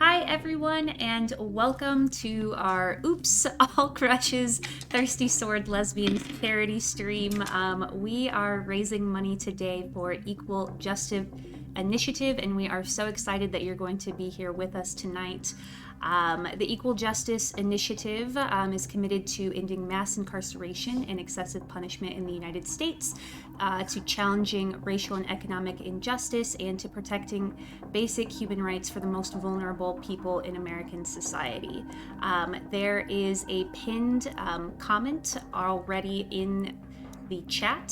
Hi everyone, and welcome to our Oops All Crushes Thirsty Sword Lesbians parody stream. We are raising money today for Equal Justice Initiative, and we are so excited that you're going to be here with us tonight. The Equal Justice Initiative is committed to ending mass incarceration and excessive punishment in the United States, to challenging racial and economic injustice, and to protecting basic human rights for the most vulnerable people in American society. There is a pinned comment already in the chat,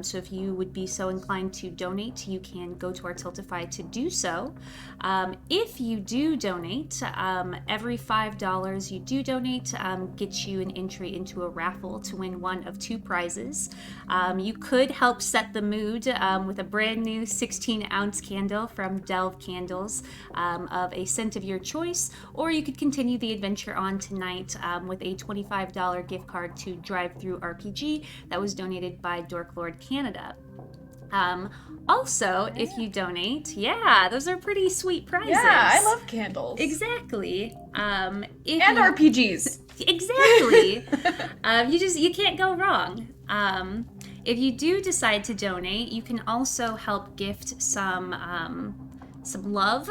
so if you would be so inclined to donate, you can go to our Tiltify to do so. If you do donate, every $5 you do donate gets you an entry into a raffle to win one of two prizes. You could help set the mood with a brand new 16-ounce candle from Delve Candles of a scent of your choice, or you could continue the adventure on tonight with a $25 gift card to Drive-Thru RPG that was donated by Dork Lord Canada. Also, if you donate, those are pretty sweet prizes. Yeah, I love candles. Exactly. And RPGs. Exactly. You can't go wrong. If you do decide to donate, you can also help gift some love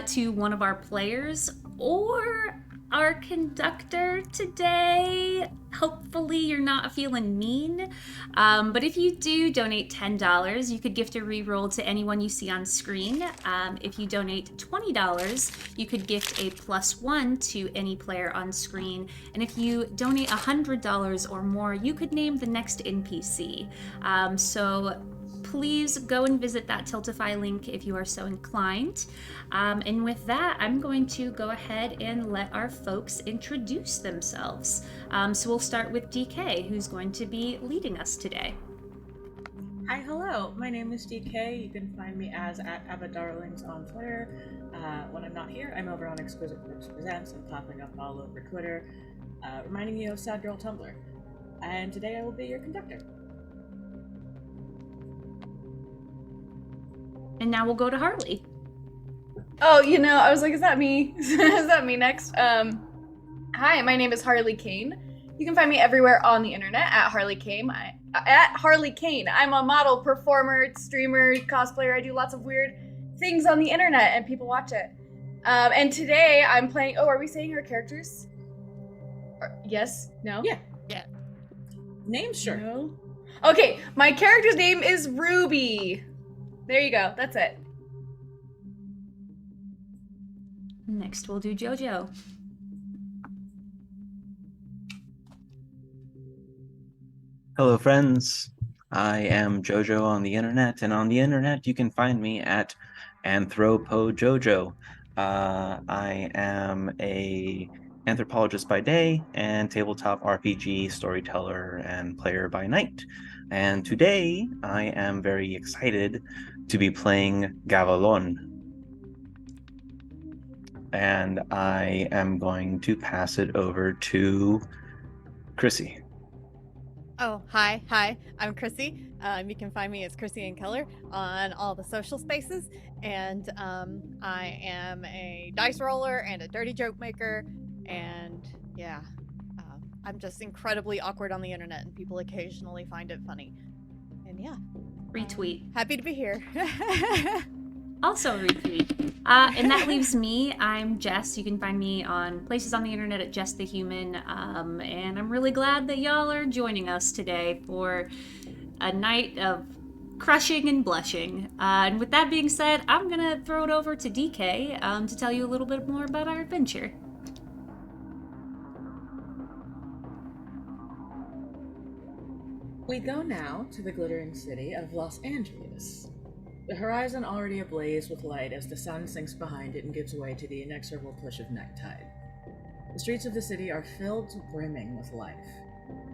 to one of our players or our conductor today. Hopefully you're not feeling mean. But if you do donate $10, you could gift a reroll to anyone you see on screen. If you donate $20, you could gift a +1 to any player on screen. And if you donate $100 or more, you could name the next NPC. So please go and visit that Tiltify link if you are so inclined. And with that, I'm going to go ahead and let our folks introduce themselves. So we'll start with DK, who's going to be leading us today. Hi, hello. My name is DK. You can find me as @AbbaDarlings on Twitter. When I'm not here, I'm over on Exquisite Groups Presents and popping up all over Twitter, reminding you of Sad Girl Tumblr. And today I will be your conductor. And now we'll go to Harley. Oh, I was like, is that me? Is that me next? Hi, my name is Harley Kane. You can find me everywhere on the internet at Harley Kane. I'm a model, performer, streamer, cosplayer. I do lots of weird things on the internet and people watch it. And today I'm playing, are we saying our characters? Yes? No? Yeah. Name? Sure. No? Okay, my character's name is Ruby. There you go. That's it. Next, we'll do JoJo. Hello, friends. I am JoJo on the internet, and on the internet you can find me at AnthropoJoJo. I am a anthropologist by day and tabletop RPG storyteller and player by night. And today I am very excited to be playing Gavalon. And I am going to pass it over to Chrissy. Oh, hi, I'm Chrissy. You can find me as Chrissy and Keller on all the social spaces, and I am a dice roller and a dirty joke maker, and I'm just incredibly awkward on the internet, and people occasionally find it funny. And Retweet. Happy to be here. Also retweet. And that leaves me. I'm Jess. You can find me on places on the internet at Jess the Human. And I'm really glad that y'all are joining us today for a night of crushing and blushing. And with that being said, I'm going to throw it over to DK to tell you a little bit more about our adventure. We go now to the glittering city of Los Angeles. The horizon already ablaze with light as the sun sinks behind it and gives way to the inexorable push of neck tide. The streets of the city are filled to brimming with life.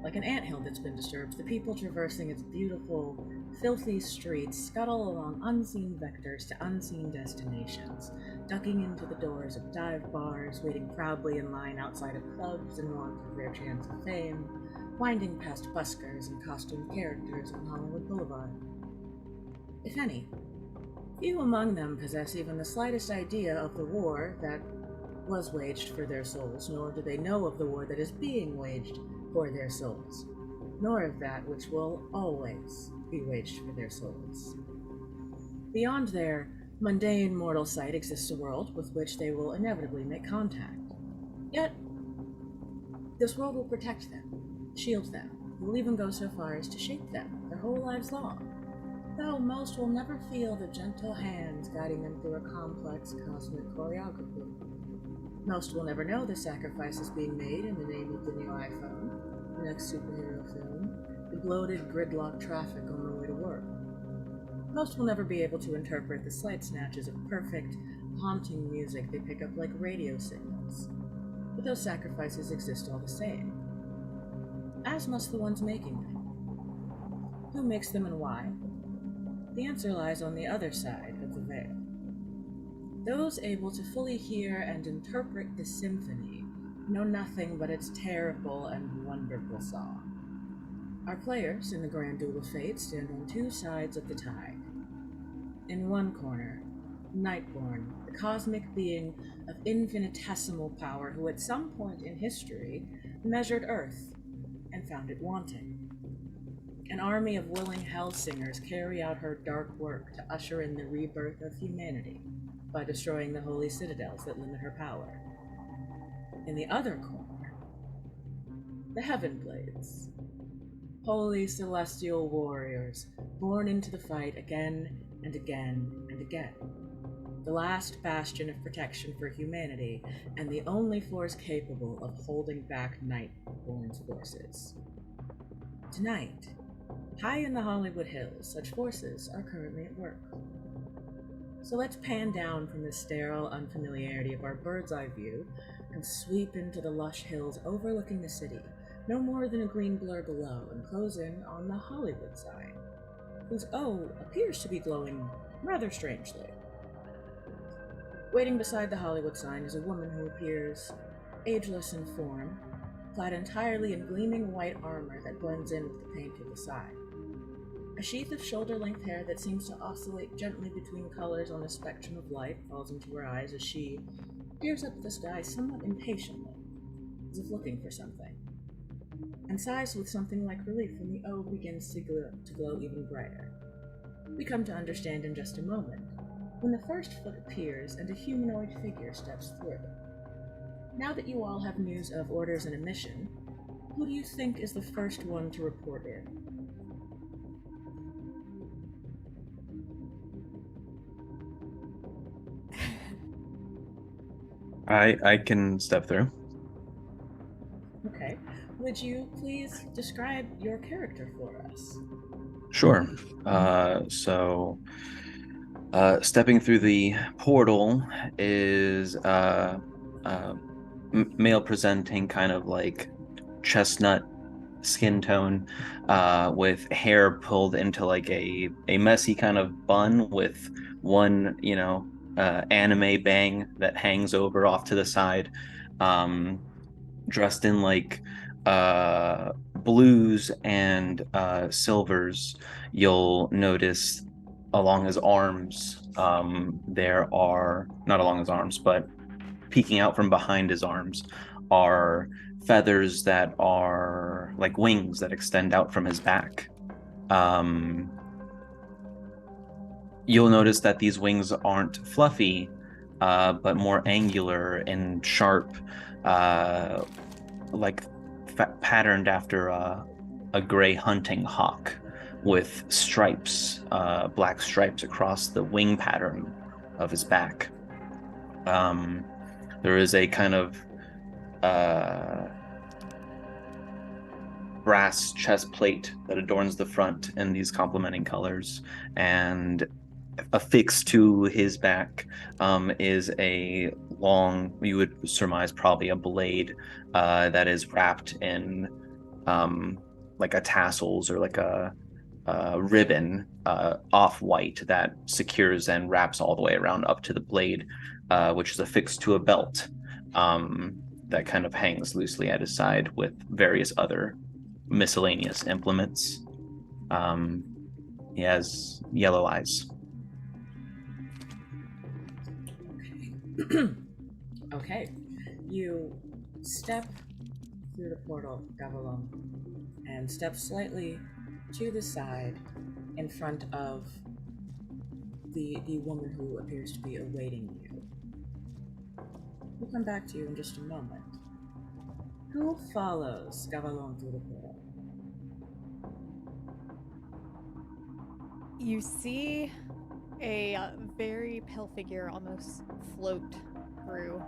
Like an anthill that's been disturbed, the people traversing its beautiful, filthy streets scuttle along unseen vectors to unseen destinations, ducking into the doors of dive bars, waiting proudly in line outside of clubs in want of their chance of fame, winding past buskers and costumed characters on Hollywood Boulevard. If any, Few among them possess even the slightest idea of the war that was waged for their souls, nor do they know of the war that is being waged for their souls, nor of that which will always be waged for their souls. Beyond their mundane mortal sight exists a world with which they will inevitably make contact. Yet, this world will protect them, shield them, will even go so far as to shape them their whole lives long, though most will never feel the gentle hands guiding them through a complex cosmic choreography. Most will never know the sacrifices being made in the name of the new iPhone, the next superhero film, the bloated gridlock traffic on the way to work. Most will never be able to interpret the slight snatches of perfect, haunting music they pick up like radio signals. But those sacrifices exist all the same, as must the ones making them. Who makes them and why? The answer lies on the other side of the veil. Those able to fully hear and interpret the symphony know nothing but its terrible and wonderful song. Our players in the Grand Duel of Fate stand on two sides of the tide. In one corner, Nightborn, the cosmic being of infinitesimal power who at some point in history measured Earth and found it wanting. An army of willing Hellsingers carry out her dark work to usher in the rebirth of humanity by destroying the holy citadels that limit her power. In the other corner, the Heavenblades, holy celestial warriors born into the fight again and again and again. The last bastion of protection for humanity, and the only force capable of holding back Nightborn's forces. Tonight, high in the Hollywood Hills, such forces are currently at work. So let's pan down from the sterile unfamiliarity of our bird's eye view and sweep into the lush hills overlooking the city, no more than a green blur below, and close in on the Hollywood sign, whose O appears to be glowing rather strangely. Waiting beside the Hollywood sign is a woman who appears ageless in form, clad entirely in gleaming white armor that blends in with the paint of the side. A sheath of shoulder-length hair that seems to oscillate gently between colors on the spectrum of light falls into her eyes as she peers up at the sky somewhat impatiently, as if looking for something, and sighs with something like relief when the O begins to glow even brighter. We come to understand in just a moment, when the first foot appears and a humanoid figure steps through. Now that you all have news of orders and a mission, who do you think is the first one to report in? I can step through. Okay. Would you please describe your character for us? Sure. Stepping through the portal is male presenting, kind of like chestnut skin tone, with hair pulled into like a messy kind of bun with one, anime bang that hangs over off to the side, dressed in like blues and silvers. You'll notice along his arms, there are, not along his arms, but peeking out from behind his arms are feathers that are like wings that extend out from his back. You'll notice that these wings aren't fluffy, but more angular and sharp, patterned after a gray hunting hawk, with stripes, black stripes across the wing pattern of his back. There is a kind of brass chest plate that adorns the front in these complementing colors, and affixed to his back is a long, you would surmise probably a blade, that is wrapped in like a tassels or like a ribbon, off-white, that secures and wraps all the way around up to the blade, which is affixed to a belt that kind of hangs loosely at his side with various other miscellaneous implements. He has yellow eyes. Okay. You step through the portal, Gavalon, and step slightly to the side in front of the woman who appears to be awaiting you. We'll come back to you in just a moment. Who follows Gavalon through the portal? You see a very pale figure almost float through,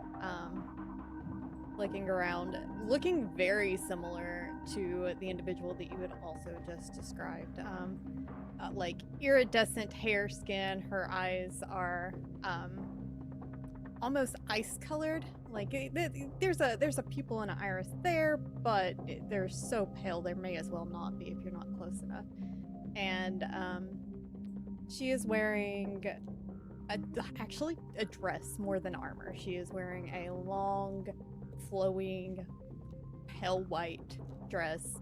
looking around, looking very similar to the individual that you had also just described. Like iridescent hair skin, her eyes are almost ice colored. Like there's a pupil and an iris there, but they're so pale there may as well not be if you're not close enough. And she is wearing actually a dress more than armor. She is wearing a long, flowing, pale white dress,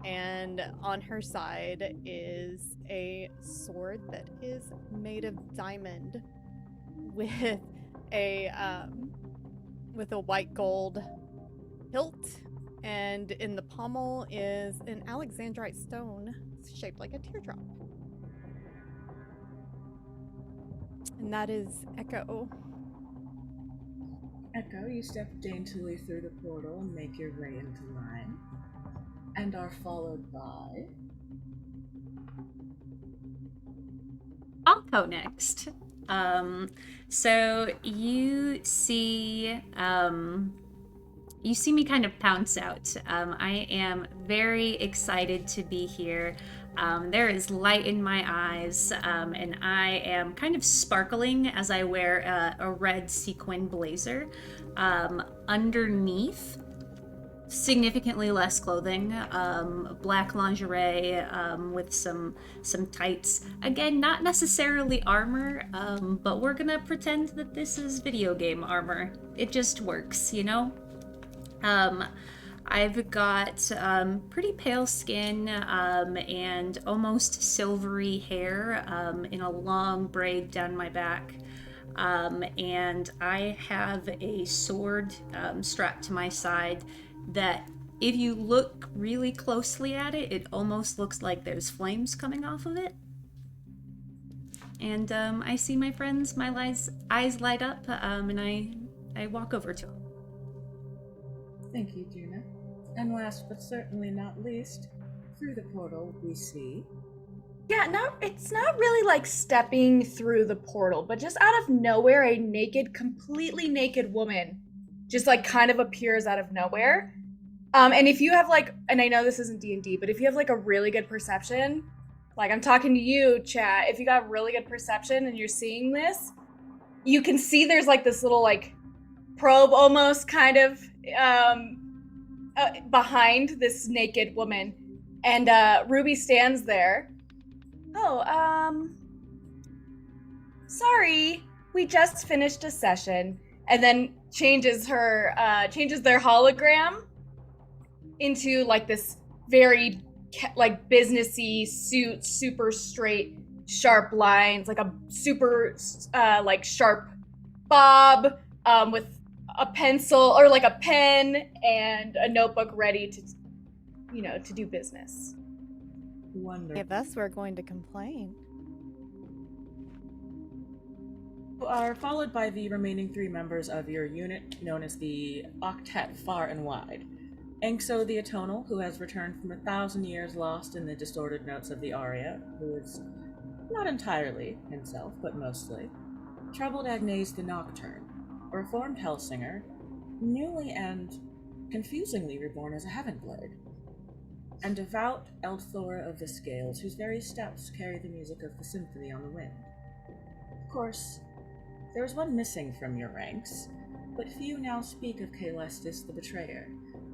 and on her side is a sword that is made of diamond with a white gold hilt, and in the pommel is an alexandrite stone shaped like a teardrop. And that is Echo. Echo, you step daintily through the portal and make your way into line, and are followed by... I'll go next. So you see me kind of pounce out. I am very excited to be here. There is light in my eyes, and I am kind of sparkling as I wear a red sequin blazer. Underneath, significantly less clothing, black lingerie with some tights. Again, not necessarily armor, but we're gonna pretend that this is video game armor. It just works, you know? I've got pretty pale skin and almost silvery hair in a long braid down my back. And I have a sword strapped to my side that, if you look really closely at it, it almost looks like there's flames coming off of it. And I see my friends, my eyes light up, and I walk over to them. Thank you, Juna. And last but certainly not least, through the portal we see... Yeah, it's not really like stepping through the portal, but just out of nowhere, a naked, completely naked woman just like kind of appears out of nowhere. And if you have like, and I know this isn't D&D, but if you have like a really good perception, like I'm talking to you, chat, if you got really good perception and you're seeing this, you can see there's like this little like probe almost kind of behind this naked woman. And Ruby stands there. Oh, sorry, we just finished a session. And then changes their hologram into like this very like businessy suit, super straight, sharp lines, like a super like sharp bob with a pencil or like a pen and a notebook ready to, you know, to do business. Wonderful. If us, we're going to complain. Are followed by the remaining 3 members of your unit, known as the Octet Far and Wide. Anxo the Atonal, who has returned from 1,000 years lost in the distorted notes of the aria, who is not entirely himself, but mostly. Troubled Agnes the Nocturne, a reformed Hellsinger, newly and confusingly reborn as a Heavenblade. And devout Eldthora of the Scales, whose very steps carry the music of the symphony on the wind. Of course, there is one missing from your ranks, but few now speak of Caelestis the Betrayer,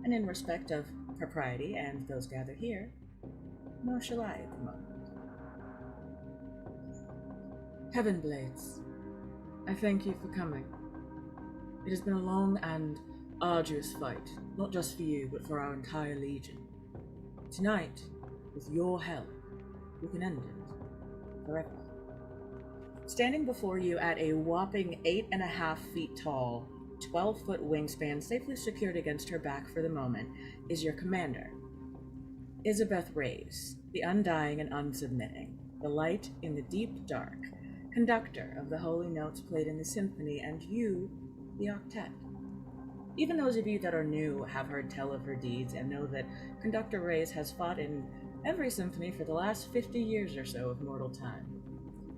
and in respect of propriety and those gathered here, nor shall I at the moment. Heavenblades, I thank you for coming. It has been a long and arduous fight, not just for you, but for our entire legion. Tonight, with your help, we can end it forever. Standing before you at a whopping 8.5 feet tall, 12-foot wingspan safely secured against her back for the moment, is your commander. Isabeth Reyes, the undying and unsubmitting, the light in the deep dark, conductor of the holy notes played in the symphony, and you, the octet. Even those of you that are new have heard tell of her deeds and know that Conductor Reyes has fought in every symphony for the last 50 years or so of mortal time.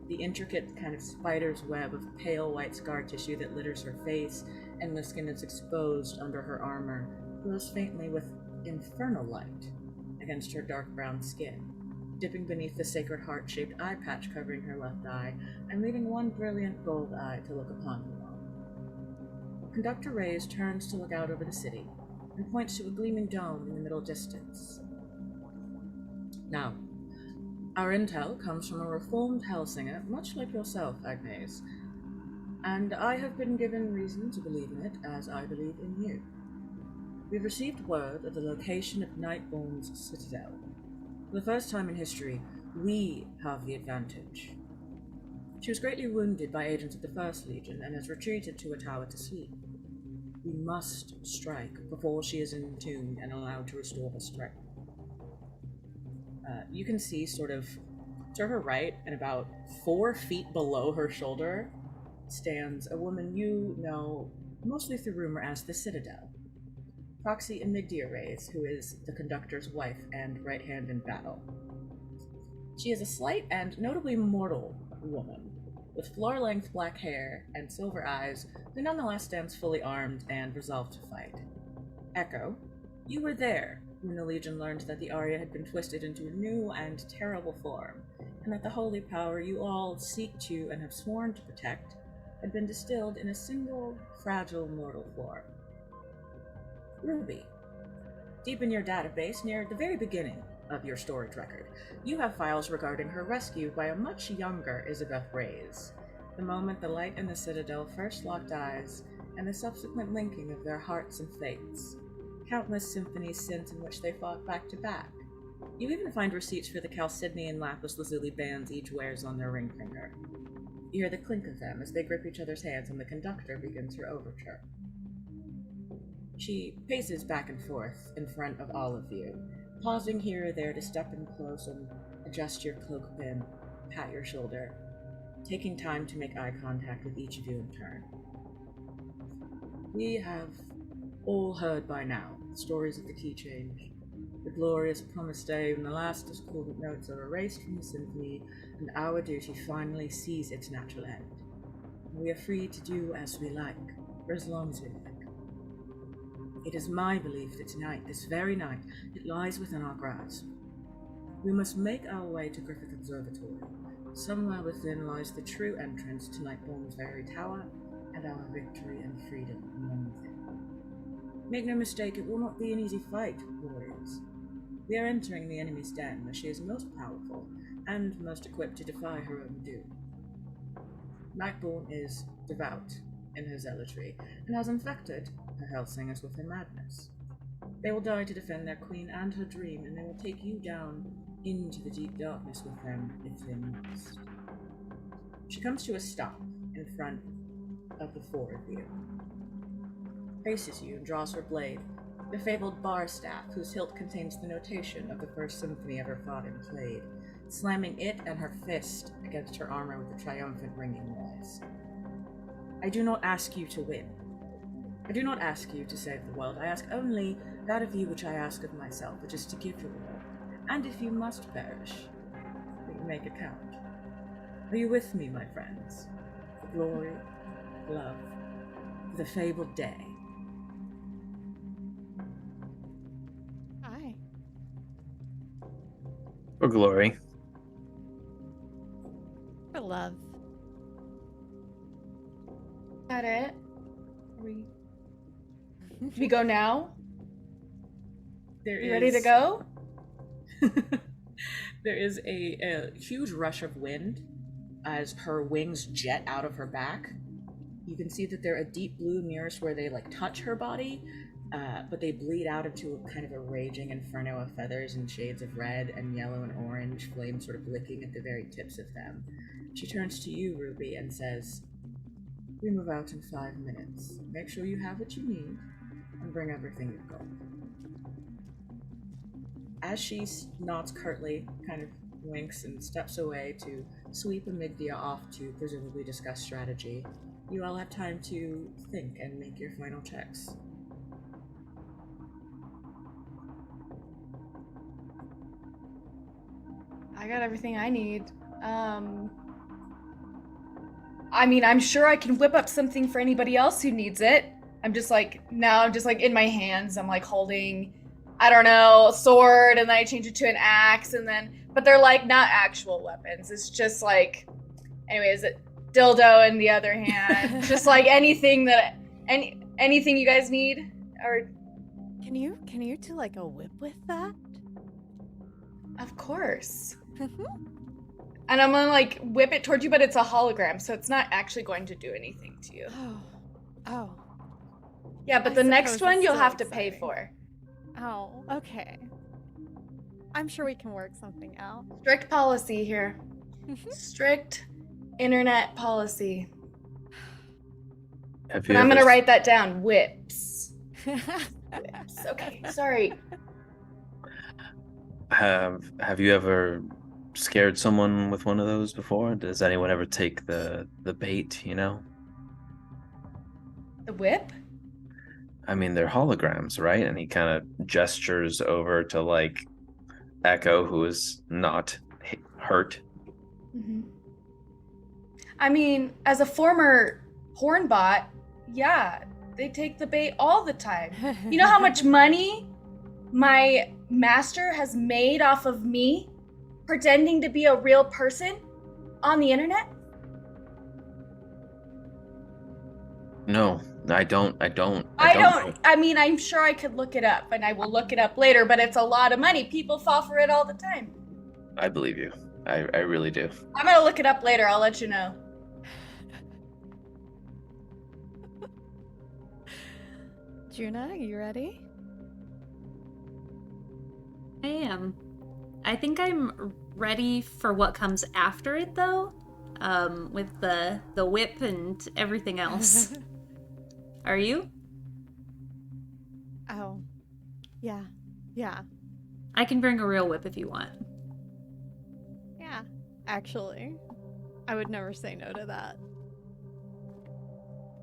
The intricate kind of spider's web of pale white scar tissue that litters her face and the skin that's exposed under her armor glows faintly with infernal light against her dark brown skin, dipping beneath the sacred heart-shaped eye patch covering her left eye and leaving one brilliant gold eye to look upon you all. Conductor Reyes turns to look out over the city and points to a gleaming dome in the middle distance. Now, our intel comes from a reformed Hellsinger, much like yourself, Agnes, and I have been given reason to believe in it as I believe in you. We've received word of the location of Nightborn's citadel. For the first time in history, we have the advantage. She was greatly wounded by agents of the First Legion and has retreated to a tower to sleep. We must strike before she is entombed and allowed to restore her strength. You can see sort of to her right and about 4 feet below her shoulder stands a woman you know mostly through rumor as the Citadel. Proxy Amygdia Reyes, who is the conductor's wife and right hand in battle. She is a slight and notably mortal woman, with floor-length black hair and silver eyes, who nonetheless stands fully armed and resolved to fight. Echo, you were there when the Legion learned that the Aria had been twisted into a new and terrible form, and that the holy power you all seek to and have sworn to protect had been distilled in a single, fragile mortal form. Ruby, deep in your database, near the very beginning of your storage record, you have files regarding her rescue by a much younger Isabeth Reyes, the moment the light and the Citadel first locked eyes, and the subsequent linking of their hearts and fates. Countless symphonies since in which they fought back to back. You even find receipts for the Chalcedony and Lapis Lazuli bands each wears on their ring finger. You hear the clink of them as they grip each other's hands and the conductor begins her overture. She paces back and forth in front of all of you, pausing here or there to step in close and adjust your cloak pin, pat your shoulder, taking time to make eye contact with each of you in turn. We have all heard by now the stories of the key change, the glorious promised day when the last discordant notes are erased from the symphony and our duty finally sees its natural end. We are free to do as we like, for as long as we like. It is my belief that tonight, this very night, it lies within our grasp. We must make our way to Griffith Observatory. Somewhere within lies the true entrance to Nightborn's very tower, and our victory and freedom along with it. Make no mistake, it will not be an easy fight, warriors. We are entering the enemy's den, where she is most powerful, and most equipped to defy her own doom. Nightborn is devout in her zealotry, and has infected her Hellsingers with her madness. They will die to defend their queen and her dream, and they will take you down into the deep darkness with them if they must. She comes to a stop in front of the 4 of you, faces you and draws her blade, the fabled bar staff whose hilt contains the notation of the first symphony ever fought and played, slamming it and her fist against her armor with a triumphant ringing noise. I do not ask you to win. I do not ask you to save the world. I ask only that of you which I ask of myself, which is to give your all. And if you must perish, that you make it count. Are you with me, my friends? For glory, for love, for the fabled day. Hi. For glory. For love. Is that it? We go now? You ready to go? There is a huge rush of wind as her wings jet out of her back. You can see that they're a deep blue nearest where they like touch her body, but they bleed out into a kind of a raging inferno of feathers and shades of red and yellow and orange, flames sort of licking at the very tips of them. She turns to you, Ruby, and says, "We move out in 5 minutes. Make sure you have what you need, and bring everything you've got." As she nods curtly, kind of winks and steps away to sweep Amygdala off to presumably discuss strategy, you all have time to think and make your final checks. I got everything I need. I mean, I'm sure I can whip up something for anybody else who needs it. I'm just like in my hands, I'm like holding, I don't know, a sword, and then I change it to an axe, but they're like not actual weapons. It's just like, anyways, a dildo in the other hand. Just like anything you guys need, or Can you do like a whip with that? of course. And I'm gonna like whip it towards you, but it's a hologram, so it's not actually going to do anything to you. Oh. Yeah, but I the next suppose one it's you'll still have to pay exciting. for. Oh, okay. I'm sure we can work something out. Strict policy here. Strict internet policy. Have you But I'm gonna ever- write that down. Whips. Whips. Okay, sorry. Have you ever scared someone with one of those before? Does anyone ever take the bait, you know? The whip? I mean, they're holograms, right? And he kind of gestures over to like Echo, who is not hurt. Mm-hmm. I mean, as a former porn bot, yeah, they take the bait all the time. You know how much money my master has made off of me pretending to be a real person on the internet? No, I don't. I mean, I'm sure I could look it up, and I will look it up later, but it's a lot of money. People fall for it all the time. I believe you. I really do. I'm gonna look it up later. I'll let you know. Juna, you ready? I am. I think I'm ready for what comes after it, though, with the whip and everything else. Are you? Oh, yeah. I can bring a real whip if you want. Yeah, actually. I would never say no to that.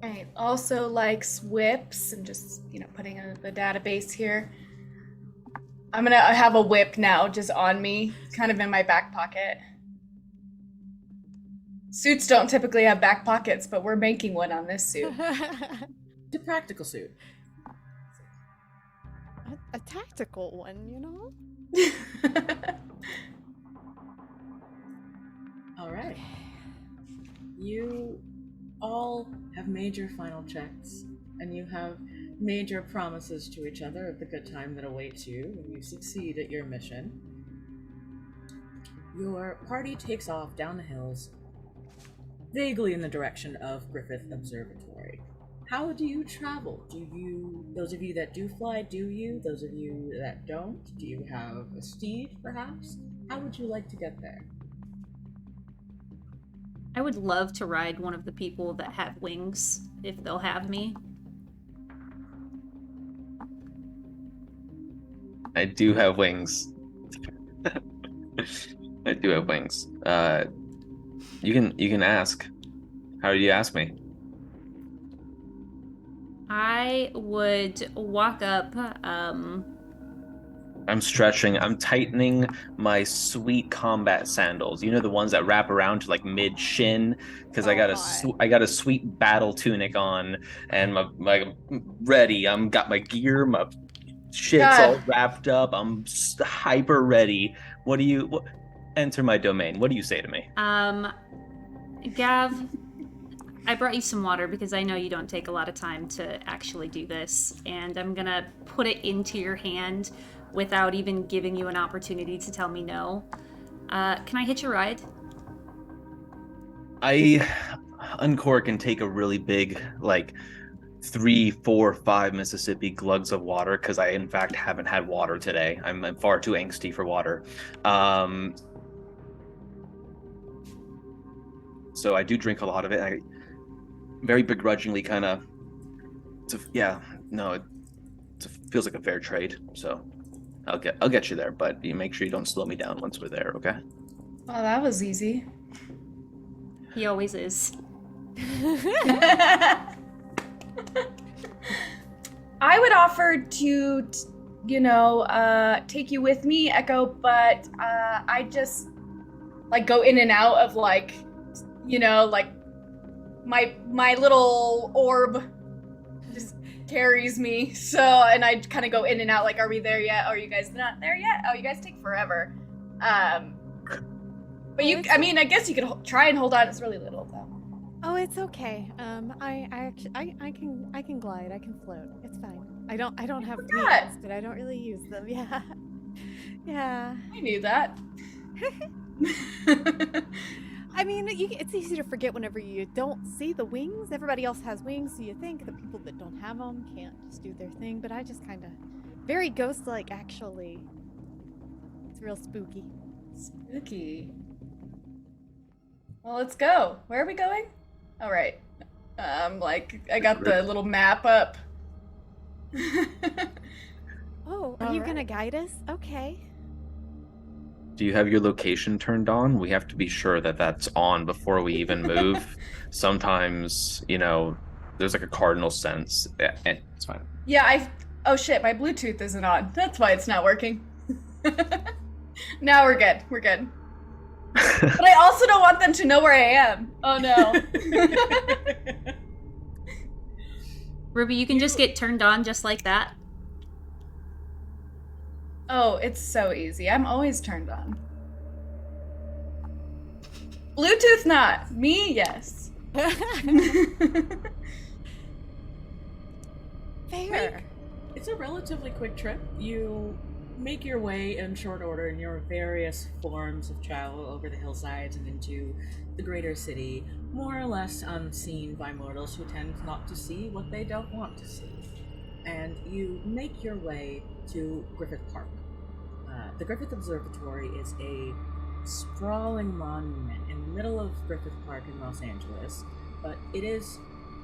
Right. Also likes whips and just, putting the database here. I'm gonna have a whip now just on me, kind of in my back pocket. Suits don't typically have back pockets, but we're making one on this suit. It's a practical suit. A tactical one, you know? All right. You all have made your final checks, and you have made your promises to each other of the good time that awaits you when you succeed at your mission. Your party takes off down the hills, vaguely in the direction of Griffith Observatory. How do you travel? Those of you that do fly, do you? Those of you that don't, do you have a steed, perhaps? How would you like to get there? I would love to ride one of the people that have wings, if they'll have me. I do have wings. I do have wings. You can ask. How do you ask me? I would walk up, I'm stretching. I'm tightening my sweet combat sandals. You know, the ones that wrap around to like mid shin, because I got a sweet battle tunic on, and my ready. I'm got my gear, my shit's all wrapped up. I'm hyper ready. What? Enter my domain. What do you say to me? Gav, I brought you some water because I know you don't take a lot of time to actually do this, and I'm gonna put it into your hand without even giving you an opportunity to tell me no. Can I hitch a ride? I uncork and take a really big, like 3, 4, 5 Mississippi glugs of water, because I in fact haven't had water today. I'm far too angsty for water. So I do drink a lot of it. I very begrudgingly kind of, it feels like a fair trade. So I'll get you there, but you make sure you don't slow me down once we're there, okay? Oh, that was easy. He always is. I would offer to, take you with me, Echo, but I just like go in and out of like my little orb just carries me. So, and I kind of go in and out like, are we there yet? Are you guys not there yet? Oh, you guys take forever. But I guess you could try and hold on. It's really little though. Oh, it's okay. I can glide. I can float. It's fine. I don't have wings, but I don't really use them. Yeah. Yeah. I knew that. I mean, it's easy to forget whenever you don't see the wings. Everybody else has wings, so you think the people that don't have them can't just do their thing, but I just kind of... Very ghost-like, actually. It's real spooky. Spooky. Well, let's go. Where are we going? All right. I got the little map up. Oh, are you gonna guide us? Okay. Do you have your location turned on? We have to be sure that that's on before we even move. Sometimes, there's like a cardinal sense. Yeah, it's fine. Yeah, oh shit, my Bluetooth isn't on. That's why it's not working. Now we're good. We're good. But I also don't want them to know where I am. Oh no. Ruby, you can just get turned on just like that. Oh, it's so easy. I'm always turned on. Bluetooth not. Me, yes. Fair. It's a relatively quick trip. You make your way in short order in your various forms of travel over the hillsides and into the greater city, more or less unseen by mortals who tend not to see what they don't want to see. And you make your way to Griffith Park. The Griffith Observatory is a sprawling monument in the middle of Griffith Park in Los Angeles, but it is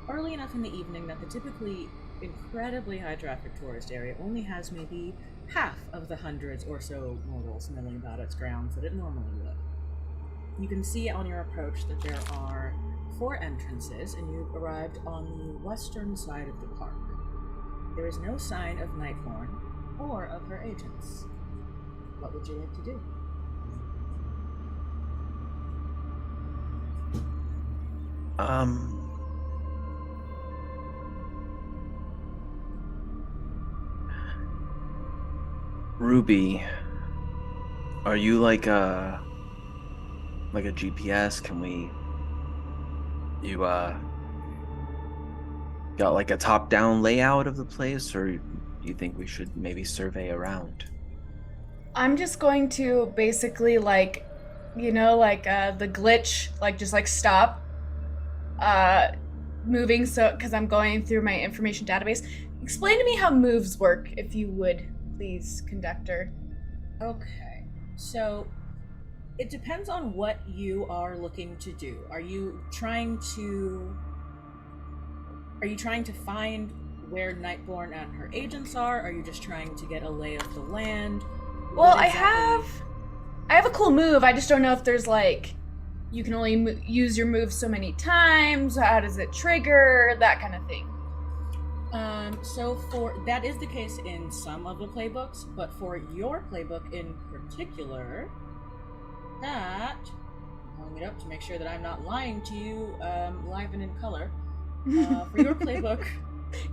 early enough in the evening that the typically incredibly high traffic tourist area only has maybe half of the hundreds or so mortals milling about its grounds that it normally would. You can see on your approach that there are 4 entrances, and you've arrived on the western side of the park. There is no sign of Nighthorn or of her agents. What would you like to do? Ruby, are you like a GPS? You got like a top-down layout of the place, or do you think we should maybe survey around? I'm just going to basically the glitch, just stop moving, so because I'm going through my information database. Explain to me how moves work, if you would, please, conductor. Okay, so it depends on what you are looking to do. Are you trying to find where Nightborn and her agents are? Are you just trying to get a lay of the land? Well, I have a cool move. I just don't know if there's you can only use your move so many times. How does it trigger? That kind of thing. So that is the case in some of the playbooks, but for your playbook in particular, I'm pulling it up to make sure that I'm not lying to you, live and in color. For your playbook,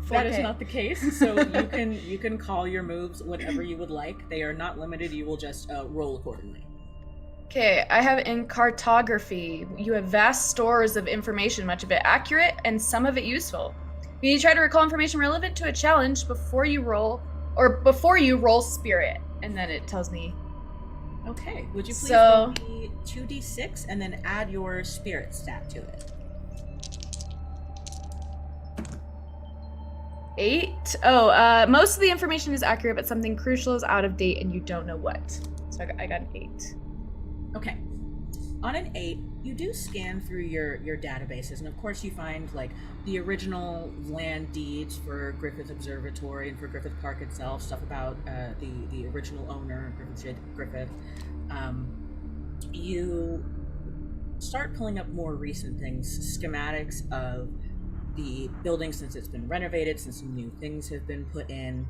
that is not the case. So you can call your moves whatever you would like. They are not limited. You will just roll accordingly. Okay, I have in cartography. You have vast stores of information, much of it accurate and some of it useful. You need to try to recall information relevant to a challenge before you roll spirit, and then it tells me. Okay, would you please roll me 2d6 and then add your spirit stat to it? 8. Most of the information is accurate, but something crucial is out of date and you don't know what. So I got an 8. Okay. On an 8, you do scan through your databases, and of course you find like the original land deeds for Griffith Observatory and for Griffith Park itself, stuff about the original owner, Griffith. You start pulling up more recent things, schematics of the building since it's been renovated, since some new things have been put in.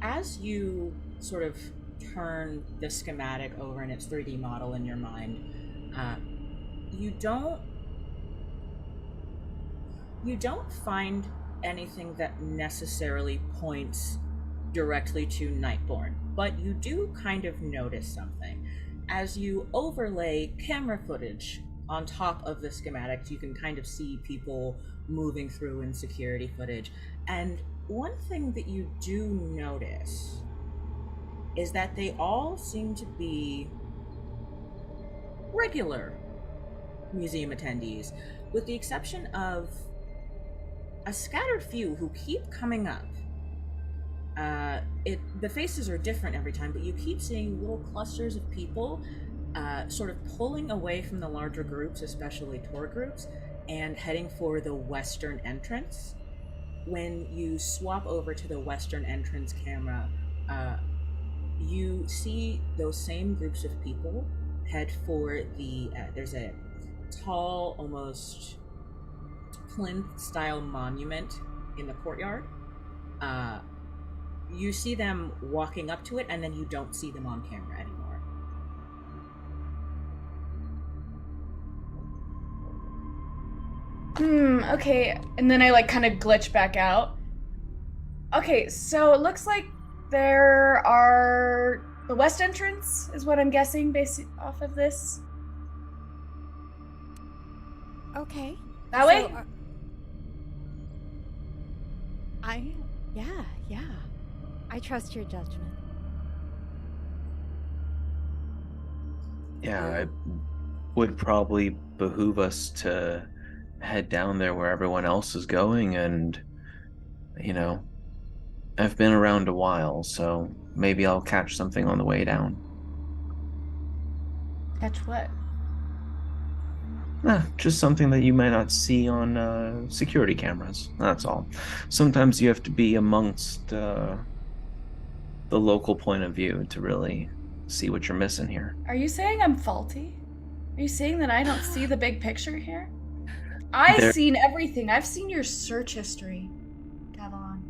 As you sort of turn the schematic over in its 3D model in your mind, you don't find anything that necessarily points directly to Nightborn, but you do kind of notice something. As you overlay camera footage on top of the schematics, you can kind of see people moving through in security footage. And one thing that you do notice is that they all seem to be regular museum attendees, with the exception of a scattered few who keep coming up. The faces are different every time, but you keep seeing little clusters of people sort of pulling away from the larger groups, especially tour groups, and heading for the western entrance. When you swap over to the western entrance camera, you see those same groups of people head for there's a tall, almost plinth-style monument in the courtyard. You see them walking up to it, and then you don't see them on camera anymore. Okay. And then I like kind of glitch back out. Okay, so it looks like there are the west entrance is what I'm guessing based off of this. Okay. That way? Yeah. I trust your judgment. Yeah, it would probably behoove us to head down there where everyone else is going, and, you know, I've been around a while, so maybe I'll catch something on the way down. Catch what? Just something that you might not see on security cameras, that's all. Sometimes you have to be amongst the local point of view to really see what you're missing here. Are you saying I'm faulty? Are you saying that I don't see the big picture here? I've seen everything. I've seen your search history, Gavilan.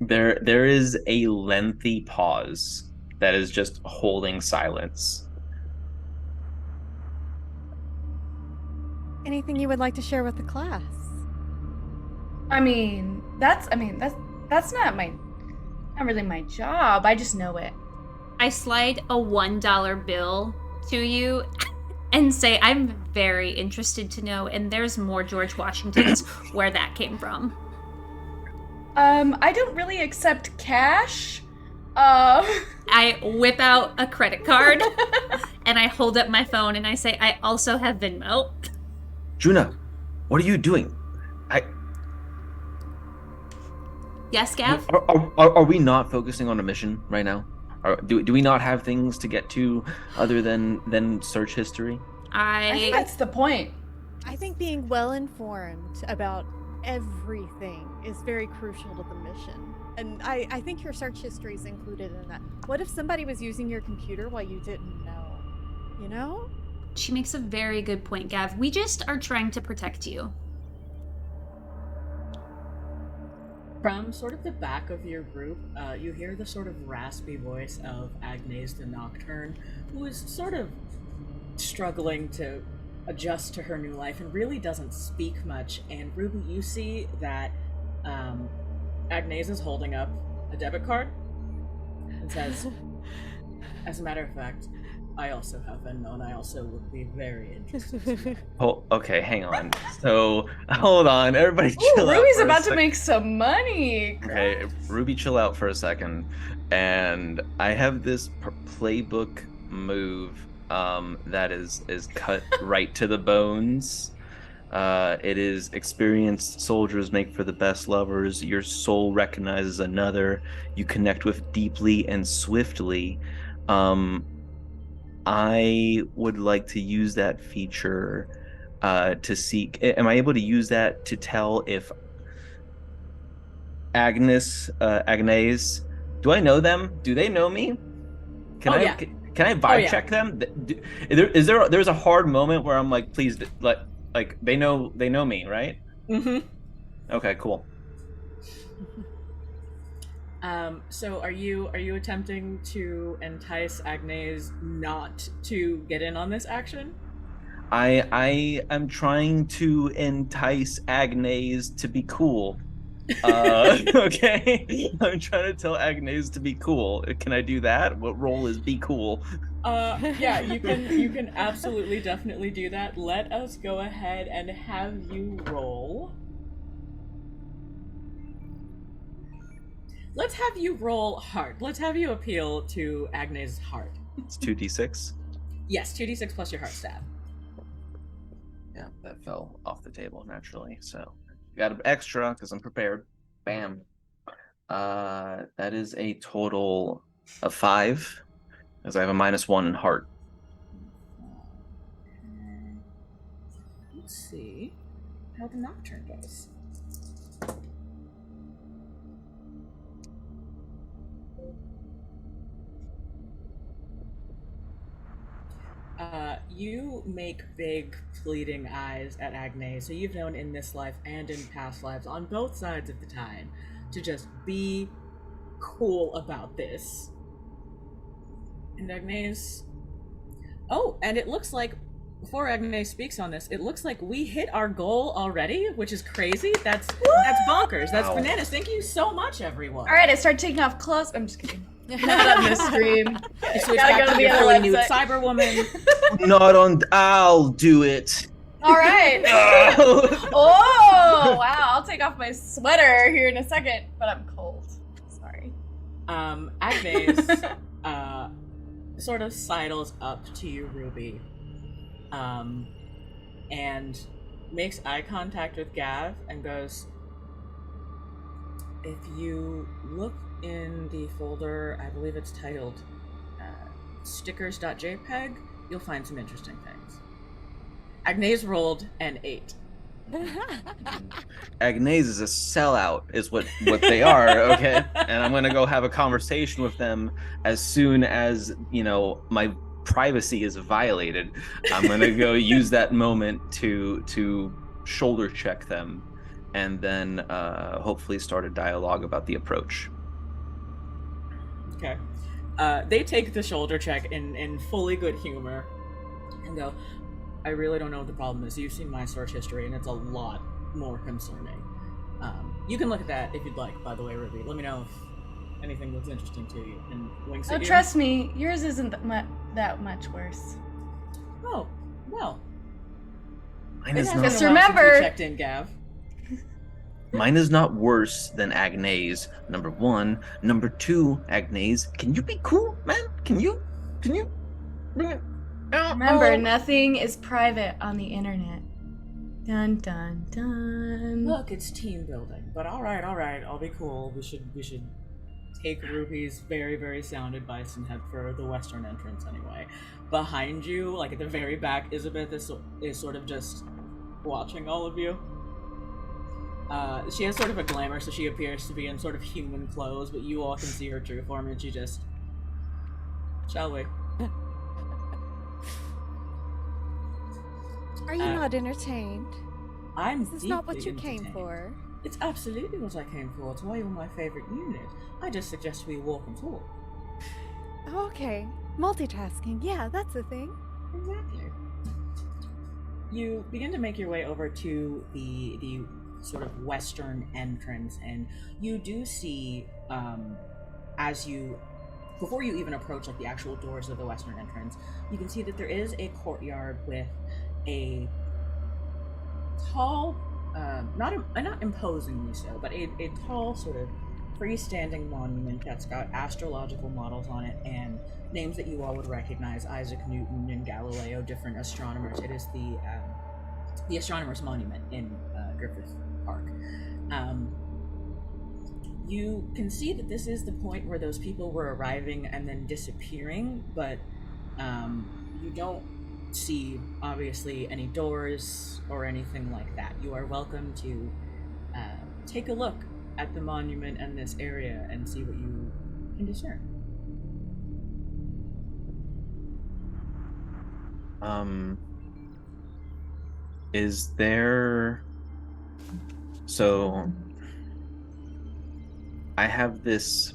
There is a lengthy pause that is just holding silence. Anything you would like to share with the class? That's not really my job. I just know it. I slide a $1 bill to you and say, I'm very interested to know, and there's more George Washingtons, where that came from. I don't really accept cash. I whip out a credit card and I hold up my phone and I say, I also have Venmo. Juna, what are you doing? Yes, Gav? Are we not focusing on a mission right now? Do we not have things to get to other than search history? I think that's the point. I think being well informed about everything is very crucial to the mission. And I think your search history is included in that. What if somebody was using your computer while you didn't know? You know? She makes a very good point, Gav. We just are trying to protect you. From sort of the back of your group, you hear the sort of raspy voice of Agnes the Nocturne, who is sort of struggling to adjust to her new life and really doesn't speak much. And Ruby, you see that Agnes is holding up a debit card and says, as a matter of fact, I also have Venmo, and I also would be very interested. Oh, okay, hang on. So, hold on, everybody chill out. Ruby's about to make some money. Okay, Ruby, chill out for a second. And I have this playbook move that is cut right to the bones. It is experienced soldiers make for the best lovers. Your soul recognizes another. You connect with deeply and swiftly. I would like to use that feature to seek. Am I able to use that to tell if Agnes, do I know them? Do they know me? Can I yeah. can I vibe check them? There's a hard moment where I'm like, please, like they know me, right? Mm-hmm. Okay, cool. So are you attempting to entice Agnes not to get in on this action? I am trying to entice Agnes to be cool. Okay. I'm trying to tell Agnes to be cool. Can I do that? What role is be cool? Yeah, you can absolutely definitely do that. Let us go ahead and have you roll. Let's have you roll heart. Let's have you appeal to Agnes' heart. It's 2d6. Yes, 2d6 plus your heart stat. Yeah, that fell off the table naturally. So got an extra because I'm prepared. Bam. That is a total of 5, as I have a -1 in heart. Let's see how the nocturne goes. You make big, pleading eyes at Agnes, so you've known in this life and in past lives, on both sides of the tide, to just be cool about this. And Agnes... Oh, and it looks like, before Agnes speaks on this, it looks like we hit our goal already, which is crazy. That's bonkers. That's Wow. bananas. Thank you so much, everyone. All right, I start taking off clothes. I'm just kidding. Not on this stream. You switch Gotta back go to to your the fully other nude website. Cyberwoman. Not on. I'll do it. All right. Oh wow! I'll take off my sweater here in a second, but I'm cold. Sorry. Agnes sort of sidles up to you, Ruby, and makes eye contact with Gav and goes, if you look in the folder, I believe it's titled stickers.jpg, you'll find some interesting things. Agnes rolled an 8. Agnes is a sellout, is what they are. Okay, and I'm gonna go have a conversation with them as soon as my privacy is violated. I'm gonna go use that moment to shoulder check them, and then hopefully start a dialogue about the approach. Okay. They take the shoulder check in fully good humor and go, I really don't know what the problem is. You've seen my search history, and it's a lot more concerning. You can look at that if you'd like, by the way, Ruby. Let me know if anything looks interesting to you. And winks Oh, at you. trust me, yours isn't that much worse. Oh, well. Mine It is has been not. a Just while since we remember- checked in, Gav. Mine is not worse than Agnes. Number 1. Number 2, Agnes, can you be cool, man? Can you bring it out? Remember, nothing is private on the internet. Dun dun dun. Look, it's team building. But all right, I'll be cool. We should take Ruby's very, very sound advice and head for the western entrance anyway. Behind you, like at the very back, Elizabeth is sort of just watching all of you. She has sort of a glamour, so she appears to be in sort of human clothes, but you all can see her true form, and she just... Shall we? Are you not entertained? I'm Is this not what deeply you came entertained. for? It's absolutely what I came for. It's why you're my favorite unit. I just suggest we walk and talk. Oh, okay. Multitasking. Yeah, that's a thing. Exactly. You begin to make your way over to the sort of western entrance, and you do see, before you even approach like the actual doors of the western entrance, you can see that there is a courtyard with a tall, not imposingly so, but a tall sort of freestanding monument that's got astrological models on it and names that you all would recognize: Isaac Newton and Galileo, different astronomers. It is the the Astronomer's Monument in Griffith Park. You can see that this is the point where those people were arriving and then disappearing, but you don't see, obviously, any doors or anything like that. You are welcome to take a look at the monument and this area and see what you can discern. Is there... So, I have this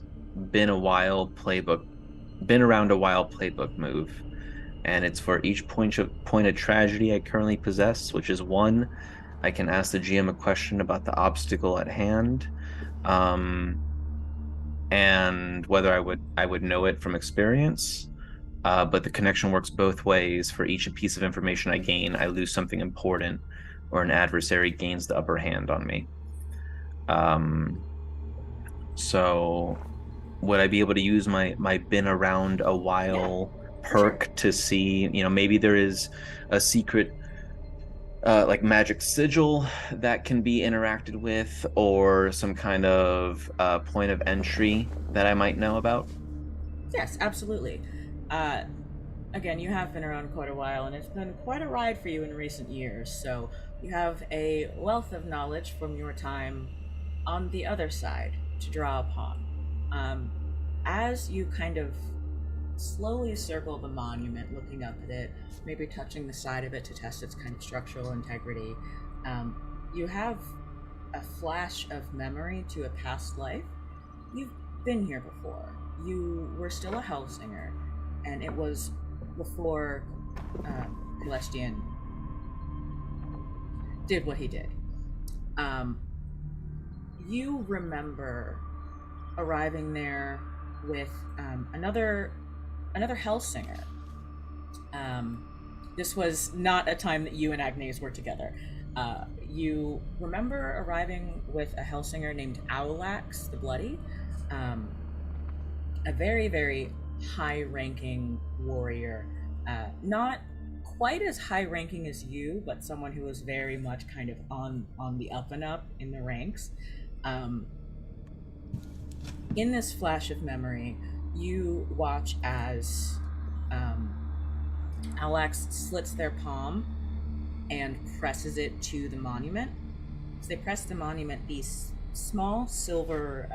been around a while playbook move, and it's for each point of tragedy I currently possess, which is 1. I can ask the GM a question about the obstacle at hand, and whether I would know it from experience. But the connection works both ways. For each piece of information I gain, I lose something important, or an adversary gains the upper hand on me. So would I be able to use my been around a while perk to see, maybe there is a secret like magic sigil that can be interacted with, or some kind of point of entry that I might know about? Yes, absolutely. Again, you have been around quite a while, and it's been quite a ride for you in recent years, so you have a wealth of knowledge from your time on the other side to draw upon. As you kind of slowly circle the monument, looking up at it, maybe touching the side of it to test its kind of structural integrity, you have a flash of memory to a past life. You've been here before. You were still a Hellsinger, and it was before Celestian did what he did. You remember arriving there with another Hellsinger. This was not a time that you and Agnes were together. You remember arriving with a Hellsinger named Aulax the Bloody, a very, very high-ranking warrior. Not quite as high-ranking as you, but someone who was very much kind of on the up and up in the ranks. In this flash of memory, you watch as Aulax slits their palm and presses it to the monument. As they press the monument, these small silver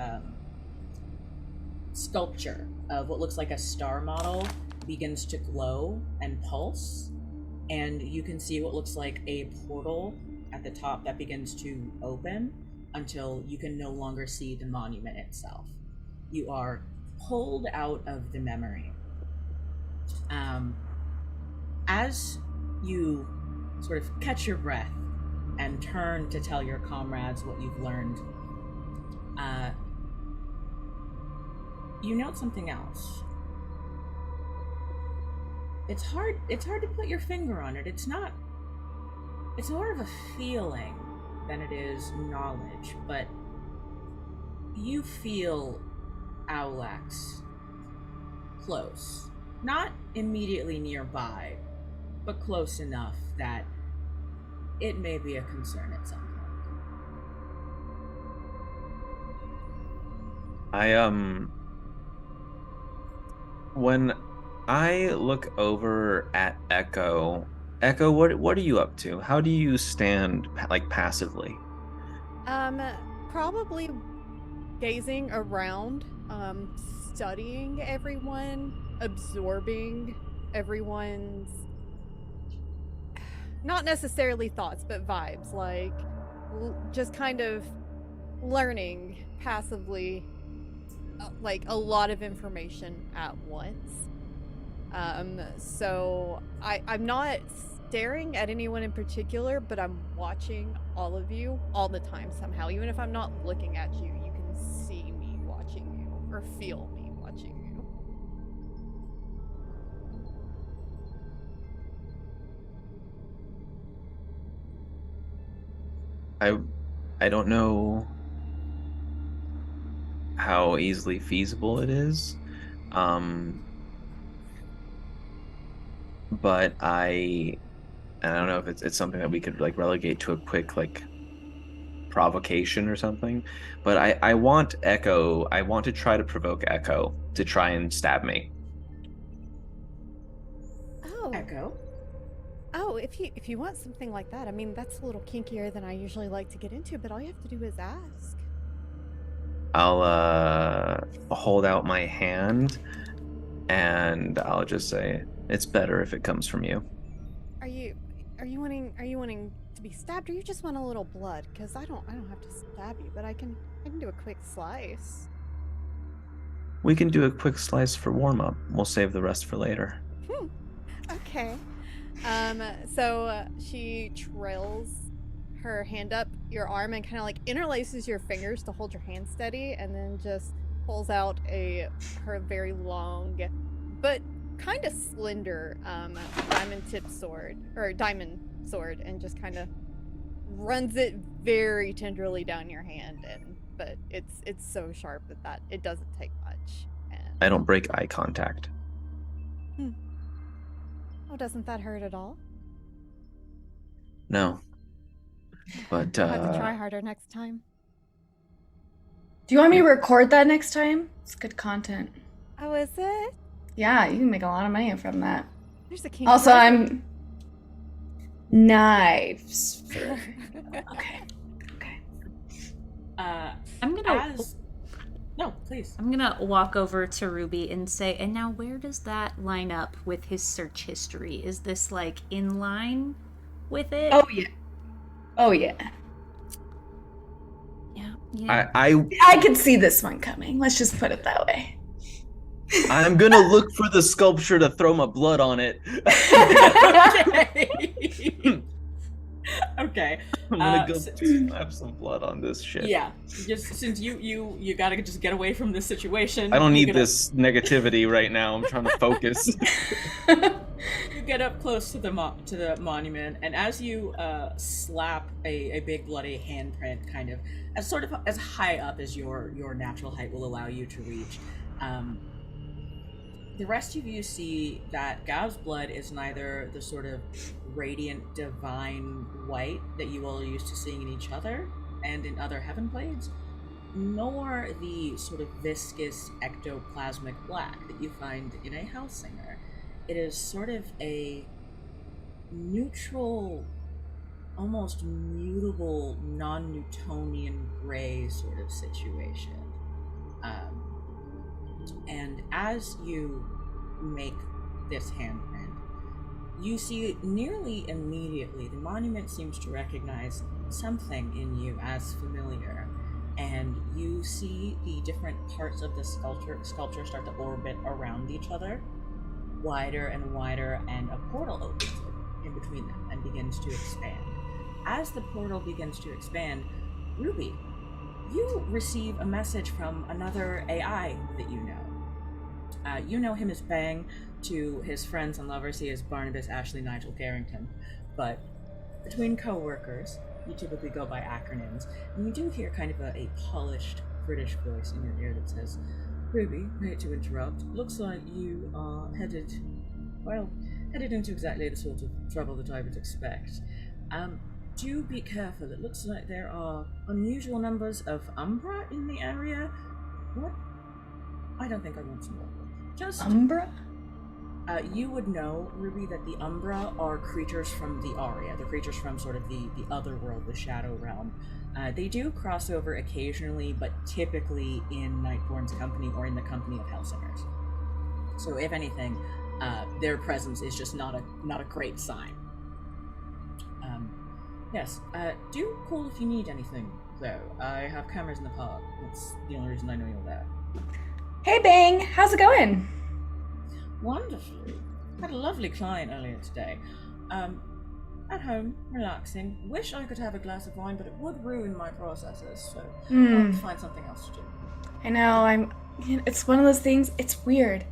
sculpture of what looks like a star model begins to glow and pulse, and you can see what looks like a portal at the top that begins to open until you can no longer see the monument itself. You are pulled out of the memory. As you sort of catch your breath and turn to tell your comrades what you've learned, you note something else. It's hard to put your finger on it. It's more of a feeling than it is knowledge, but you feel Aulax close. Not immediately nearby, but close enough that it may be a concern at some point. When I look over at Echo, what are you up to? How do you stand like passively? Probably gazing around, studying everyone, absorbing everyone's, not necessarily thoughts, but vibes, like just kind of learning passively, like a lot of information at once. So I'm not staring at anyone in particular, but I'm watching all of you all the time somehow. Even if I'm not looking at you, you can see me watching you or feel me watching you. I don't know how easily feasible it is, but And I don't know if it's something that we could like relegate to a quick like provocation or something. But I want Echo. I want to try to provoke Echo to try and stab me. Oh. Echo. Oh, if you want something like that, I mean, that's a little kinkier than I usually like to get into, but all you have to do is ask. I'll hold out my hand and I'll just say it's better if it comes from you. Are you wanting to be stabbed, or you just want a little blood? Because I don't have to stab you, but I can do a quick slice. We can do a quick slice for warm up. We'll save the rest for later. Okay. So she trails her hand up your arm and kind of like interlaces your fingers to hold your hand steady, and then just pulls out her very long but kind of slender diamond sword, and just kind of runs it very tenderly down your hand. But it's so sharp that it doesn't take much. And I don't break eye contact. Oh, doesn't that hurt at all? No. But I'll have to try harder next time. Do you want me to record that next time? It's good content. Oh, is it? Yeah, you can make a lot of money from that. There's a king. Also, I'm knives. Okay. I'm gonna. No, please. I'm gonna walk over to Ruby and say, and now where does that line up with his search history? Is this like in line with it? Oh yeah. Oh yeah. Yeah. I could see this one coming. Let's just put it that way. I'm gonna look for the sculpture to throw my blood on it. Okay. I'm gonna go slap some blood on this shit. Yeah, just since you gotta just get away from this situation. I don't need this negativity right now. I'm trying to focus. You get up close to the monument, and as you slap a big bloody handprint, kind of as high up as your natural height will allow you to reach, the rest of you see that Gav's blood is neither the sort of radiant, divine white that you all are used to seeing in each other and in other Heavenblades, nor the sort of viscous, ectoplasmic black that you find in a Hellsinger. It is sort of a neutral, almost mutable, non-Newtonian gray sort of situation. And as you make this handprint, you see nearly immediately the monument seems to recognize something in you as familiar, and you see the different parts of the sculpture start to orbit around each other, wider and wider, and a portal opens in between them and begins to expand. As the portal begins to expand, Ruby, you receive a message from another AI that you know. You know him as Bang. To his friends and lovers, he is Barnabas Ashley Nigel Carrington. But between co-workers, you typically go by acronyms, and you do hear kind of a polished British voice in your ear that says, Ruby, hate to interrupt, looks like you are headed into exactly the sort of trouble that I would expect. Do be careful. It looks like there are unusual numbers of Umbra in the area. What? I don't think I want to know. Just Umbra? You would know, Ruby, that the Umbra are creatures from the Aria. They're creatures from sort of the other world, the Shadow Realm. They do cross over occasionally, but typically in Nightborn's company or in the company of Hellsingers. So if anything, their presence is just not a great sign. Yes, do call if you need anything, though. I have cameras in the park. That's the only reason I know you're there. Hey Bang, how's it going? Wonderfully. Had a lovely client earlier today. At home, relaxing. Wish I could have a glass of wine, but it would ruin my processes, so I'll find something else to do. I know, it's one of those things, it's weird.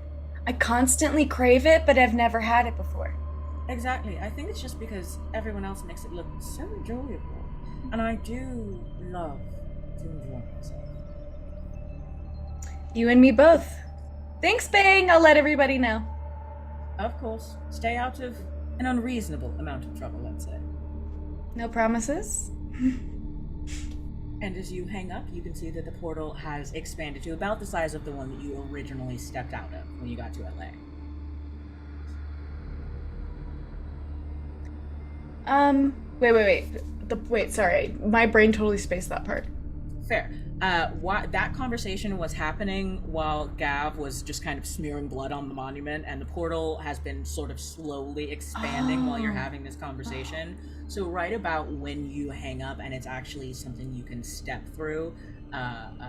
I constantly crave it, but I've never had it before. Exactly. I think it's just because everyone else makes it look so enjoyable. And I do love to enjoy myself. You and me both. Thanks, Bang! I'll let everybody know. Of course. Stay out of an unreasonable amount of trouble, let's say. No promises? And as you hang up, you can see that the portal has expanded to about the size of the one that you originally stepped out of when you got to LA. Wait, sorry. My brain totally spaced that part. Fair. That conversation was happening while Gav was just kind of smearing blood on the monument, and the portal has been sort of slowly expanding while you're having this conversation. So right about when you hang up and it's actually something you can step through,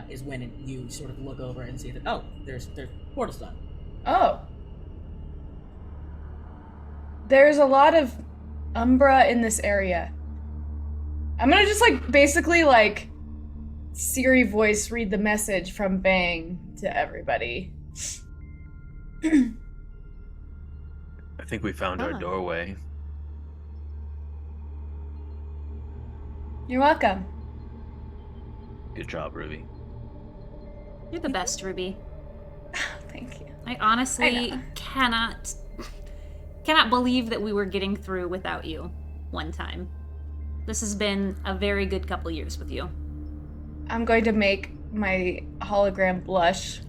is when you sort of look over and see that, oh, there's portal's done. Oh. There's a lot of Umbra in this area. I'm gonna just basically Siri voice read the message from Bang to everybody. I think we found our doorway. You're welcome. Good job, Ruby. You're the best, Ruby. Thank you. I honestly cannot believe that we were getting through without you one time. This has been a very good couple years with you. I'm going to make my hologram blush.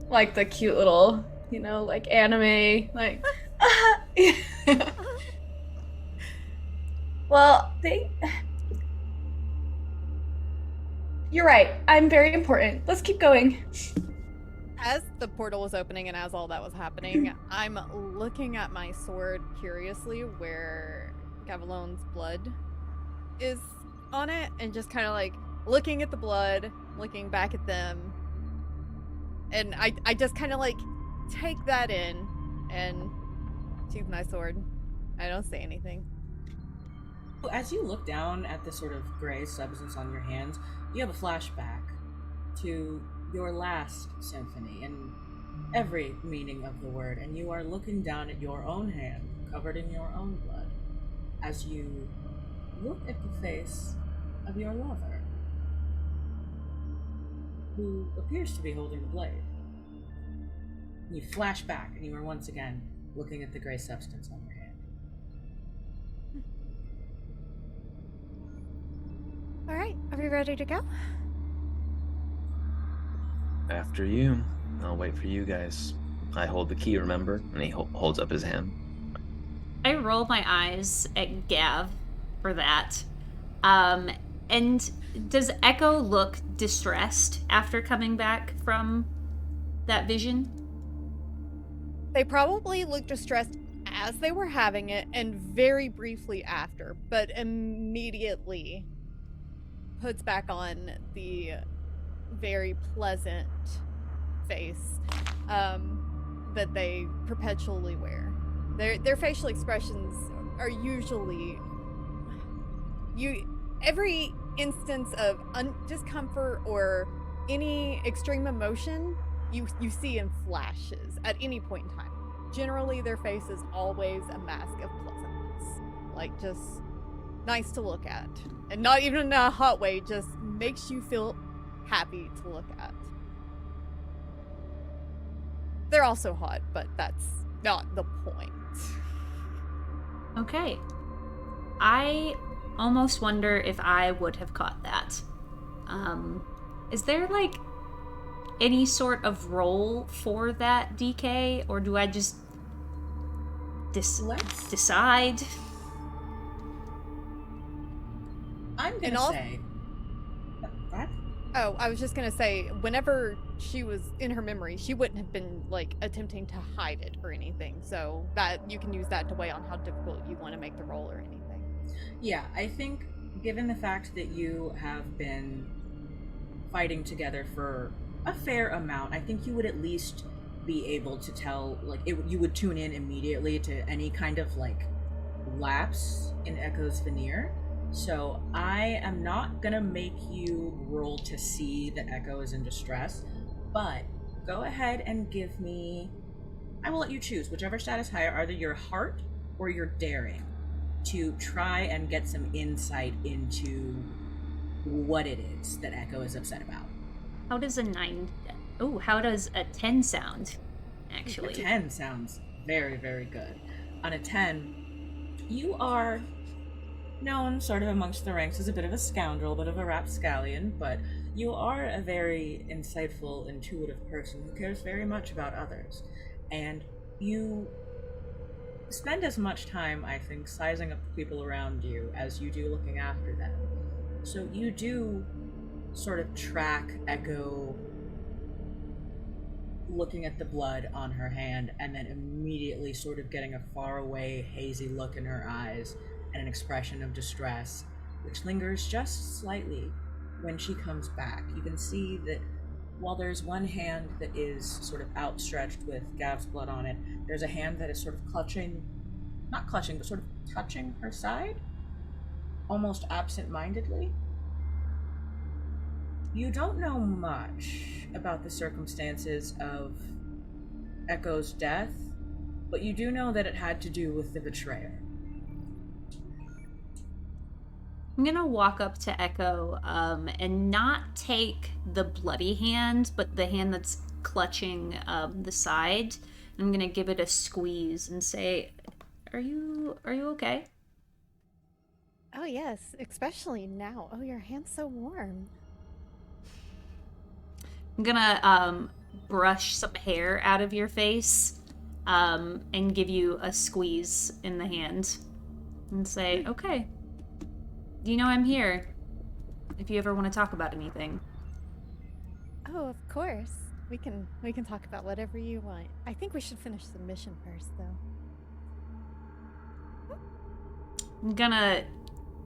Like the cute little, anime, Well, you're right. I'm very important. Let's keep going. As the portal was opening and as all that was happening, I'm looking at my sword curiously where Gavilone's blood is on it, and just kind of looking at the blood, looking back at them, and I just kind of take that in and sheathe my sword. I don't say anything. As you look down at the sort of gray substance on your hands, you have a flashback to your last symphony in every meaning of the word, and you are looking down at your own hand, covered in your own blood, as you look at the face of your lover, who appears to be holding the blade. You flash back, and you are once again looking at the gray substance on your hand. All right, are we ready to go? After you. I'll wait for you guys. I hold the key, remember? And he holds up his hand. I roll my eyes at Gav for that. And does Echo look distressed after coming back from that vision? They probably looked distressed as they were having it and very briefly after, but immediately puts back on the very pleasant face that they perpetually wear. Their facial expressions are usually every instance of discomfort or any extreme emotion you see in flashes at any point in time. Generally, their face is always a mask of pleasantness, just nice to look at, and not even in a hot way, just makes you feel happy to look at. They're also hot, but that's not the point. Okay. I almost wonder if I would have caught that. Is there any sort of roll for that DK, or do I just decide? I'm gonna say... What? Oh, I was just gonna say, whenever she was in her memory, she wouldn't have been attempting to hide it or anything, so that you can use that to weigh on how difficult you want to make the roll or anything. Yeah, I think given the fact that you have been fighting together for a fair amount, I think you would at least be able to tell, you would tune in immediately to any kind of lapse in Echo's veneer. So I am not gonna make you roll to see that Echo is in distress, but go ahead and give me, I will let you choose whichever status higher, either your heart or your daring, to try and get some insight into what it is that Echo is upset about. How does a 9... Oh, how does a 10 sound, actually? A 10 sounds very, very good. On a 10, You are known sort of amongst the ranks as a bit of a scoundrel, a bit of a rapscallion, but you are a very insightful, intuitive person who cares very much about others. And you spend as much time, I think, sizing up the people around you as you do looking after them. So you do sort of track Echo looking at the blood on her hand and then immediately sort of getting a faraway, hazy look in her eyes and an expression of distress, which lingers just slightly when she comes back. You can see that while there's one hand that is sort of outstretched with Gav's blood on it, there's a hand that is sort of clutching, not clutching, but sort of touching her side, almost absent-mindedly. You don't know much about the circumstances of Echo's death, but you do know that it had to do with the betrayer. I'm gonna walk up to Echo and not take the bloody hand, but the hand that's clutching the side. I'm gonna give it a squeeze and say, "Are you okay?" Oh yes, especially now. Oh, your hand's so warm. I'm gonna brush some hair out of your face and give you a squeeze in the hand and say, "Okay. You know I'm here if you ever want to talk about anything." Oh, of course. We can talk about whatever you want. I think we should finish the mission first, though. I'm gonna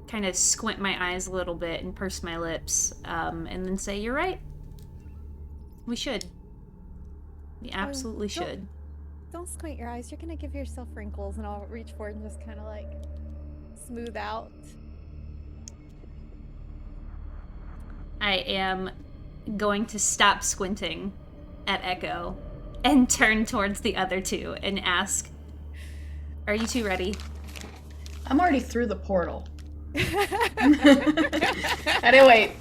kind of squint my eyes a little bit and purse my lips and then say, "You're right. We should. We absolutely should." Don't squint your eyes. You're gonna give yourself wrinkles, and I'll reach forward and just kind of like smooth out. I am going to stop squinting at Echo and turn towards the other two and ask, "Are you two ready?" I'm already through the portal. I didn't wait.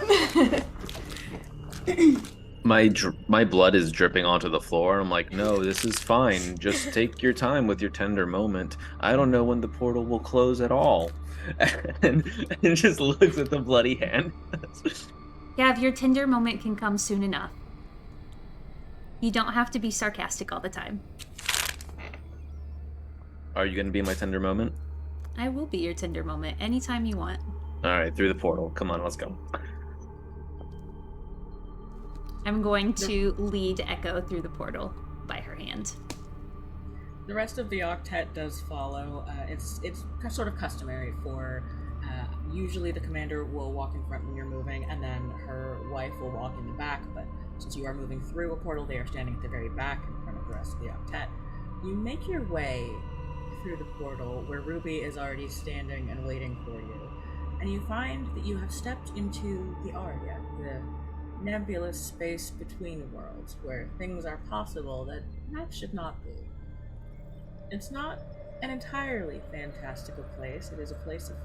My blood is dripping onto the floor. I'm like, no, this is fine. Just take your time with your tender moment. I don't know when the portal will close at all. And just looks at the bloody hand. Gav, your tender moment can come soon enough. You don't have to be sarcastic all the time. Are you going to be my tender moment? I will be your tender moment anytime you want. All right, through the portal. Come on, let's go. I'm going to lead Echo through the portal by her hand. The rest of the octet does follow. It's sort of customary for usually the commander will walk in front when you're moving, and then her wife will walk in the back. But since you are moving through a portal, they are standing at the very back in front of the rest of the octet. You make your way through the portal where Ruby is already standing and waiting for you, and you find that you have stepped into the Aria, the nebulous space between worlds where things are possible that perhaps should not be. It's not an entirely fantastical place. It is a place of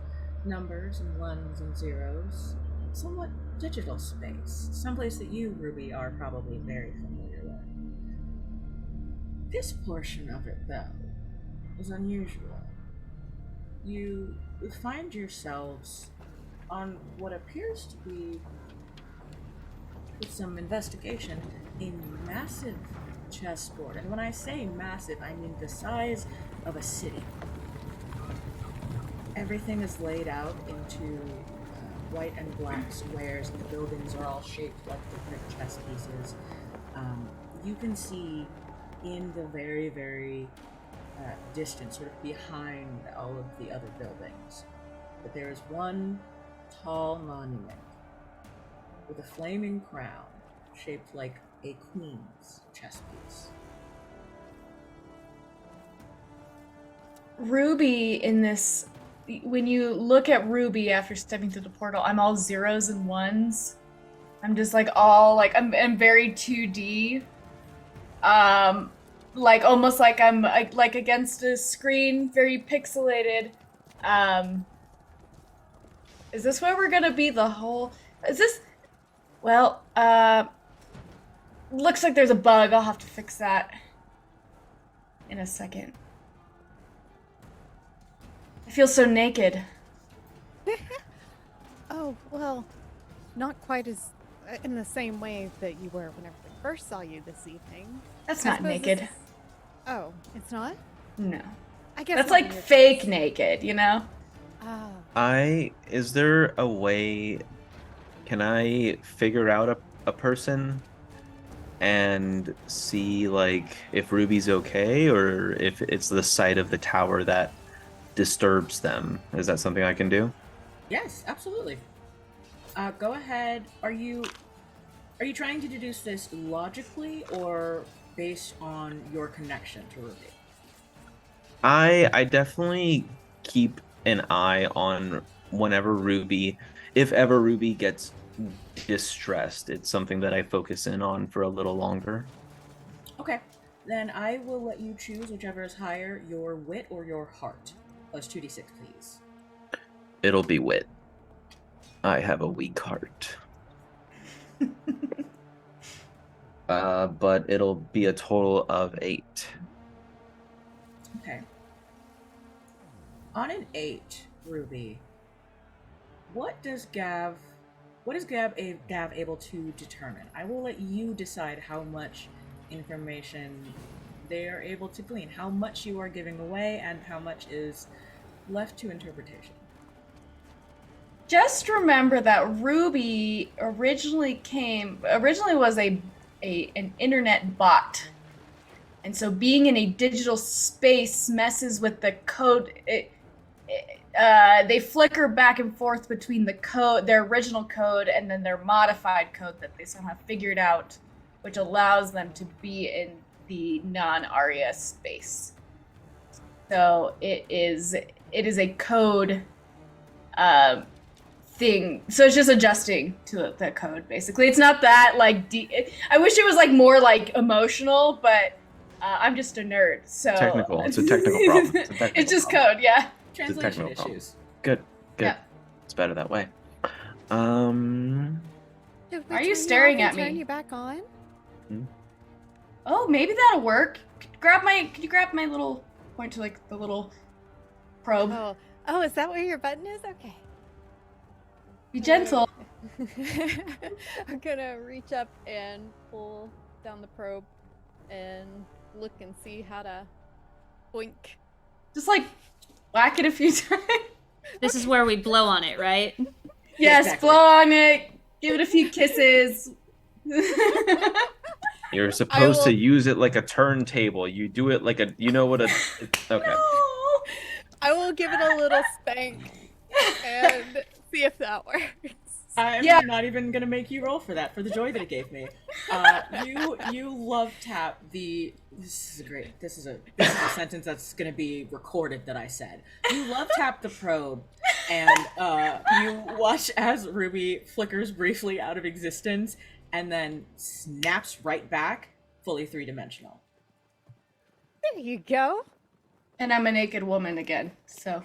numbers and ones and zeros, somewhat digital space, someplace that you, Ruby, are probably very familiar with. This portion of it, though, is unusual. You find yourselves on what appears to be, with some investigation, a massive chessboard. And when I say massive, I mean the size of a city. Everything is laid out into white and black squares, and the buildings are all shaped like different chess pieces. You can see in the very, very distant, sort of behind all of the other buildings, that there is one tall monument with a flaming crown shaped like a queen's chess piece. Ruby in this, when you look at Ruby after stepping through the portal, I'm all zeros and ones. I'm just like all like I'm very 2D. Like almost like I'm like against a screen, very pixelated. Is this where we're gonna be the whole? Is this? Well, looks like there's a bug. I'll have to fix that in a second. I feel so naked. Oh, well, not quite as in the same way that you were whenever we first saw you this evening. That's I not suppose naked. this is- Oh, it's not? No. I guess That's not in like your fake case. naked, you know? Oh. Is there a way, can I figure out a person and see like if Ruby's okay or if it's the sight of the tower that disturbs them? Is that something I can do? Yes, absolutely. Go ahead. Are you trying to deduce this logically or based on your connection to Ruby? I definitely keep an eye on whenever Ruby, if ever Ruby gets distressed, it's something that I focus in on for a little longer. Okay. Then I will let you choose whichever is higher, your wit or your heart. Plus 2d6, please. It'll be wit. I have a weak heart. But it'll be a total of 8. Okay. On an 8, Ruby, what is Gav able to determine? I will let you decide how much information they are able to glean, how much you are giving away, and how much is left to interpretation. Just remember that Ruby originally was an internet bot. And so being in a digital space messes with the code. They flicker back and forth between their original code, and then their modified code that they somehow figured out, which allows them to be in the non-Aria space. So it is a code thing. So it's just adjusting to the code, basically. It's not that like deep. I wish it was like more like emotional, but I'm just a nerd, so Technical. It's a technical problem. It's just code, yeah. Translation technical problem. issues. Good. Yeah. It's better that way. Did we Are you turn staring off at and Turn me? you back on? Oh, maybe that'll work. Could you grab my little point to like the little probe? Oh, is that where your button is? Okay. Be gentle. I'm gonna reach up and pull down the probe and look and see how to boink. Just like whack it a few times. This is where we blow on it, right? Yes, Exactly. blow on it. Give it a few kisses. You're supposed to will- use it like a turntable. You do it like a, you know what a, okay. No. I will give it a little spank and see if that works. I'm Yeah. not even gonna make you roll for that, for the joy that it gave me. You love tap the. This is a sentence that's gonna be recorded that I said. You love tap the probe, and you watch as Ruby flickers briefly out of existence, and then snaps right back, fully 3-dimensional. There you go. And I'm a naked woman again, so.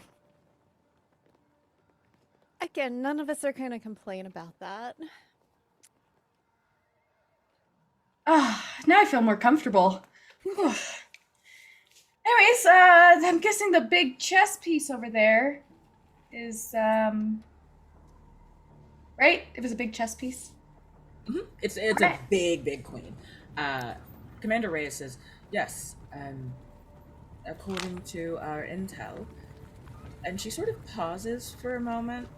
Again, none of us are gonna complain about that. Now I feel more comfortable. Whew. Anyways, I'm guessing the big chess piece over there is, right? It was a big chess piece. Mm-hmm. It's Okay. a big queen. Commander Reyes says, yes, according to our intel. And she sort of pauses for a moment,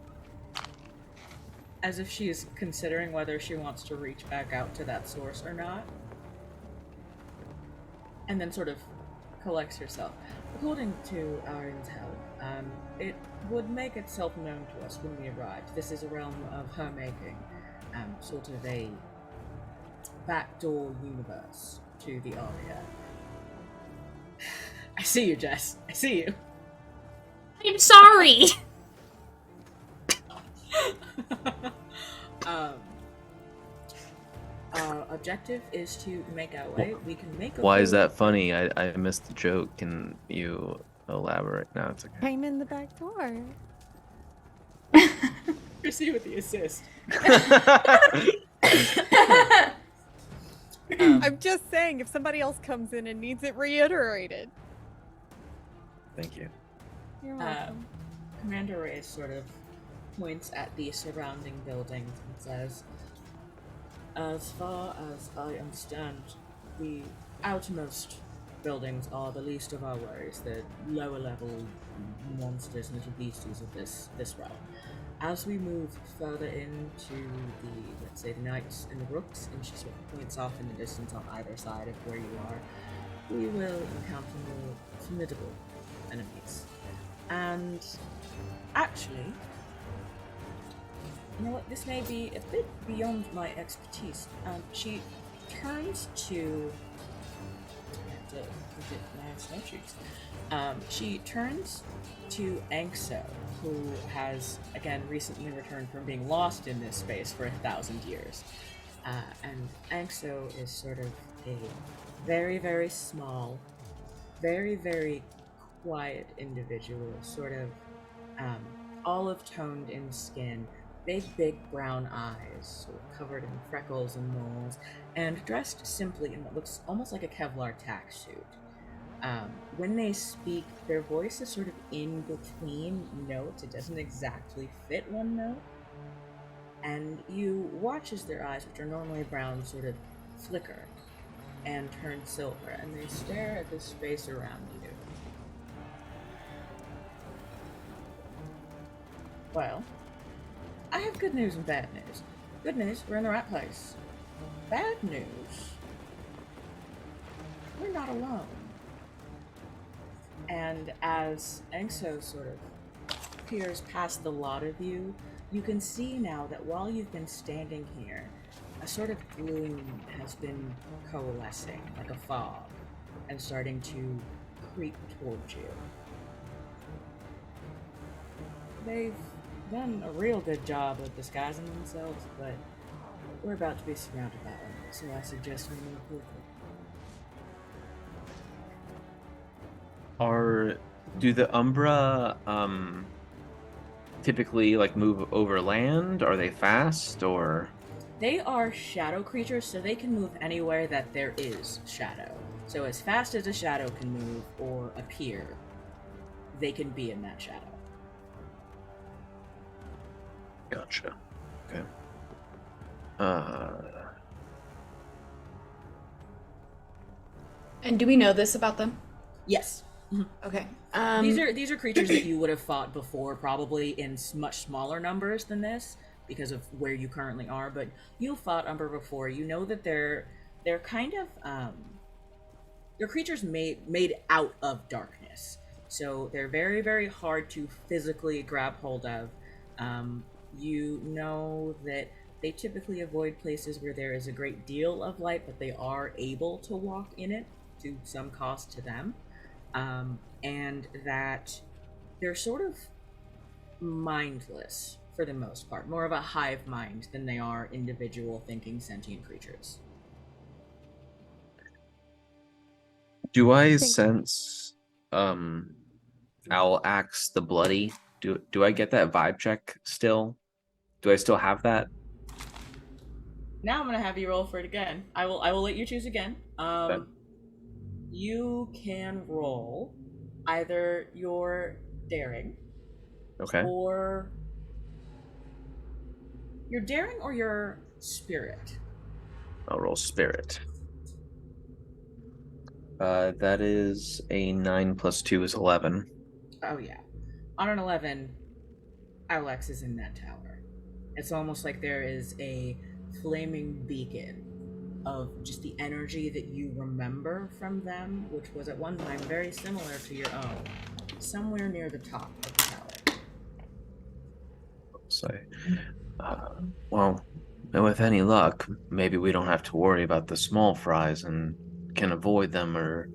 as if she is considering whether she wants to reach back out to that source or not. And then sort of collects herself. According to our intel, it would make itself known to us when we arrived. This is a realm of her making, sort of a backdoor universe to the Aria. I see you, Jess. I see you. I'm sorry. Our objective is to make our way. We can make. Why is that funny? I missed the joke. Can you elaborate? No, it's okay. Came in the back door. Chrissy with the assist? I'm just saying, if somebody else comes in and needs it reiterated. Thank you. You're welcome. Commander Reyes sort of points at the surrounding buildings and says, as far as I understand, the outermost buildings are the least of our worries, the lower level monsters and little beasties of this realm. As we move further into the, let's say, the Knights and the Rooks, and she sort of points off in the distance on either side of where you are, we will encounter more formidable enemies. And actually, you know what, this may be a bit beyond my expertise. She turns to... I have to forget my statutes. She turns to Anxo, who has, again, recently returned from being lost in this space for 1,000 years. And Anxo is sort of a very, very small, very, very quiet individual, sort of olive-toned in skin, big brown eyes, sort of covered in freckles and moles, and dressed simply in what looks almost like a Kevlar tack suit. When they speak, their voice is sort of in between notes. It doesn't exactly fit one note. And you watch as their eyes, which are normally brown, sort of flicker and turn silver, and they stare at the space around you. Well, I have good news and bad news. Good news, we're in the right place. Bad news, we're not alone. And as Anxo sort of peers past the lot of you, you can see now that while you've been standing here, a sort of gloom has been coalescing, like a fog, and starting to creep towards you. They've done a real good job of disguising themselves, but we're about to be surrounded by them, so I suggest we move quickly. Do the Umbra typically like move over land? Are they fast or? They are shadow creatures, so they can move anywhere that there is shadow. So as fast as a shadow can move or appear, they can be in that shadow. Gotcha. Okay. And do we know this about them? Yes. Okay. These are creatures that you would have fought before, probably in much smaller numbers than this, because of where you currently are. But you fought Umber before. You know that they're kind of they're creatures made out of darkness. So they're very, very hard to physically grab hold of. You know that they typically avoid places where there is a great deal of light, but they are able to walk in it to some cost to them. And that they're sort of mindless for the most part, more of a hive mind than they are individual thinking sentient creatures. Do I sense Owl Axe the Bloody? Do I get that vibe check still? Do I still have that? Now I'm gonna have you roll for it again. I will let you choose again. Okay. You can roll either your daring, Okay. or your daring or your spirit. I'll roll Spirit. That is a 9 plus 2 is 11. Oh yeah. On an 11, Alex is in that tower. It's almost like there is a flaming beacon of just the energy that you remember from them, which was at one time very similar to your own, somewhere near the top of the tower. So, well, with any luck, maybe we don't have to worry about the small fries and can avoid them or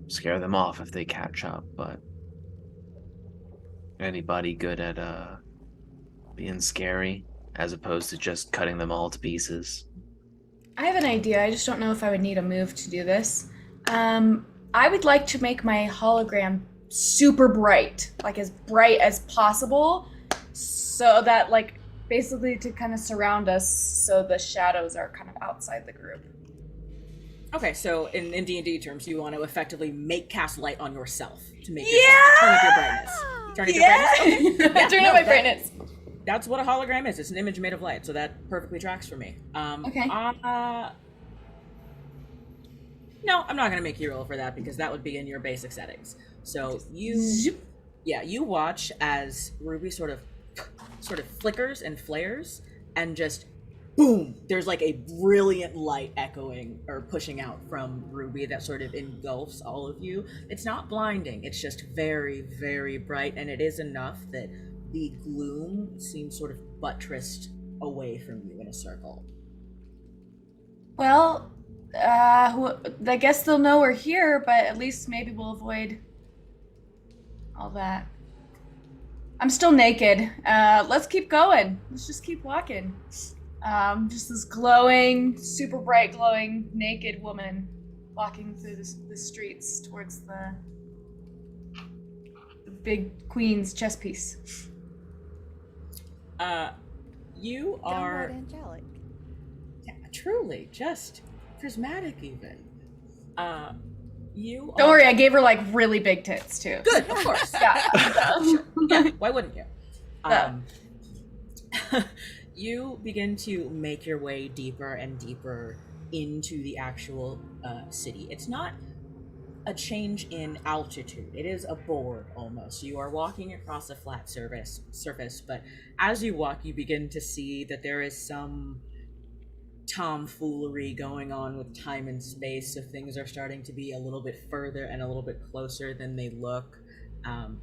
scare them off if they catch up. But anybody good at being scary as opposed to just cutting them all to pieces? I have an idea. I just don't know if I would need a move to do this. I would like to make my hologram super bright as possible, so that, like, basically to kind of surround us so the shadows are kind of outside the group. Okay, so in D&D terms, you want to effectively cast light on yourself to make yourself turn up your brightness. Turn up your brightness? Okay. Yeah, Turn up my brightness. That's what a hologram is. It's an image made of light, so that perfectly tracks for me. Okay. No, I'm not going to make you roll for that because that would be in your basic settings. So you watch as Ruby sort of flickers and flares, and just boom, there's like a brilliant light echoing or pushing out from Ruby that sort of engulfs all of you. It's not blinding, it's just very, very bright, and it is enough that the gloom seems sort of buttressed away from you in a circle. Well, I guess they'll know we're here, but at least maybe we'll avoid all that. I'm still naked. Let's keep going. Let's just keep walking. Just this glowing, super bright glowing, naked woman walking through the streets towards the big queen's chess piece. You are downright angelic. Yeah, truly, just prismatic even. Don't worry, I gave her like really big tits too. Good, of course. Yeah. Sure. Yeah, why wouldn't you? You begin to make your way deeper and deeper into the actual city. It's not a change in altitude. It is a board almost. You are walking across a flat surface, but as you walk, you begin to see that there is some tomfoolery going on with time and space, so things are starting to be a little bit further and a little bit closer than they look.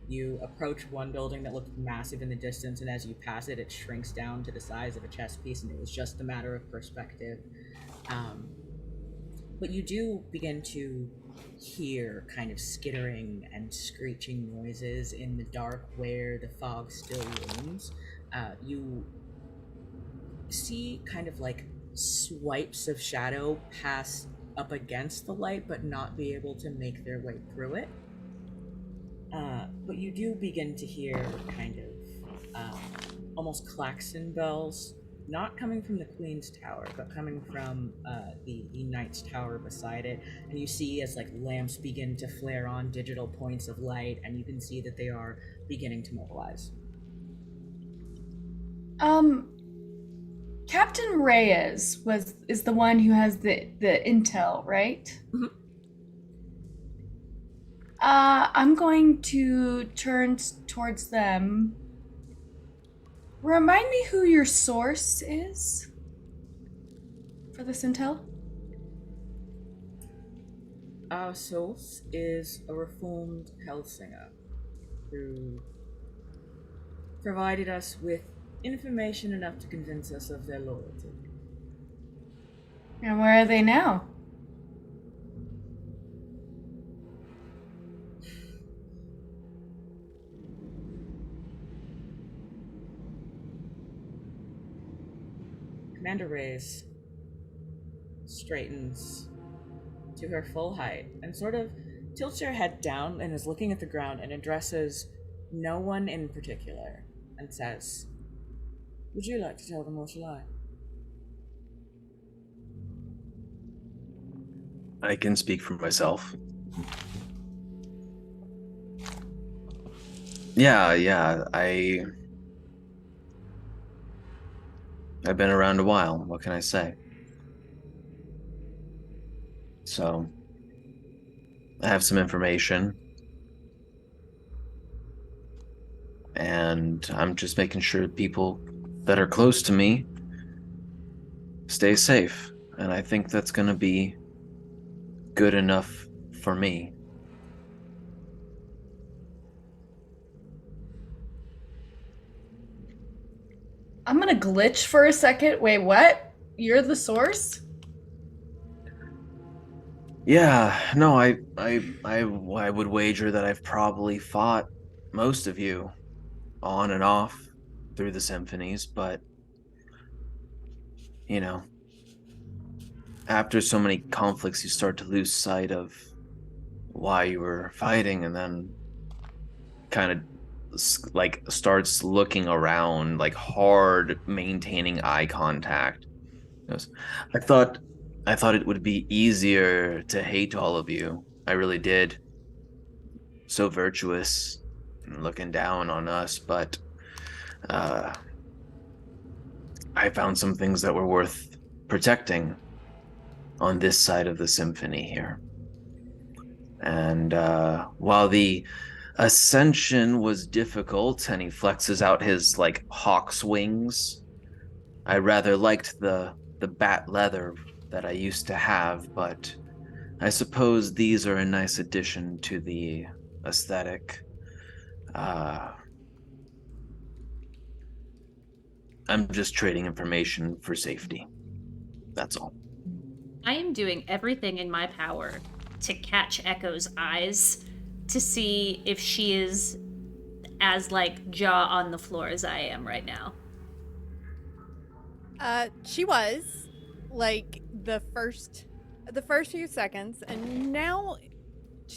You approach one building that looked massive in the distance, and as you pass it, it shrinks down to the size of a chess piece, and it was just a matter of perspective. But you do begin to hear kind of skittering and screeching noises in the dark where the fog still looms. You see kind of like swipes of shadow pass up against the light but not be able to make their way through it. But you do begin to hear kind of almost klaxon bells, not coming from the Queen's Tower, but coming from the Knight's Tower beside it. And you see as like lamps begin to flare on digital points of light, and you can see that they are beginning to mobilize. Captain Reyes is the one who has the intel, right? Mm-hmm. I'm going to turn towards them. Remind me who your source is for this intel? Our source is a reformed Hellsinger who provided us with information enough to convince us of their loyalty. And where are they now? Commander Reyes straightens to her full height and sort of tilts her head down and is looking at the ground and addresses no one in particular and says, "Would you like to tell them or shall I?" I can speak for myself. Yeah, I've been around a while. What can I say? So, I have some information. And I'm just making sure people that are close to me stay safe. And I think that's going to be good enough for me. I'm gonna glitch for a second. Wait, what? You're the source? Yeah, no, I would wager that I've probably fought most of you on and off through the symphonies, but you know, after so many conflicts, you start to lose sight of why you were fighting, and then kind of like starts looking around, like hard maintaining eye contact. I I thought it would be easier to hate all of you. I really did. So virtuous and looking down on us, but I found some things that were worth protecting on this side of the symphony here. And while the ascension was difficult, and he flexes out his like hawk's wings, I rather liked the bat leather that I used to have, but I suppose these are a nice addition to the aesthetic. I'm just trading information for safety. That's all. I am doing everything in my power to catch Echo's eyes to see if she is as like jaw on the floor as I am right now. She was like the first few seconds, and now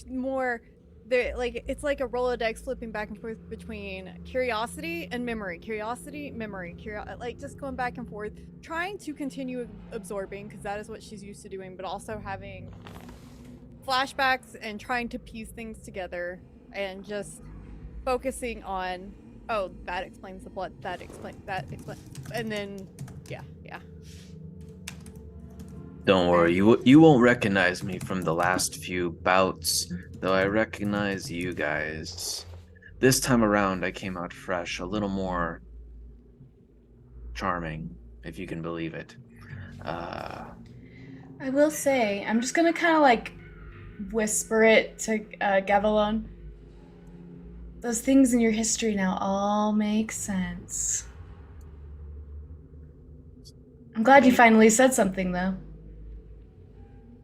more it's like a Rolodex flipping back and forth between curiosity and memory, like just going back and forth, trying to continue absorbing because that is what she's used to doing, but also having flashbacks and trying to piece things together and just focusing on, oh, that explains the blood, that explains, and then yeah. Don't worry, you won't recognize me from the last few bouts, though I recognize you guys. This time around, I came out fresh, a little more charming, if you can believe it. I will say, I'm just gonna kind of like whisper it to Gavilan. Those things in your history now all make sense. I'm glad you finally said something, though.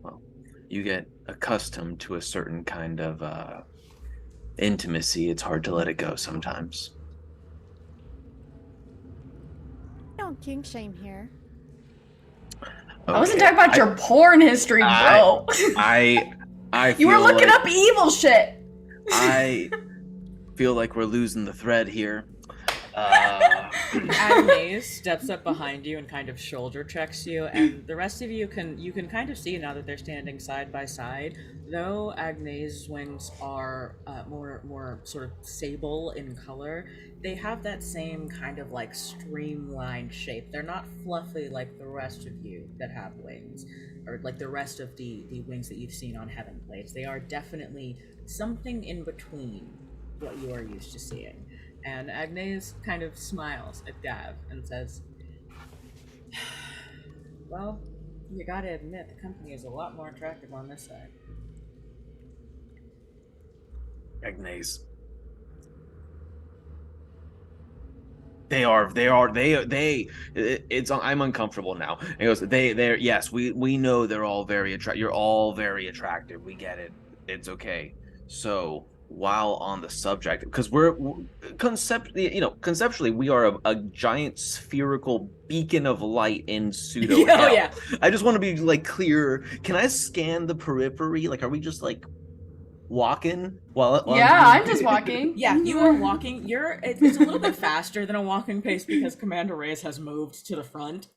Well, you get accustomed to a certain kind of intimacy. It's hard to let it go sometimes. Don't kink shame here. Okay. I wasn't talking about your porn history, bro. I you were looking up evil shit. I feel like we're losing the thread here. Agnes steps up behind you and kind of shoulder checks you, and the rest of you can kind of see now that they're standing side by side. Though Agnes' wings are more sort of sable in color, they have that same kind of like streamlined shape. They're not fluffy like the rest of you that have wings, or like the rest of the wings that you've seen on Heavenblades. They are definitely something in between what you are used to seeing. And Agnes kind of smiles at Gav and says, well, you gotta admit, the company is a lot more attractive on this side. Agnes. I'm uncomfortable now. And he goes, they're, yes, we know they're all very attractive. You're all very attractive. We get it. It's okay. So, while on the subject, because we're conceptually we are a giant spherical beacon of light in pseudo hell. Oh yeah. I just want to be like clear. Can I scan the periphery? Like, are we just like walking while yeah, I'm just walking. Yeah, you are walking. It's a little bit faster than a walking pace because Commander Reyes has moved to the front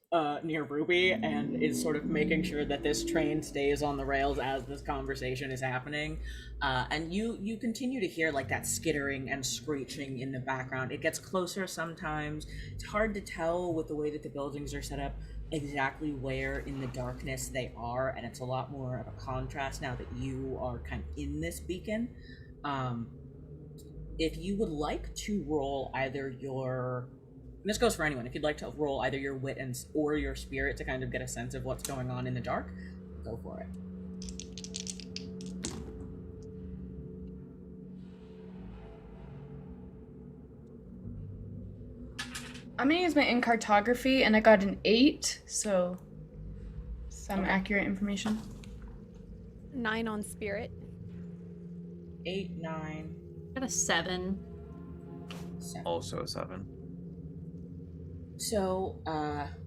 near Ruby and is sort of making sure that this train stays on the rails as this conversation is happening. And you continue to hear like that skittering and screeching in the background. It gets closer sometimes. It's hard to tell with the way that the buildings are set up exactly where in the darkness they are, and it's a lot more of a contrast now that you are kind of in this beacon. If you would like to roll either your, and this goes for anyone, if you'd like to roll either your wit or your spirit to kind of get a sense of what's going on in the dark, go for it. I'm gonna use my incartography, and I got an 8, so some accurate information. 9 on spirit. 8, 9. Got a 7. 7. Also a 7. So,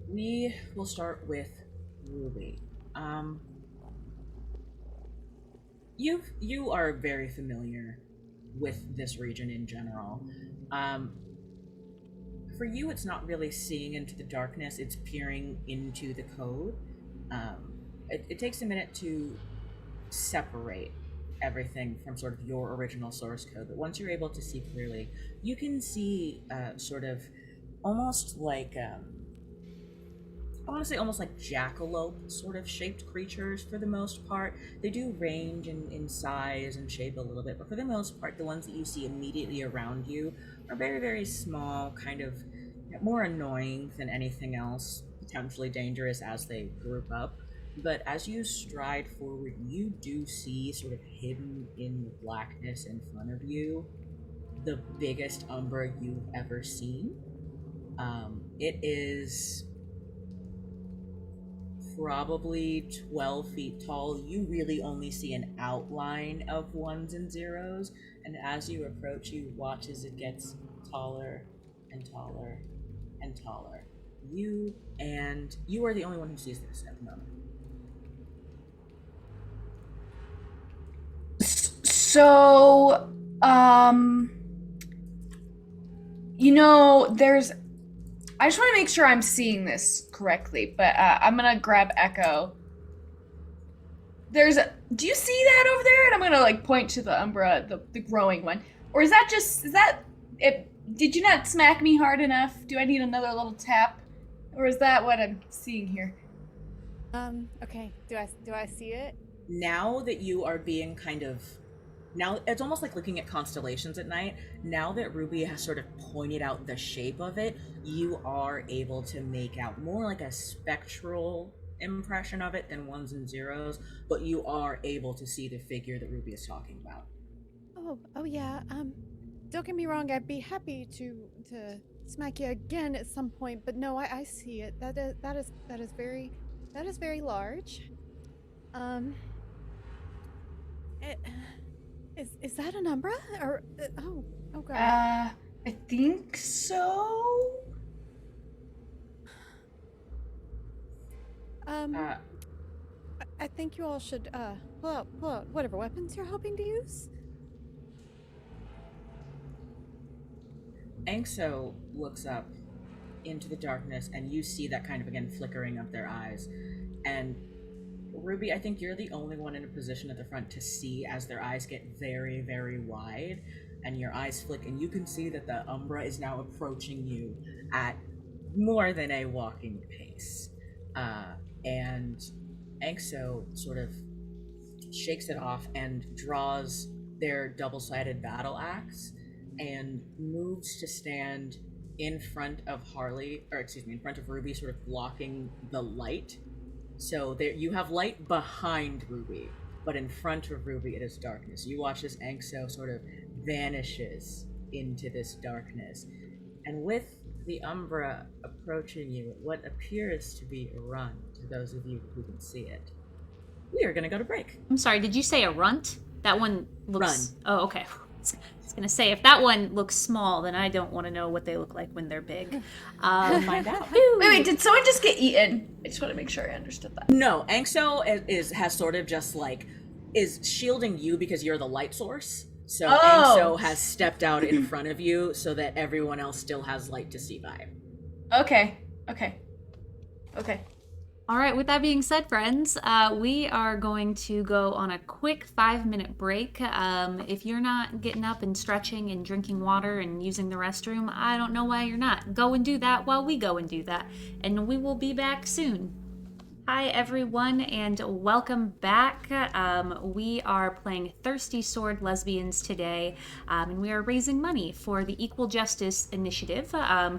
we will start with Ruby. You are very familiar with this region in general. For you, it's not really seeing into the darkness, it's peering into the code. it takes a minute to separate everything from sort of your original source code, but once you're able to see clearly, you can see sort of almost like I want to say almost like jackalope sort of shaped creatures for the most part. They do range in size and shape a little bit, but for the most part, the ones that you see immediately around you are very, very small, kind of more annoying than anything else, potentially dangerous as they group up. But as you stride forward, you do see sort of hidden in the blackness in front of you the biggest Umbra you've ever seen. It is probably 12 feet tall. You really only see an outline of ones and zeros, and as you approach, you watch as it gets taller and taller and taller. You are the only one who sees this at the moment. So, there's. I just want to make sure I'm seeing this correctly, but I'm gonna grab Echo. Do you see that over there? And I'm gonna point to the Umbra, the growing one, or is that it? Did you not smack me hard enough? Do I need another little tap, or is that what I'm seeing here? Okay. Do I see it? Now that you are being now it's almost like looking at constellations at night. Now that Ruby has sort of pointed out the shape of it, you are able to make out more like a spectral impression of it than ones and zeros, but you are able to see the figure that Ruby is talking about. Oh yeah. Don't get me wrong. I'd be happy to smack you again at some point, but no, I see it. That is very large. Is that an Umbra? Or oh god. I think so. I think you all should pull out whatever weapons you're hoping to use. Angso looks up into the darkness, and you see that kind of again flickering of their eyes. And Ruby, I think you're the only one in a position at the front to see as their eyes get very, very wide, and your eyes flick, and you can see that the Umbra is now approaching you at more than a walking pace. And Angso sort of shakes it off and draws their double-sided battle axe and moves to stand in front of in front of Ruby, sort of blocking the light. So there you have light behind Ruby, but in front of Ruby it is darkness. You watch as Angso sort of vanishes into this darkness. And with the Umbra approaching you at what appears to be a run, to those of you who can see it, we are going to go to break. I'm sorry, did you say a runt? That one looks... Run. Oh, okay. I was going to say, if that one looks small, then I don't want to know what they look like when they're big. We'll find out. Wait, did someone just get eaten? I just want to make sure I understood that. No, Angso has sort of just is shielding you because you're the light source. So Angso has stepped out in front of you so that everyone else still has light to see by. Okay. All right, with that being said, friends, we are going to go on a quick 5-minute break. If you're not getting up and stretching and drinking water and using the restroom, I don't know why you're not. Go and do that while we go and do that. And we will be back soon. Hi everyone, and welcome back. We are playing Thirsty Sword Lesbians today, and we are raising money for the Equal Justice Initiative,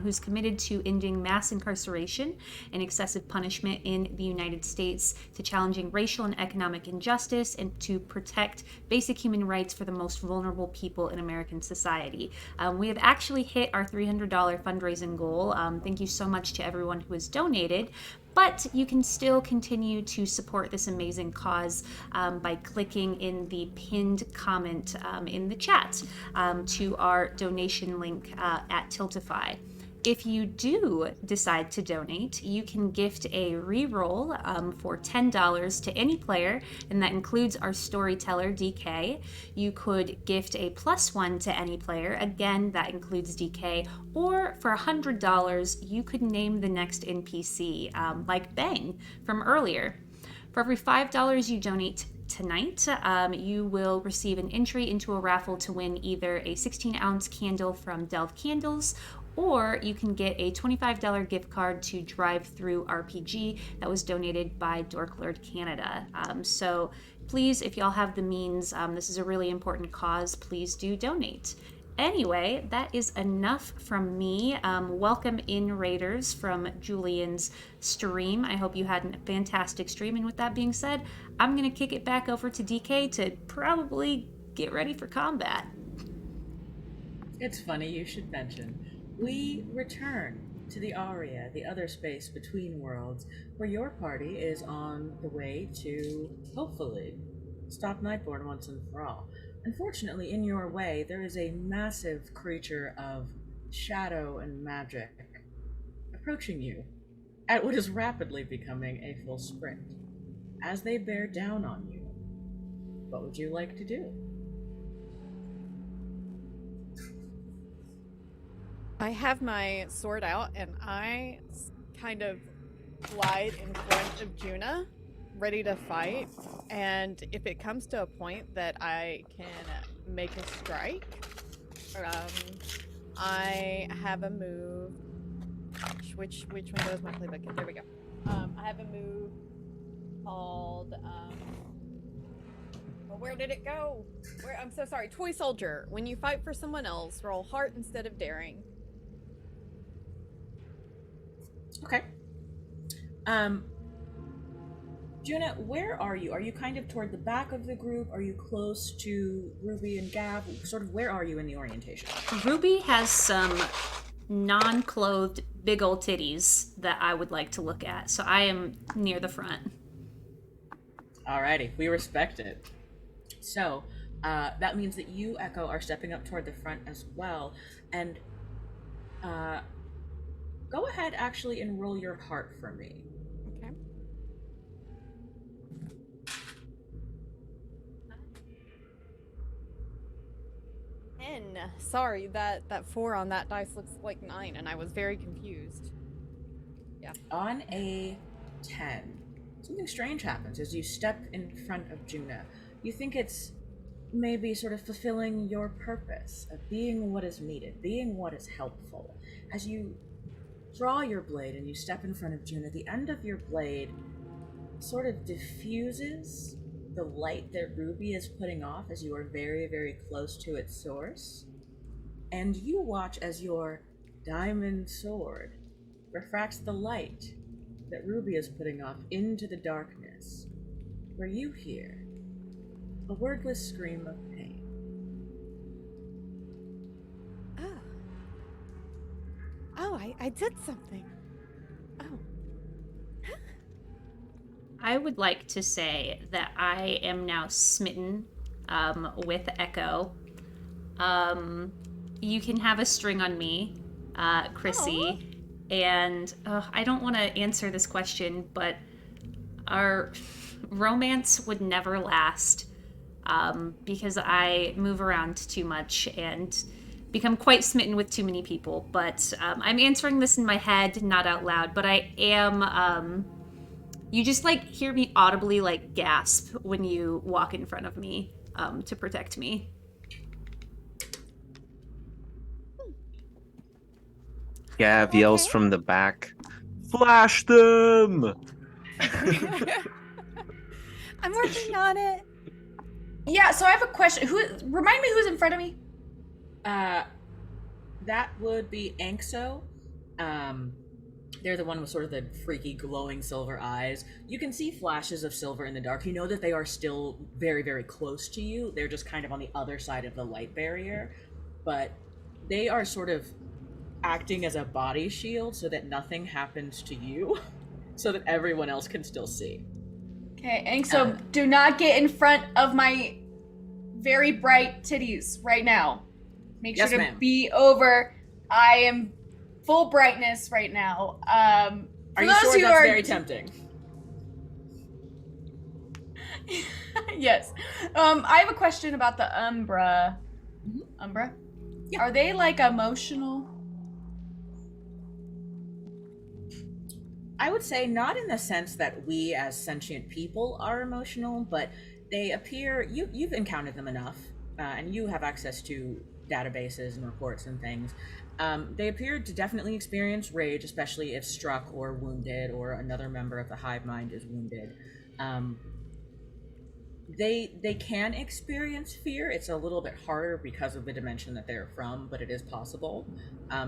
who's committed to ending mass incarceration and excessive punishment in the United States, to challenging racial and economic injustice, and to protect basic human rights for the most vulnerable people in American society. We have actually hit our $300 fundraising goal. Thank you so much to everyone who has donated. But you can still continue to support this amazing cause by clicking in the pinned comment in the chat to our donation link at Tiltify. If you do decide to donate, you can gift a reroll for $10 to any player, and that includes our storyteller, DK. You could gift a +1 to any player, again, that includes DK. Or for $100, you could name the next NPC, like Bang from earlier. For every $5 you donate tonight, you will receive an entry into a raffle to win either a 16-ounce candle from Delve Candles, or you can get a $25 gift card to Drive Through RPG that was donated by Dorklord Canada. So please, if y'all have the means, this is a really important cause, please do donate. Anyway, that is enough from me. Welcome in, Raiders, from Julian's stream. I hope you had a fantastic stream. And with that being said, I'm going to kick it back over to DK to probably get ready for combat. It's funny you should mention. We return to the Aria, the other space between worlds, where your party is on the way to, hopefully, stop Nightborn once and for all. Unfortunately, in your way, there is a massive creature of shadow and magic approaching you at what is rapidly becoming a full sprint. As they bear down on you, what would you like to do? I have my sword out and I kind of glide in front of Juna, ready to fight. And if it comes to a point that I can make a strike, I have a move. Which one goes my playbook? There we go. I have a move called well, where did it go? I'm so sorry. Toy Soldier. When you fight for someone else, roll heart instead of daring. Okay. Juna, where are you? Are you kind of toward the back of the group? Are you close to Ruby and Gav? Sort of where are you in the orientation? Ruby has some non-clothed big old titties that I would like to look at, so I am near the front. Alrighty, we respect it. So, that means that you, Echo, are stepping up toward the front as well, and go ahead actually and roll your heart for me. Okay. Sorry, that 4 on that dice looks like 9, and I was very confused. Yeah. On a 10, something strange happens as you step in front of Juna. You think it's maybe sort of fulfilling your purpose of being what is needed, being what is helpful. As you draw your blade and you step in front of Juna, the end of your blade sort of diffuses the light that Ruby is putting off as you are very, very close to its source. And you watch as your diamond sword refracts the light that Ruby is putting off into the darkness, where you hear a wordless scream of pain. Oh, I did something. Oh. I would like to say that I am now smitten with Echo. You can have a string on me, Chrissy. And I don't want to answer this question, but our romance would never last because I move around too much and become quite smitten with too many people. But I'm answering this in my head, not out loud, but I am... you just like hear me audibly like gasp when you walk in front of me to protect me. Gav yells from the back, "Flash them!" I'm working on it. Yeah, so I have a question. Remind me who's in front of me? That would be Anxo. They're the one with sort of the freaky glowing silver eyes. You can see flashes of silver in the dark. You know that they are still very, very close to you. They're just kind of on the other side of the light barrier. But they are sort of acting as a body shield so that nothing happens to you, so that everyone else can still see. Okay, Anxo, do not get in front of my very bright titties right now. Make sure to be over. I am full brightness right now. Are you sure that's very tempting? Yes. I have a question about the Umbra. Mm-hmm. Umbra? Yeah. Are they like emotional? I would say not in the sense that we as sentient people are emotional, but they appear. You've encountered them enough, and you have access to databases and reports and things. They appear to definitely experience rage, especially if struck or wounded, or another member of the hive mind is wounded. Um, they can experience fear. It's a little bit harder because of the dimension that they're from, but it is possible.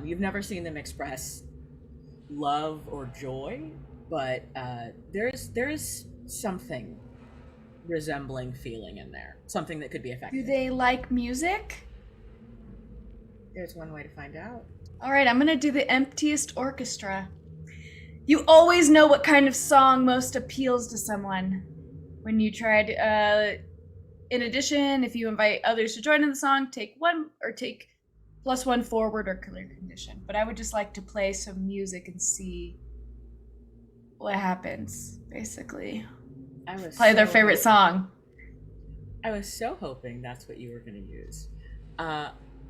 You've never seen them express love or joy, but there is something resembling feeling in there, something that could be Do affected. they like music? There's one way to find out. All right, I'm gonna do the emptiest orchestra. You always know what kind of song most appeals to someone when you try to. In addition, if you invite others to join in the song, take +1 forward or clear condition. But I would just like to play some music and see what happens. Basically, play their favorite song. I was so hoping that's what you were going to use.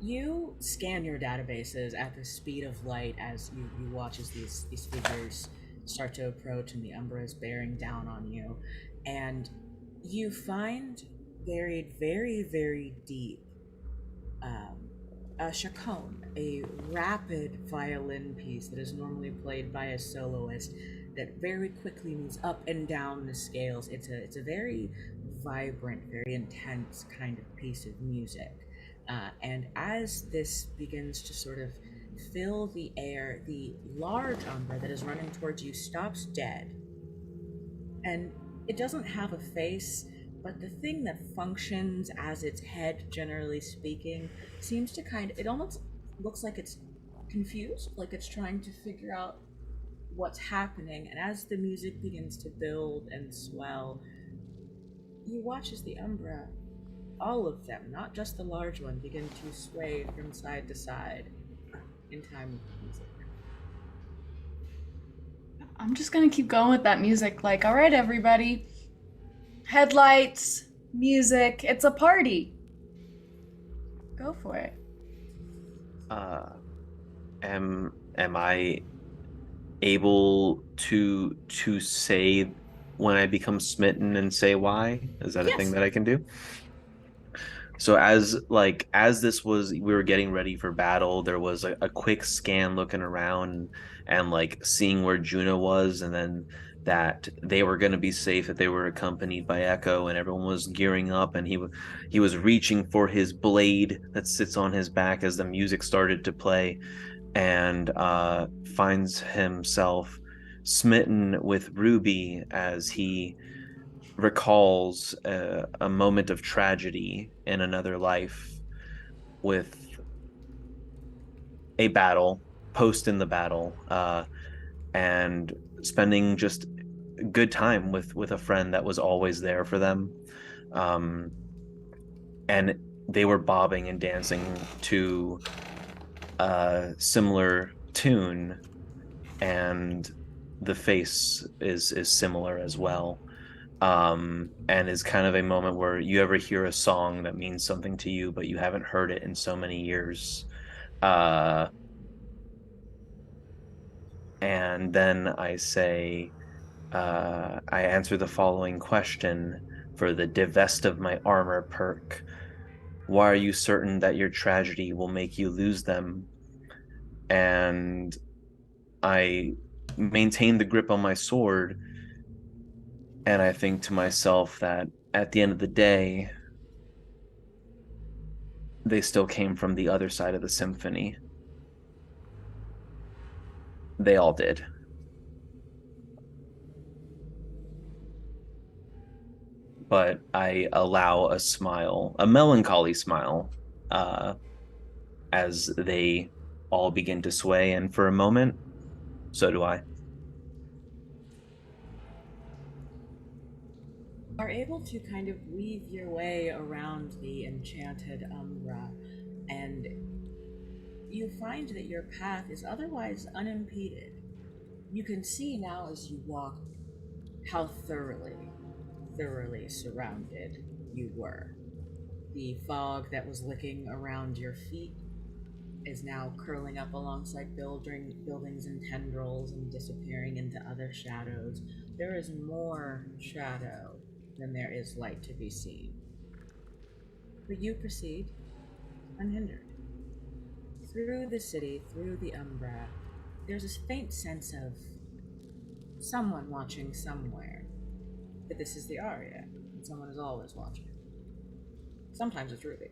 You scan your databases at the speed of light as you watch as these figures start to approach and the Umbra is bearing down on you. And you find buried very, very deep a chaconne, a rapid violin piece that is normally played by a soloist that very quickly moves up and down the scales. It's a very vibrant, very intense kind of piece of music. And as this begins to sort of fill the air, the large Umbra that is running towards you stops dead. And it doesn't have a face, but the thing that functions as its head, generally speaking, seems to it almost looks like it's confused, like it's trying to figure out what's happening. And as the music begins to build and swell, you watch as the Umbra, all of them, not just the large one, begin to sway from side to side in time with the music. I'm just gonna keep going with that music. Like, all right, everybody, headlights, music, it's a party. Go for it. Am I able to say when I become smitten and say why? Is that a thing that I can do? So as we were getting ready for battle, there was a quick scan looking around and like seeing where Juno was, and then that they were going to be safe, that they were accompanied by Echo, and everyone was gearing up, and he was reaching for his blade that sits on his back as the music started to play, and finds himself smitten with Ruby as he recalls a moment of tragedy in another life with a battle, post in the battle, and spending just good time with a friend that was always there for them. And they were bobbing and dancing to a similar tune, and the face is similar as well. And is kind of a moment where you ever hear a song that means something to you, but you haven't heard it in so many years. And then I say, I answer the following question for the divest of my armor perk. Why are you certain that your tragedy will make you lose them? And I maintain the grip on my sword, and I think to myself that at the end of the day, they still came from the other side of the symphony. They all did. But I allow a smile, a melancholy smile, as they all begin to sway, and for a moment, so do I. Are able to kind of weave your way around the enchanted Umbra, and you find that your path is otherwise unimpeded. You can see now as you walk how thoroughly surrounded you were. The fog that was licking around your feet is now curling up alongside buildings and tendrils and disappearing into other shadows. There is more shadow than there is light to be seen. But you proceed unhindered. Through the city, through the Umbra, there's a faint sense of someone watching somewhere. But this is the Aria, and someone is always watching. Sometimes it's Ruby.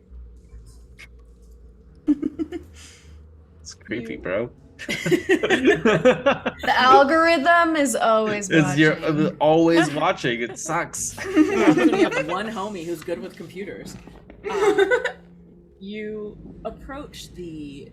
It's creepy, bro. The algorithm is always watching. You're always watching. It sucks. You have one homie who's good with computers. You approach the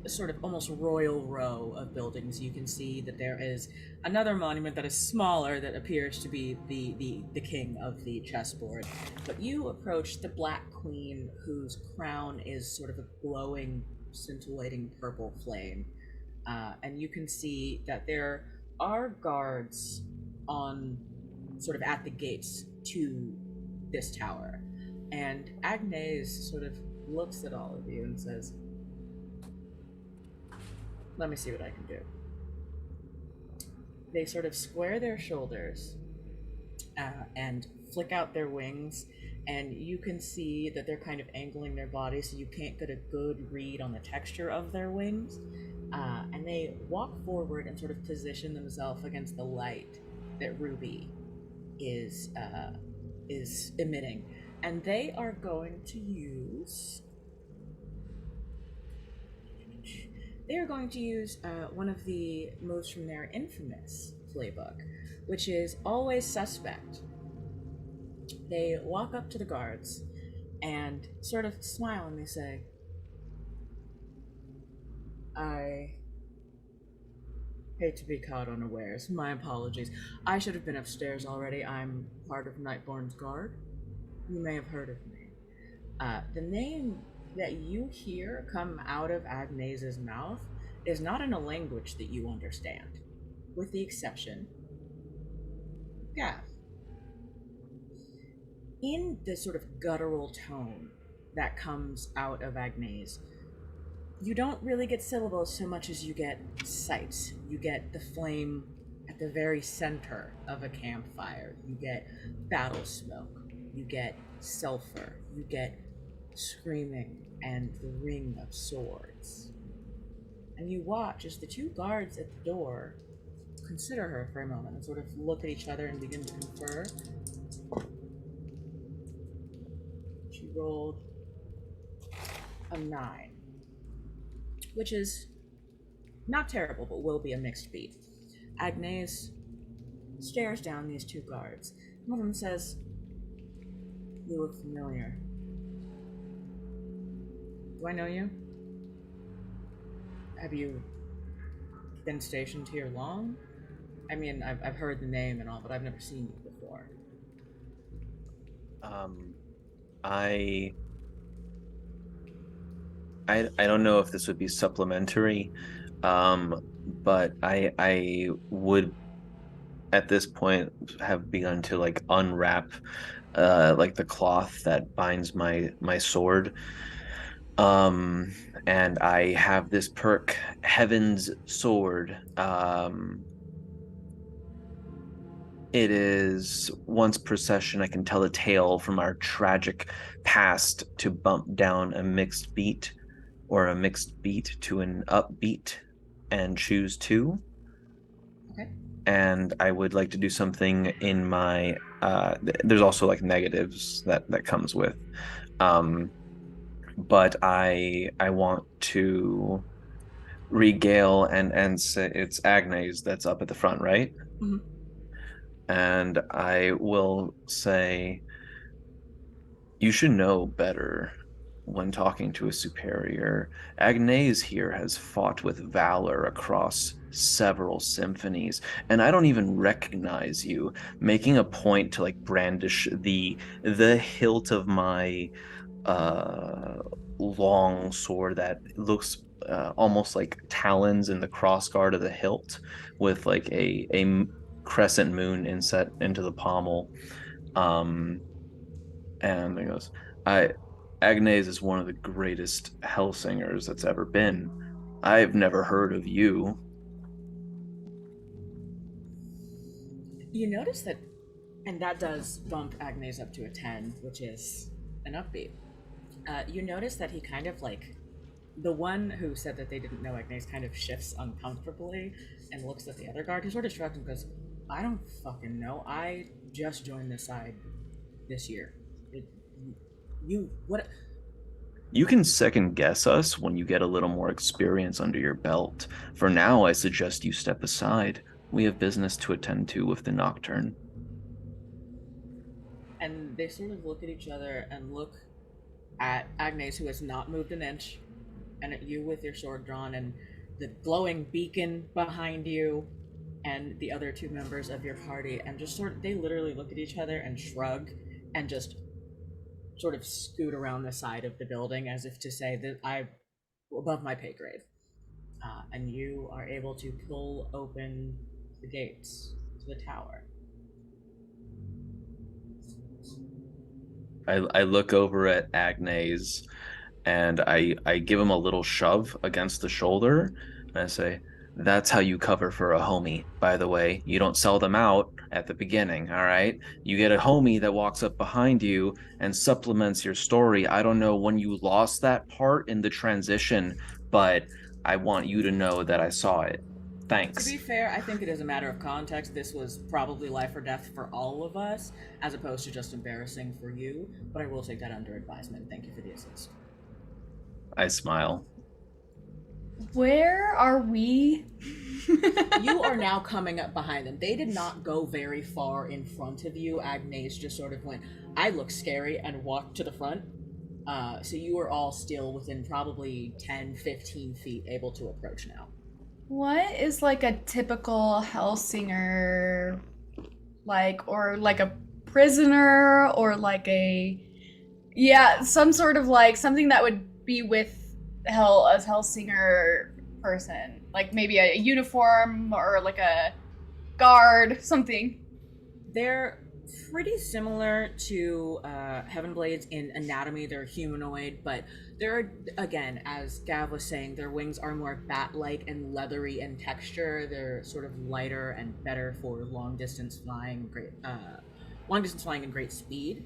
sort of almost royal row of buildings. You can see that there is another monument that is smaller that appears to be the king of the chessboard. But you approach the Black Queen, whose crown is sort of a glowing, scintillating purple flame. And you can see that there are guards on sort of at the gates to this tower. And Agnes sort of looks at all of you and says, "Let me see what I can do." They sort of square their shoulders and flick out their wings, and you can see that they're kind of angling their bodies so you can't get a good read on the texture of their wings. And they walk forward and sort of position themselves against the light that Ruby is emitting. And they are going to use... They are going to use one of the moves from their infamous playbook, which is always suspect. They walk up to the guards and sort of smile and they say, "I hate to be caught unawares. My apologies. I should have been upstairs already. I'm part of Nightborn's guard. You may have heard of me." The name that you hear come out of Agnes's mouth is not in a language that you understand, with the exception of Gav. In the sort of guttural tone that comes out of Agnes, you don't really get syllables so much as you get sights. You get the flame at the very center of a campfire. You get battle smoke. You get sulfur. You get screaming and the ring of swords. And you watch as the two guards at the door consider her for a moment and sort of look at each other and begin to confer. She rolled a 9, which is not terrible, but will be a mixed beat. Agnes stares down these two guards. One of them says, "You look familiar. Do I know you? Have you been stationed here long? I mean, I've heard the name and all, but I've never seen you before." I don't know if this would be supplementary, but I would at this point have begun to like unwrap like the cloth that binds my sword. And I have this perk, Heaven's Sword. It is once per session I can tell a tale from our tragic past to bump down a mixed beat or a mixed beat to an upbeat and choose 2. Okay. And I would like to do something in my there's also like negatives that comes with. But I want to regale and say it's Agnes that's up at the front, right? Mm-hmm. And I will say, you should know better when talking to a superior. Agnes here has fought with valor across several symphonies, and I don't even recognize you. Making a point to like brandish the hilt of my long sword that looks almost like talons in the crossguard of the hilt, with like a crescent moon inset into the pommel. And he goes, Agnes is one of the greatest Hellsingers that's ever been. I've never heard of you. You notice that, and that does bump Agnes up to a 10, which is an upbeat. You notice that he kind of like, the one who said that they didn't know Agnes kind of shifts uncomfortably and looks at the other guard, who sort of shrugs and goes, I don't fucking know. I just joined this side this year. What? You can second guess us when you get a little more experience under your belt. For now, I suggest you step aside. We have business to attend to with the Nocturne. And they sort of look at each other and look at Agnes, who has not moved an inch, and at you with your sword drawn, and the glowing beacon behind you, and the other two members of your party, and just they literally look at each other and shrug, and just sort of scoot around the side of the building as if to say that I'm above my pay grade. And you are able to pull open the gates to the tower. I look over at Agnes and I give him a little shove against the shoulder and I say, that's how you cover for a homie, by the way. You don't sell them out at the beginning, all right? You get a homie that walks up behind you and supplements your story. I don't know when you lost that part in the transition, but I want you to know that I saw it. Thanks. To be fair, I think it is a matter of context. This was probably life or death for all of us, as opposed to just embarrassing for you, but I will take that under advisement. Thank you for the assist. I smile. Where are we? You are now coming up behind them. They did not go very far in front of you. Agnes just sort of went, I look scary, and walked to the front. So you are all still within probably 10, 15 feet able to approach now. What is like a typical Hellsinger, like, or like a prisoner, or like some sort of like something that would be with a Hellsinger person, like maybe a uniform or like a guard, something. They're pretty similar to Heavenblades in anatomy. They're humanoid, but they're, again, as Gav was saying, their wings are more bat-like and leathery in texture. They're sort of lighter and better for long distance flying and great speed.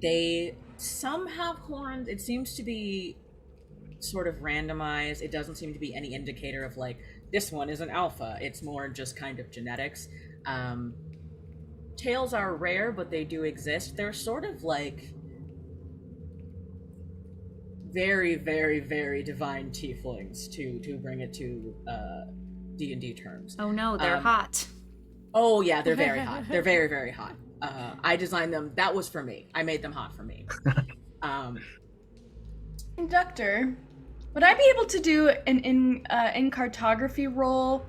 They some have horns. It seems to be sort of randomized. It doesn't seem to be any indicator of like, this one is an alpha. It's more just kind of genetics. Tails are rare, but they do exist. They're sort of like very, very, very divine tieflings, to bring it to D&D terms. Oh no, they're hot. Oh yeah, they're very hot. They're very, very hot. I designed them. That was for me. I made them hot for me. Conductor, would I be able to do an in cartography roll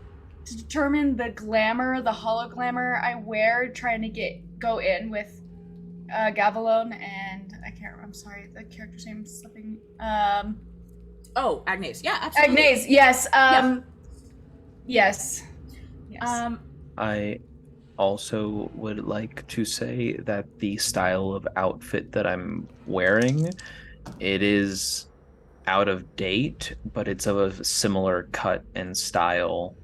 to determine the glamour, the hollow glamour I wear, trying to go in with Gavalone and I can't remember. I'm sorry, the character's name is slipping. Oh, Agnes. Yeah, absolutely. Agnes. Yes. Yes. Yes. I also would like to say that the style of outfit that I'm wearing, it is out of date, but it's of a similar cut and style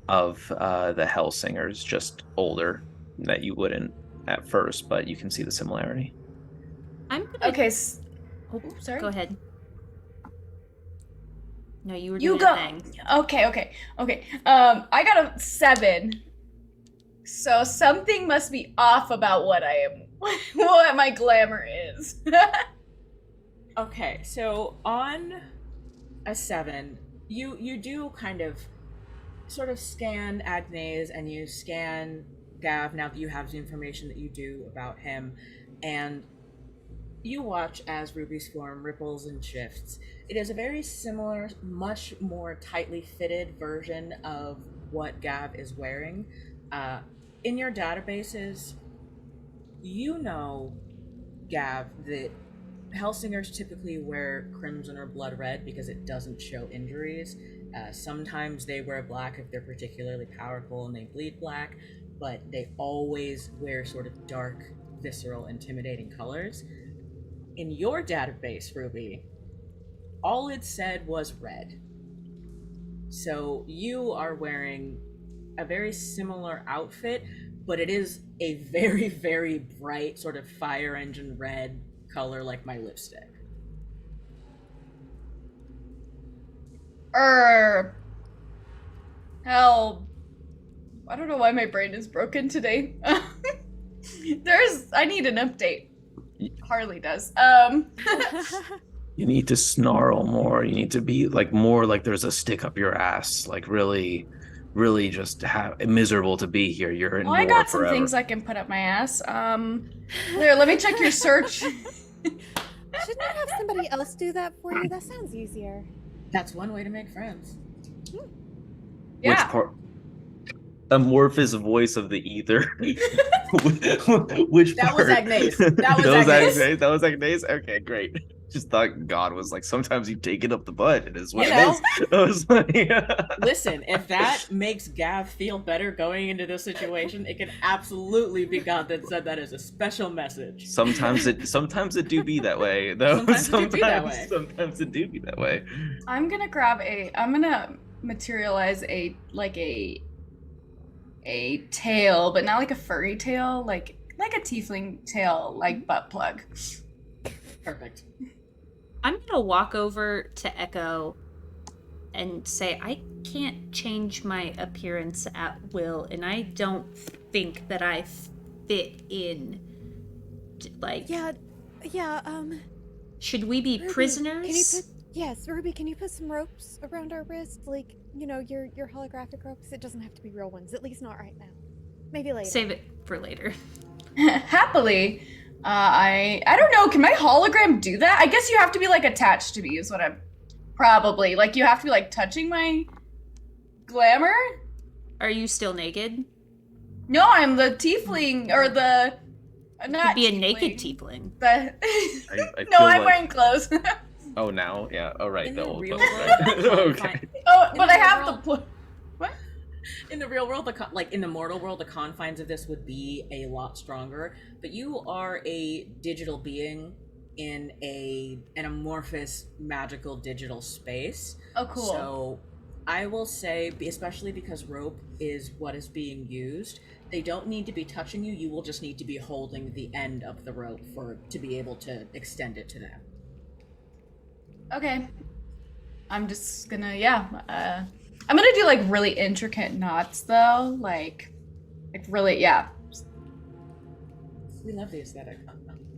of the Hellsingers, just older, that you wouldn't at first, but you can see the similarity. I'm gonna... Okay. Sorry. Go ahead. No, you were You doing go. a thing. Okay. I got a 7. So something must be off about what I am, what my glamour is. Okay, so on a 7, you do kind of sort of scan Agnes and you scan Gav now that you have the information that you do about him, and you watch as Ruby's form ripples and shifts. It is a very similar, much more tightly fitted version of what Gav is wearing. In your databases, you know, Gav, that Hellsingers typically wear crimson or blood red because it doesn't show injuries. Sometimes they wear black if they're particularly powerful and they bleed black, but they always wear sort of dark, visceral, intimidating colors. in your database, Ruby, all it said was red. So you are wearing a very similar outfit, but it is a very, very bright sort of fire engine red color like my lipstick. Hell, I don't know why my brain is broken today. I need an update. Harley does. You need to snarl more. You need to be like more like there's a stick up your ass. Like really, really just miserable to be here. You're in Well, war I got forever. some things I can put up my ass. Here, let me check your search. Shouldn't I have somebody else do that for you? That sounds easier. That's one way to make friends. Yeah. Which part? Amorphous voice of the ether. Which That part? was Agnes. That was Agnes. Agnes. That was Agnes. Okay, great. Just thought God was like, sometimes you take it up the butt. It is what You it know? is. I was like, Listen, if that makes Gav feel better going into this situation, it can absolutely be God that said that as a special message. sometimes it do be that way. Though Sometimes it do be that way. Sometimes it do be that way. I'm gonna materialize a tail, but not like a furry tail, like a tiefling tail, like butt plug. Perfect. I'm gonna walk over to Echo and say, I can't change my appearance at will, and I don't think that I fit in. Like, Yeah, should we be Ruby, prisoners? Yes, Ruby, can you put some ropes around our wrist? Like, you know, your holographic ropes? It doesn't have to be real ones, at least not right now. Maybe later. Save it for later. Happily, I don't know. Can my hologram do that? I guess you have to be like attached to me. Is what I'm probably like. You have to be like touching my glamour. Are you still naked? No, I'm the tiefling or the not. Could be a tiefling, naked tiefling. The I no, feel I'm like- wearing clothes. Oh, now? Yeah. Oh, right. In The the old real clothes, world, right? Okay. Oh, In but the I real have world- the what? In the real world, in the mortal world, the confines of this would be a lot stronger. But you are a digital being in an amorphous, magical digital space. Oh, cool. So, I will say, especially because rope is what is being used, they don't need to be touching you. You will just need to be holding the end of the rope to be able to extend it to them. Okay. I'm just gonna I'm gonna do like really intricate knots though, like really We love the aesthetic.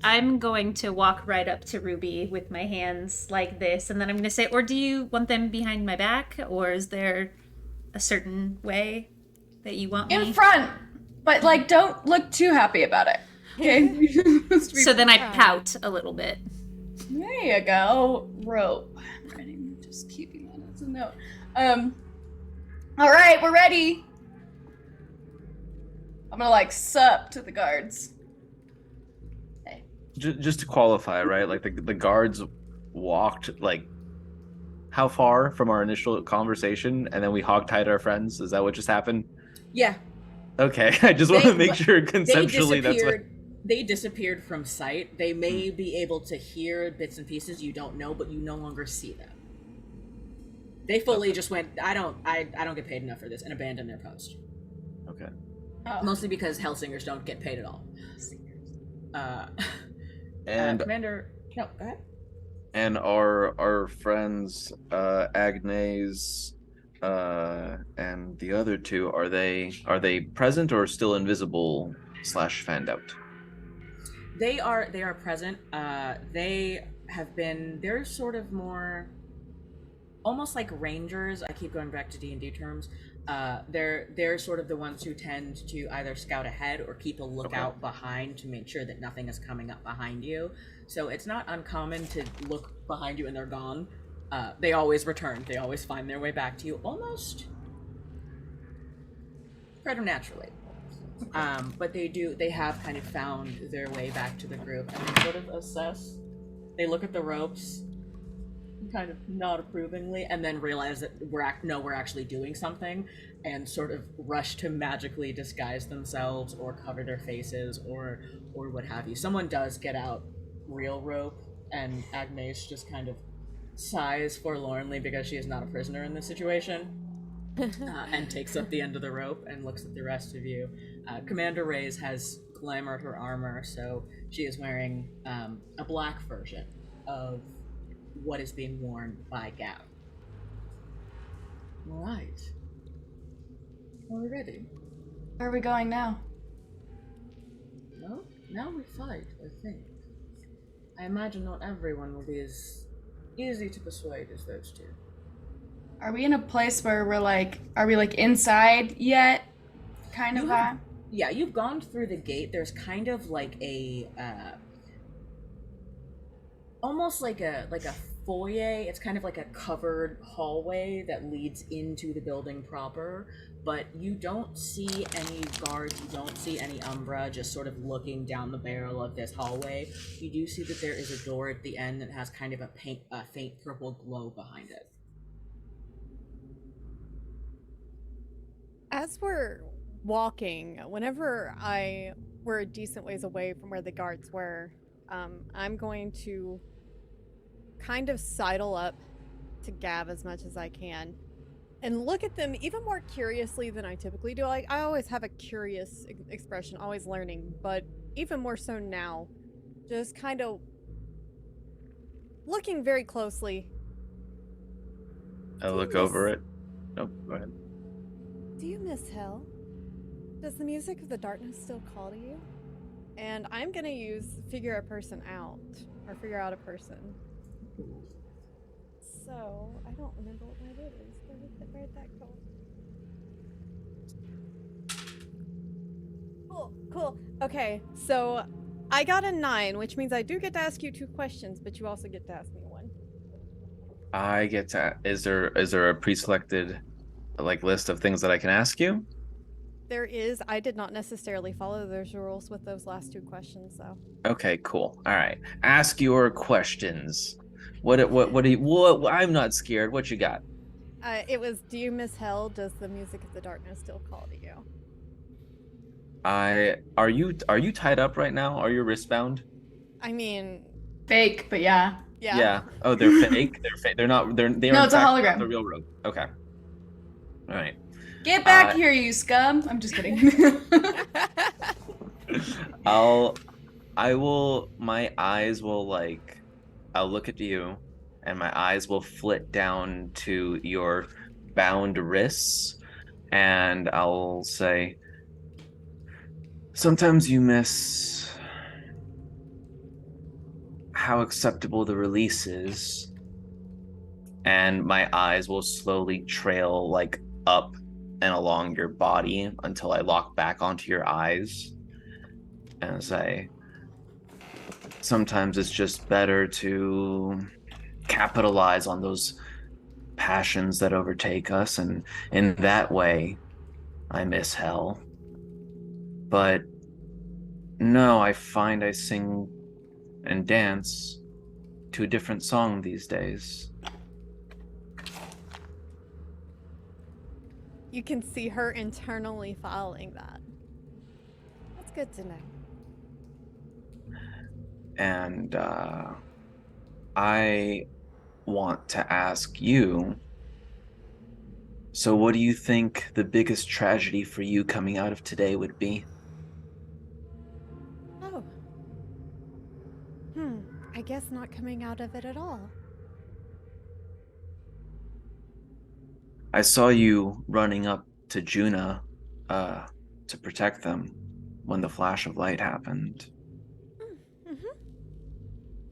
I'm going to walk right up to Ruby with my hands like this, and then I'm going to say, or do you want them behind my back, or is there a certain way that you want me? in front, but like don't look too happy about it. Okay. So then I pout a little bit. There you go. Rope. I'm just keeping that as a note. All right, we're ready. I'm gonna like sup to the guards. Just to qualify, right? Like the guards walked like how far from our initial conversation, and then we hogtied our friends. Is that what just happened? Yeah. Okay, I just want to make sure conceptually that's what. They disappeared from sight. They may be able to hear bits and pieces you don't know, but you no longer see them. They fully just went, I don't get paid enough for this, and abandoned their post. Okay. Oh. Mostly because Hellsingers don't get paid at all. And Commander, no, go ahead. and our friends Agnes and the other two, are they present or still invisible / fanned out? They are present. They're sort of more almost like rangers. I keep going back to D&D terms. They're sort of the ones who tend to either scout ahead or keep a lookout behind to make sure that nothing is coming up behind you. So it's not uncommon to look behind you and they're gone. They always return. They always find their way back to you almost preternaturally. But they have kind of found their way back to the group, and they sort of assess. They look at the ropes, kind of nod approvingly, and then realize that we're actually doing something, and sort of rush to magically disguise themselves or cover their faces or what have you. Someone does get out real rope and Agnes just kind of sighs forlornly because she is not a prisoner in this situation, and takes up the end of the rope and looks at the rest of you. Commander Reyes has glamored her armor, so she is wearing a black version of what is being worn by Gav. Alright. Are we ready? Where are we going now? Well, now we fight, I think. I imagine not everyone will be as easy to persuade as those two. Are we in a place where we're like, are we like inside yet? Kind of You vibe? have- Yeah, you've gone through the gate. There's kind of like a almost like a foyer. It's kind of like a covered hallway that leads into the building proper, but you don't see any guards, you don't see any Umbra just sort of looking down the barrel of this hallway. You do see that there is a door at the end that has kind of a faint purple glow behind it. As we're walking, whenever we're a decent ways away from where the guards were, I'm going to kind of sidle up to Gav as much as I can and look at them even more curiously than I typically do. Like, I always have a curious expression, always learning, but even more so now, just kind of looking very closely. I look over it. Oh, go ahead. Do you miss hell? Does the music of the darkness still call to you? And I'm gonna use figure a person out, or figure out a person. So, I don't remember what that is. Where'd that go? Cool. Okay, so I got a 9, which means I do get to ask you 2 questions, but you also get to ask me 1. I get to. Is there a pre-selected like list of things that I can ask you? There is. I did not necessarily follow those rules with those last 2 questions, though. Okay, cool. All right. Ask your questions. What do you, what I'm not scared. What you got? It was, do you miss hell? Does the music of the darkness still call to you? Are you tied up right now? Are you wristbound? I mean, Fake, but yeah. yeah. Oh, they're fake. They're fake. They're not. They No, are it's a in fact hologram. not the real rope. Okay. All right. Get back here, you scum! I'm just kidding. My eyes will like, I'll look at you and my eyes will flit down to your bound wrists and I'll say, sometimes you miss how acceptable the release is. And my eyes will slowly trail like up and along your body until I lock back onto your eyes and say, sometimes it's just better to capitalize on those passions that overtake us, and in that way I miss hell. But no, I find I sing and dance to a different song these days. You can see her internally following that. That's good to know. And I want to ask you, so what do you think the biggest tragedy for you coming out of today would be? Oh. I guess not coming out of it at all. I saw you running up to Juna to protect them when the flash of light happened. Mm-hmm.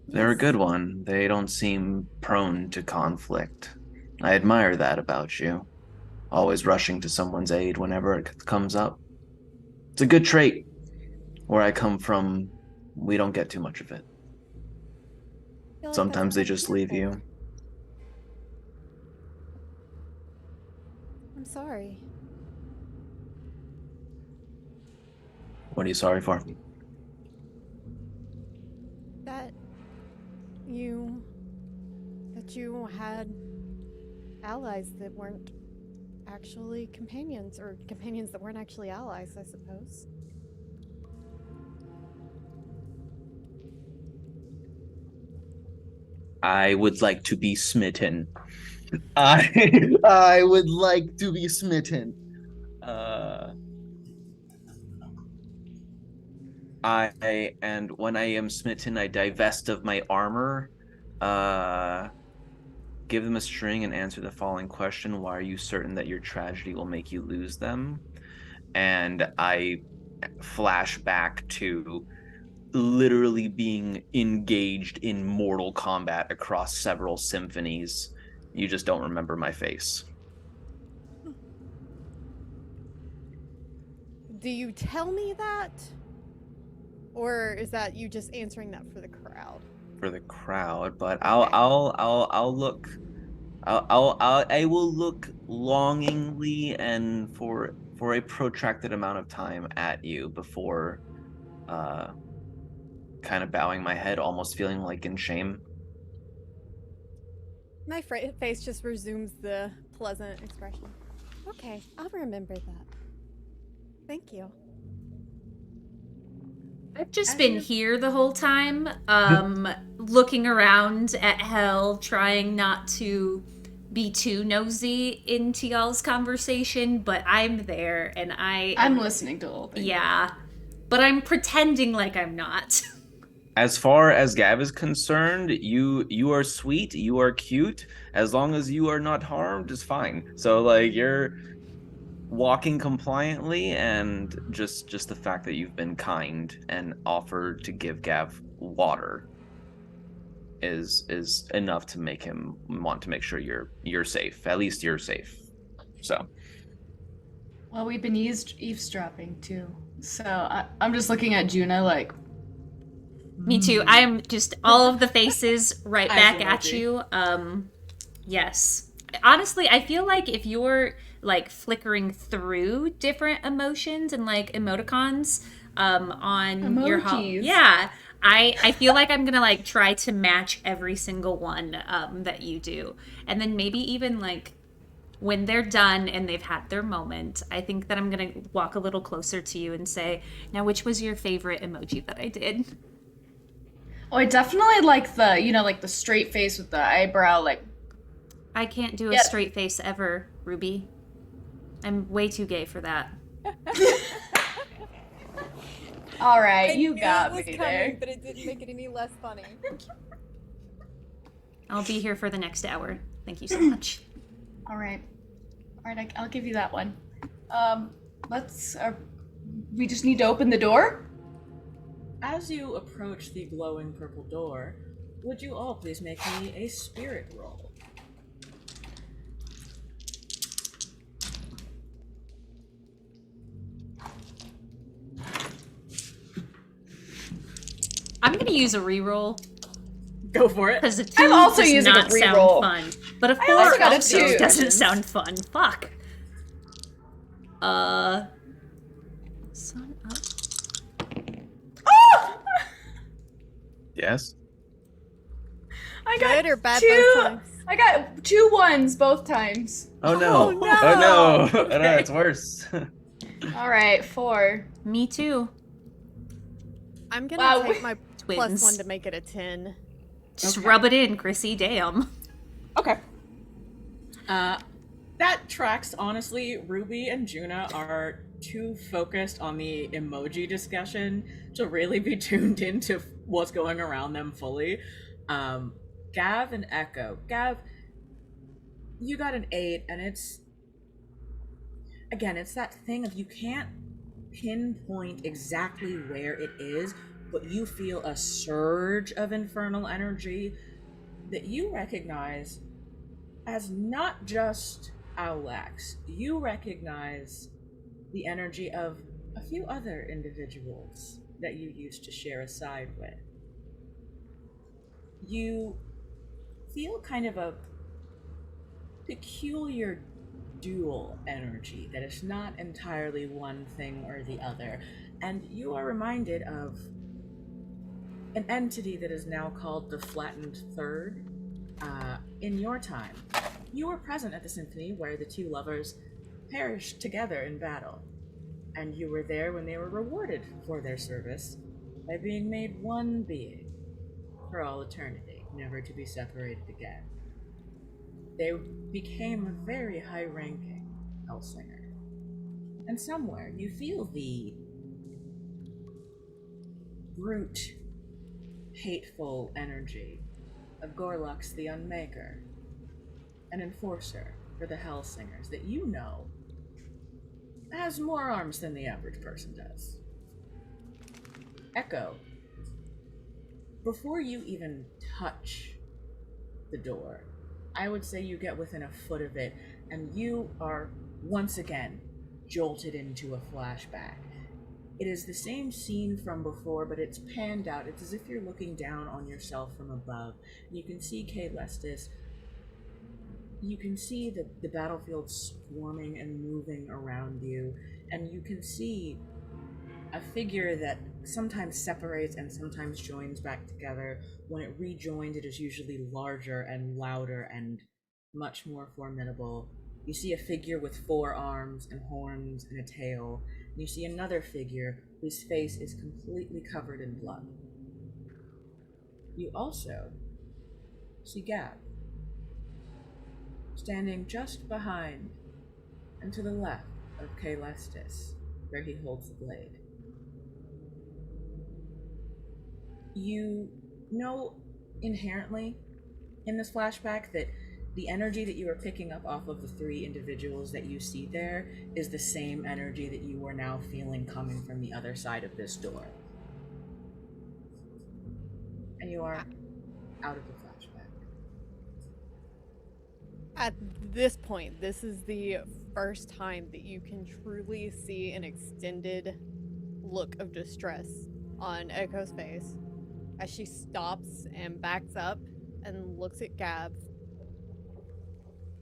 They're a good one. They don't seem prone to conflict. I admire that about you. Always rushing to someone's aid whenever it comes up. It's a good trait. Where I come from, we don't get too much of it. Sometimes they just leave you. I'm sorry. What are you sorry for? That you had allies that weren't actually companions, or companions that weren't actually allies, I suppose. I would like to be smitten. I would like to be smitten. And when I am smitten, I divest of my armor. Give them a string and answer the following question: why are you certain that your tragedy will make you lose them? And I flash back to literally being engaged in mortal combat across several symphonies. You just don't remember my face. Do you tell me that? Or is that you just answering that for the crowd? For the crowd, but Okay. I'll look. I will look longingly and for a protracted amount of time at you before kind of bowing my head, almost feeling like in shame. My face just resumes the pleasant expression. Okay, I'll remember that. Thank you. I've just been here the whole time, looking around at Hell, trying not to be too nosy into y'all's conversation, but I'm there and I'm listening to the whole thing. Yeah. But I'm pretending like I'm not. As far as Gav is concerned, you are sweet, you are cute. As long as you are not harmed, is fine. So like you're walking compliantly, and just the fact that you've been kind and offered to give Gav water is enough to make him want to make sure you're safe. At least you're safe. So Well, we've been eavesdropping too. So I'm just looking at Juna like. Me too. I'm just all of the faces right back at emoji. you. Yes. Honestly, I feel like if you're like flickering through different emotions and like emoticons on your Emojis. yeah, I feel like I'm gonna like try to match every single one that you do, and then maybe even like when they're done and they've had their moment, I think that I'm gonna walk a little closer to you and say, now which was your favorite emoji that I did? Oh, I definitely like the, like the straight face with the eyebrow, like. I can't do a Yep. straight face ever, Ruby. I'm way too gay for that. All right, I you knew got it was me coming, there. but it didn't make it any less funny. I'll be here for the next hour. Thank you so much. All right, I'll give you that one. Let's. We just need to open the door. As you approach the glowing purple door, would you all please make me a spirit roll? I'm gonna use a reroll Go for it. because a 2 I'm also does using a not sound reroll. fun. But a 4 I also got a also 2. doesn't sound fun. Fuck. Son of... Oh! yes. I got Good or bad two. both times? I got 2 1s both times. Oh no. Oh, no. Oh no. Oh, no, it's worse. All right, 4. Me too. I'm gonna Wow, take my Twins. +1 to make it a 10. Just Okay. rub it in, Chrissy. Damn. Okay. That tracks, honestly. Ruby and Juna are too focused on the emoji discussion to really be tuned into what's going around them fully. Gav and Echo. Gav, you got an 8, and it's that thing of you can't pinpoint exactly where it is, but you feel a surge of infernal energy that you recognize as not just Aulax. You recognize the energy of a few other individuals that you used to share a side with. You feel kind of a peculiar dual energy that is not entirely one thing or the other, and you are reminded of an entity that is now called the Flattened Third. In your time, you were present at the symphony where the 2 lovers perished together in battle, and you were there when they were rewarded for their service by being made one being for all eternity. never to be separated again. They became a very high-ranking Hellsinger. And somewhere you feel the brute, hateful energy of Gorlux the Unmaker, an enforcer for the Hellsingers that you know has more arms than the average person does. Echo, before you even touch the door, I would say you get within a foot of it, and you are once again jolted into a flashback. It is the same scene from before, but it's panned out. It's as if you're looking down on yourself from above. You can see Caelestis. You can see the battlefield swarming and moving around you, and you can see a figure that sometimes separates and sometimes joins back together. When it rejoined, it is usually larger and louder and much more formidable. You see a figure with 4 arms and horns and a tail. And you see another figure whose face is completely covered in blood. You also see Gab, standing just behind and to the left of Caelestis, where he holds the blade. You know inherently in this flashback that the energy that you are picking up off of the 3 individuals that you see there is the same energy that you are now feeling coming from the other side of this door. And you are out of the flashback. At this point, this is the first time that you can truly see an extended look of distress on Echo's face as she stops and backs up and looks at Gab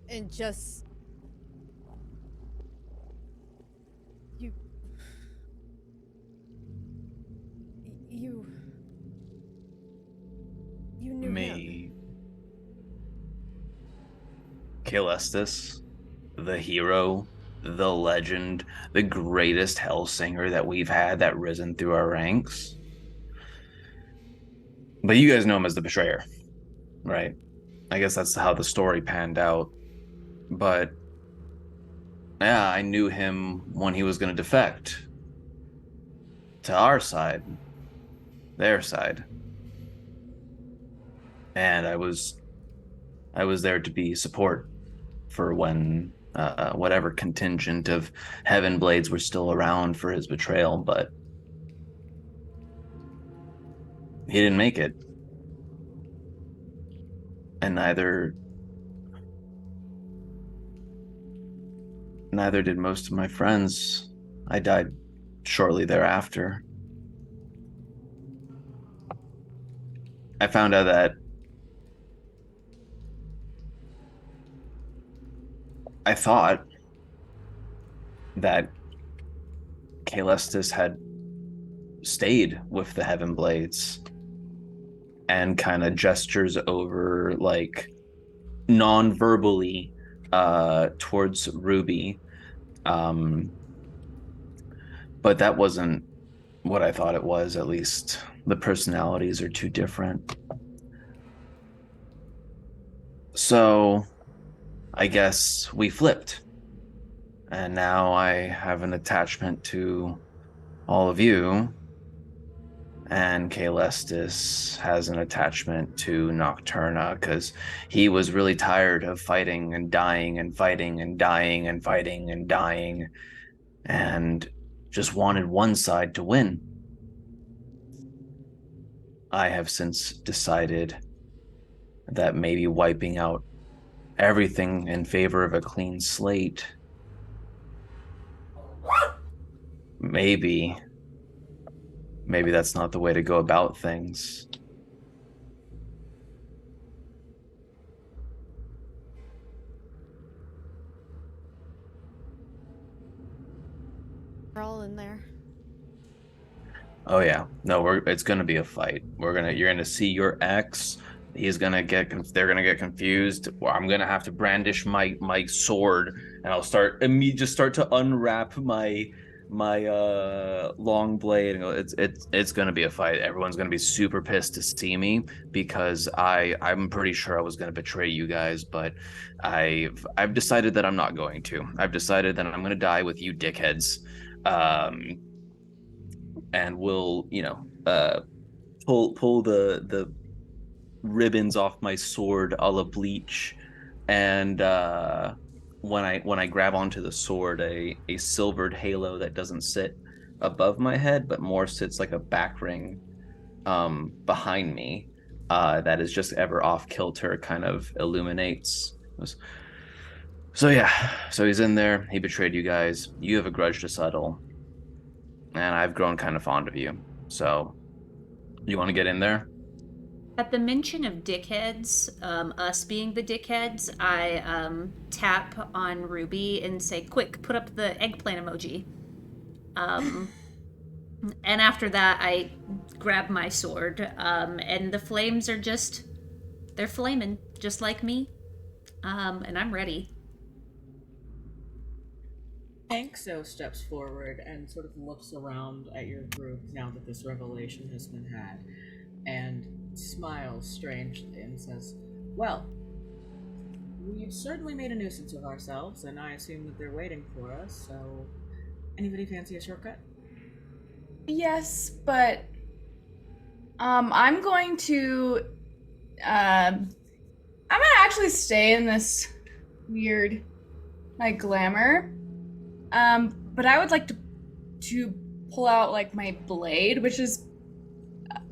and just you knew Me. him. Caelestis, the hero, the legend, the greatest Hellsinger that we've had that risen through our ranks. But you guys know him as the betrayer, right? I guess that's how the story panned out. But yeah, I knew him when he was going to defect to our side, their side. And I was there to be support for when whatever contingent of Heavenblades were still around for his betrayal, but he didn't make it. And neither did most of my friends. I died shortly thereafter. I found out that I thought that Caelestis had stayed with the Heavenblades and kind of gestures over, like, non-verbally towards Ruby. But that wasn't what I thought it was. At least the personalities are too different. So I guess we flipped. And now I have an attachment to all of you. And Caelestis has an attachment to Nocturna because he was really tired of fighting and dying and fighting and dying and fighting and dying and just wanted one side to win. I have since decided that maybe wiping out everything in favor of a clean slate, maybe that's not the way to go about things. We're all in there. Oh yeah, no, it's gonna be a fight. You're gonna see your ex. They're gonna get confused. Well, I'm gonna have to brandish my sword, and I'll start to unwrap my my long blade and go, it's gonna be a fight. Everyone's gonna be super pissed to see me because I'm pretty sure I was gonna betray you guys, but I've decided that I'm not going to. I've decided that I'm gonna die with you dickheads. And we'll, pull the ribbons off my sword a la Bleach, and when I grab onto the sword, a silvered halo that doesn't sit above my head but more sits like a back ring behind me, that is just ever off kilter, kind of illuminates. So yeah, so he's in there. He betrayed you guys. You have a grudge to settle, and I've grown kind of fond of you. So you want to get in there? At the mention of dickheads, us being the dickheads, I tap on Ruby and say, "Quick, put up the eggplant emoji." And after that, I grab my sword, and the flames are they're flaming, just like me. And I'm ready. Anxo steps forward and sort of looks around at your group now that this revelation has been had, and smiles strangely and says, "Well, we've certainly made a nuisance of ourselves, and I assume that they're waiting for us, so anybody fancy a shortcut?" Yes, but I'm going to I'm gonna actually stay in this weird like glamour. But I would like to pull out like my blade, which is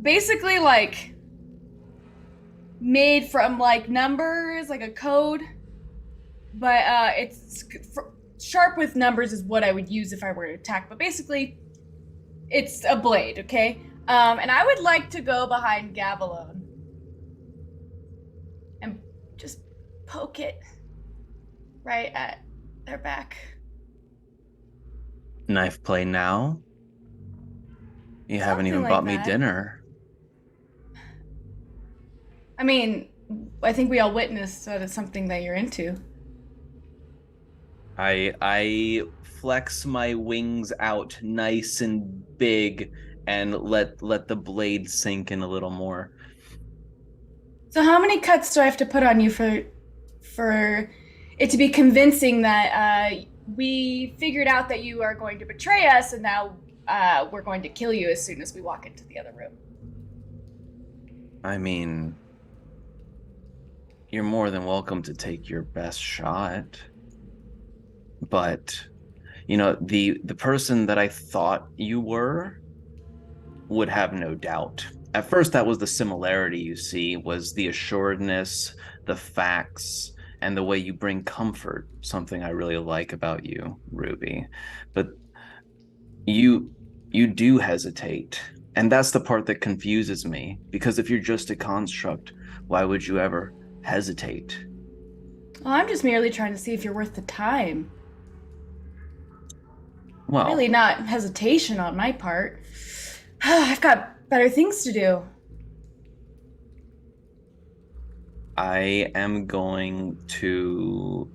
basically like made from like numbers, like a code. But it's sharp with numbers is what I would use if I were to attack. But basically, it's a blade, okay? And I would like to go behind Gavilon and just poke it right at their back. Knife play now? You haven't even Something bought like me that. dinner. I mean, I think we all witnessed that it's something that you're into. I flex my wings out nice and big and let the blade sink in a little more. So how many cuts do I have to put on you for it to be convincing that we figured out that you are going to betray us, and now we're going to kill you as soon as we walk into the other room? I mean, you're more than welcome to take your best shot. But, the person that I thought you were would have no doubt. At first, that was the similarity, you see, was the assuredness, the facts, and the way you bring comfort, something I really like about you, Ruby. But you do hesitate. And that's the part that confuses me, because if you're just a construct, why would you ever hesitate? Well, I'm just merely trying to see if you're worth the time. Well, Really not hesitation on my part. I've got better things to do. I am going to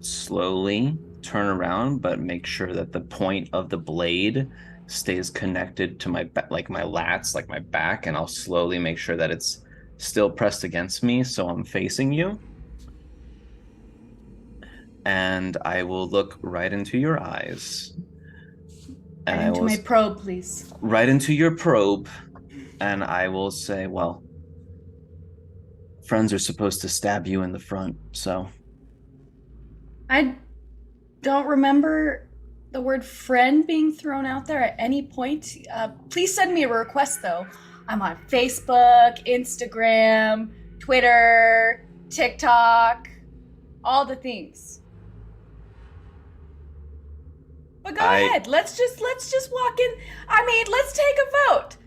slowly turn around, but make sure that the point of the blade stays connected to my like my lats, like my back, and I'll slowly make sure that it's still pressed against me, so I'm facing you. And I will look right into your eyes. And into my probe, please. Right into your probe, and I will say, well, friends are supposed to stab you in the front, so. I don't remember the word friend being thrown out there at any point. Please send me a request, though. I'm on Facebook, Instagram, Twitter, TikTok, all the things. But go ahead. Let's just walk in. I mean, let's take a vote.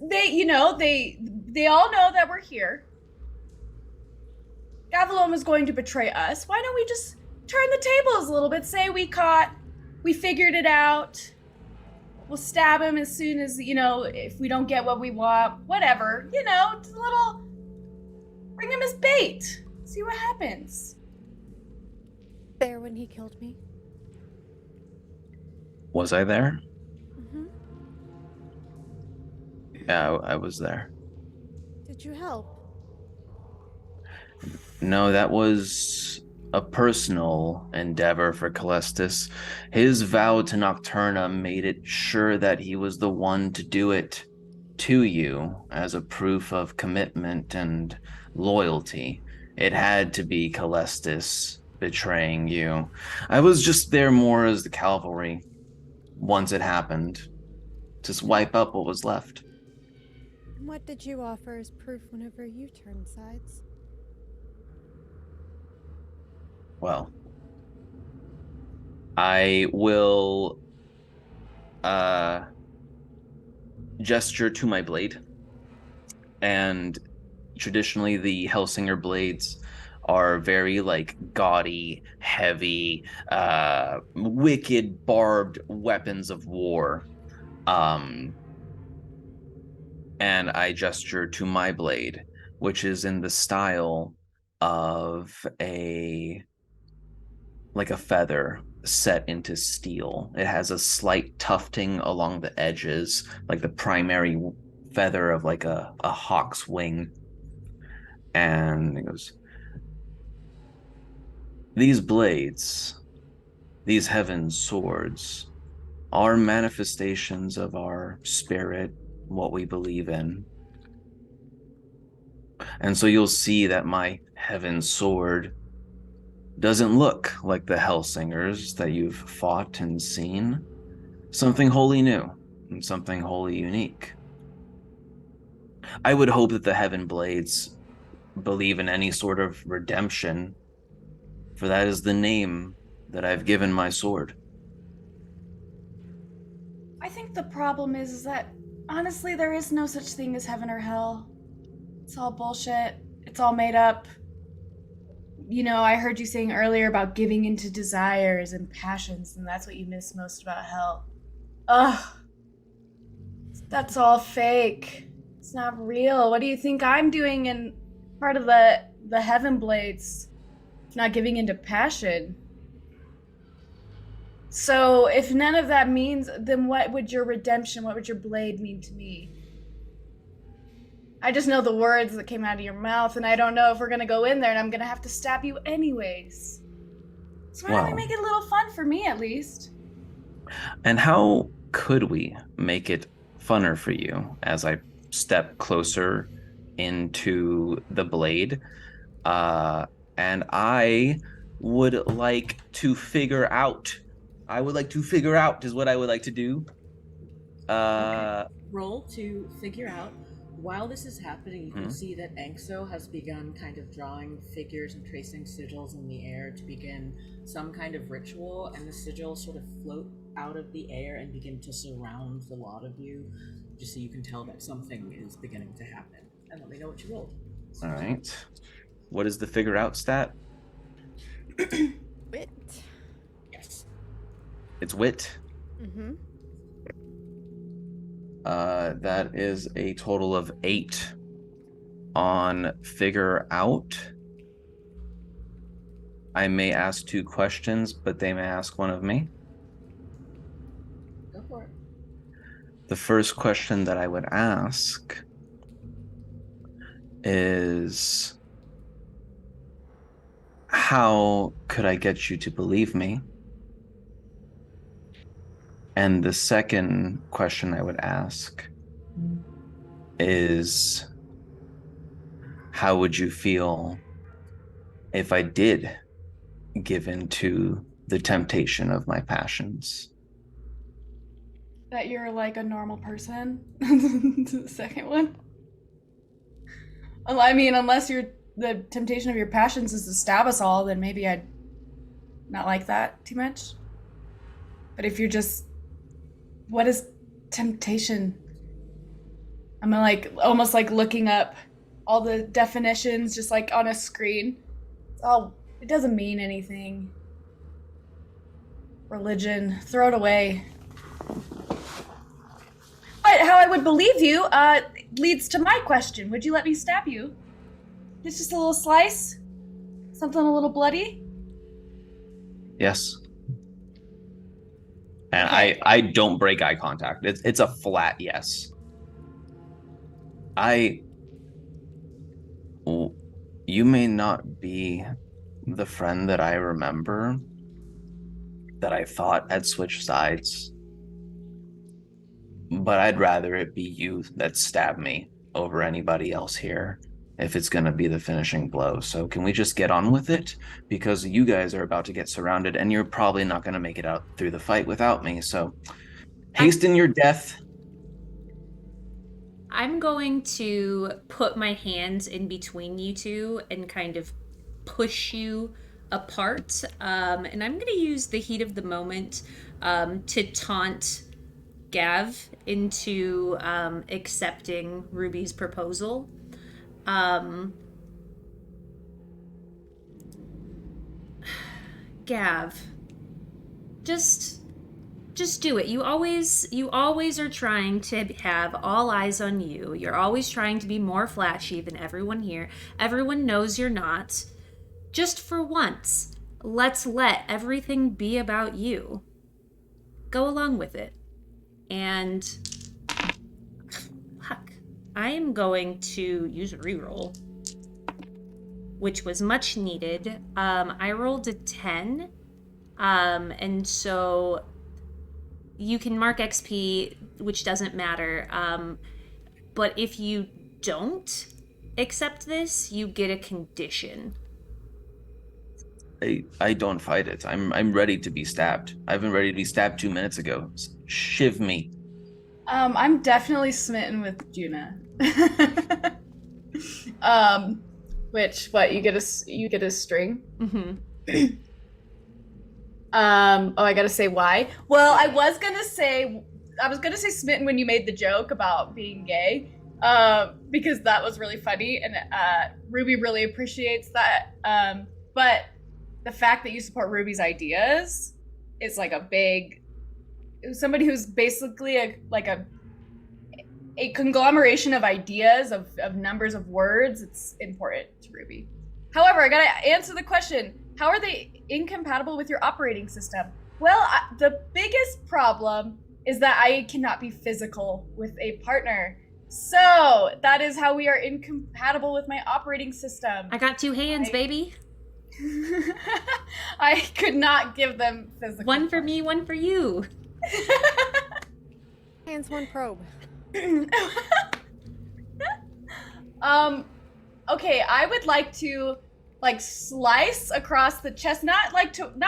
They all know that we're here. Gavilon is going to betray us. Why don't we just turn the tables a little bit? Say we figured it out. We'll stab him as soon as, if we don't get what we want, whatever. Just a little, bring him as bait. See what happens. There when he killed me. Was I there? Mm-hmm. Yeah, I was there. Did you help? No, that was a personal endeavor for Calestis. His vow to Nocturna made it sure that he was the one to do it to you as a proof of commitment and loyalty. It had to be Calestis betraying you. I was just there more as the cavalry once it happened. Just wipe up what was left. And what did you offer as proof whenever you turned sides? Well, I will uh gesture to my blade, and traditionally the Hellsinger blades are very like gaudy, heavy, wicked barbed weapons of war. And I gesture to my blade, which is in the style of a feather set into steel. It has a slight tufting along the edges, like the primary feather of like a hawk's wing. And it goes, these blades, these heaven swords, are manifestations of our spirit, what we believe in. And so you'll see that my heaven sword doesn't look like the Hellsingers that you've fought and seen. Something wholly new and something wholly unique. I would hope that the Heavenblades believe in any sort of redemption, for that is the name that I've given my sword. I think the problem is that, honestly, there is no such thing as heaven or hell. It's all bullshit. It's all made up. You know, I heard you saying earlier about giving into desires and passions, and that's what you miss most about hell. Ugh. That's all fake. It's not real. What do you think I'm doing in part of the Heavenblades? Not giving into passion. So if none of that means, then what would your redemption, what would your blade mean to me? I just know the words that came out of your mouth, and I don't know if we're gonna go in there and I'm gonna have to stab you anyways. So why don't we make it a little fun for me, at least? And how could we make it funner for you? As I step closer into the blade, and I would like to figure out. I would like to figure out is what I would like to do. Okay. Roll to figure out. While this is happening, you can see that Anxo has begun kind of drawing figures and tracing sigils in the air to begin some kind of ritual, and the sigils sort of float out of the air and begin to surround the lot of you, just so you can tell that something is beginning to happen. And let me know what you rolled. All right. What is the figure out stat? Wit. Yes. It's wit. Mm-hmm. That is a total of 8 on figure out. I may ask 2 questions, but they may ask one of me. Go for it. The first question that I would ask is, how could I get you to believe me? And the second question I would ask is, how would you feel if I did give in to the temptation of my passions? That you're like a normal person? The second one? I mean, unless the temptation of your passions is to stab us all, then maybe I'd not like that too much. But if you're just... What is temptation? I'm like almost like looking up all the definitions just like on a screen. It doesn't mean anything. Religion, throw it away. But how I would believe you leads to my question. Would you let me stab you? It's just a little slice? Something a little bloody? Yes. And Okay. I don't break eye contact. It's a flat yes. You may not be the friend that I remember that I thought had switched sides, but I'd rather it be you that stab me over anybody else here if it's going to be the finishing blow. So can we just get on with it? Because you guys are about to get surrounded and you're probably not going to make it out through the fight without me. So hasten your death. I'm going to put my hands in between you two and kind of push you apart. And I'm going to use the heat of the moment to taunt Gav into accepting Ruby's proposal. Gav, just do it. You always are trying to have all eyes on you. You're always trying to be more flashy than everyone here. Everyone knows you're not. Just for once, let's let everything be about you. Go along with it. And fuck, I am going to use a reroll, which was much needed. I rolled a 10, and so you can mark XP, which doesn't matter. But if you don't accept this, you get a condition. I don't fight it. I'm ready to be stabbed. I've been ready to be stabbed 2 minutes ago. Shiv me. I'm definitely smitten with Juna. Which what you get a string. Mm-hmm. I gotta say why. Well, I was gonna say smitten when you made the joke about being gay, because that was really funny, and Ruby really appreciates that. But the fact that you support Ruby's ideas is like somebody who's basically a conglomeration of ideas of numbers of words. It's important to Ruby. However, I gotta answer the question: how are they incompatible with your operating system? Well, the biggest problem is that I cannot be physical with a partner. So that is how we are incompatible with my operating system. I got 2 hands, baby. I could not give them physical. One for me, one for you. Hands, one probe. Okay, I would like to slice across the chest, not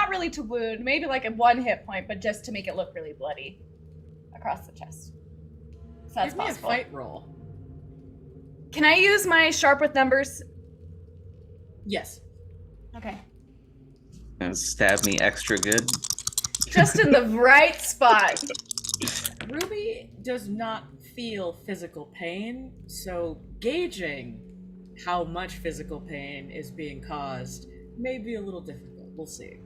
really to wound, maybe like a 1 hit point, but just to make it look really bloody across the chest. So that's Give me possible. a fight roll. Can I use my sharp with numbers? Yes. Okay. Stab me extra good. Just in the right spot. Ruby does not feel physical pain, so gauging how much physical pain is being caused may be a little difficult. We'll see.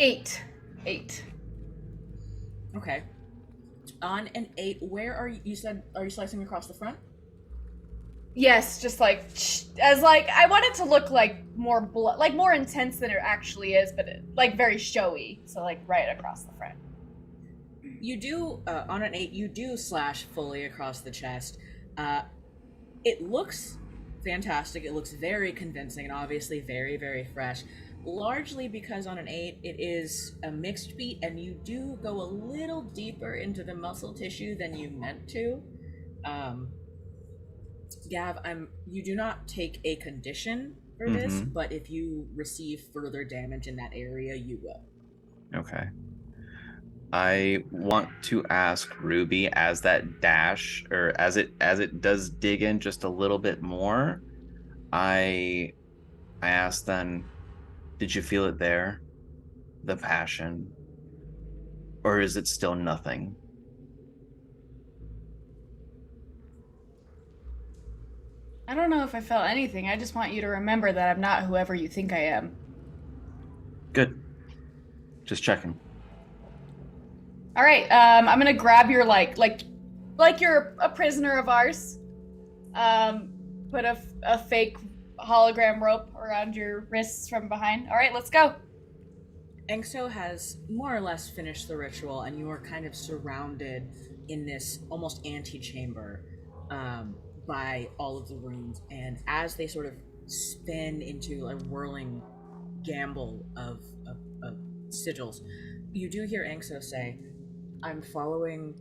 8. Okay. On an 8, where are you? Are you slicing across the front? Yes, just I want it to look like more more intense than it actually is, but very showy. So right across the front. You do, on an 8, you do slash fully across the chest. It looks fantastic. It looks very convincing and obviously very, very fresh. Largely because on an 8, it is a mixed beat and you do go a little deeper into the muscle tissue than you meant to. Gav, you do not take a condition for this, but if you receive further damage in that area, you will. Okay. I want to ask Ruby, as that dash, or as it does dig in just a little bit more, I ask then, did you feel it there? The passion? Or is it still nothing? I don't know if I felt anything. I just want you to remember that I'm not whoever you think I am. Good. Just checking. All right, I'm gonna grab your like you're a prisoner of ours. Put a fake hologram rope around your wrists from behind. All right, let's go. Engso has more or less finished the ritual, and you are kind of surrounded in this almost antechamber by all of the rooms. And as they sort of spin into a whirling gamble of sigils, you do hear Engso say, "I'm following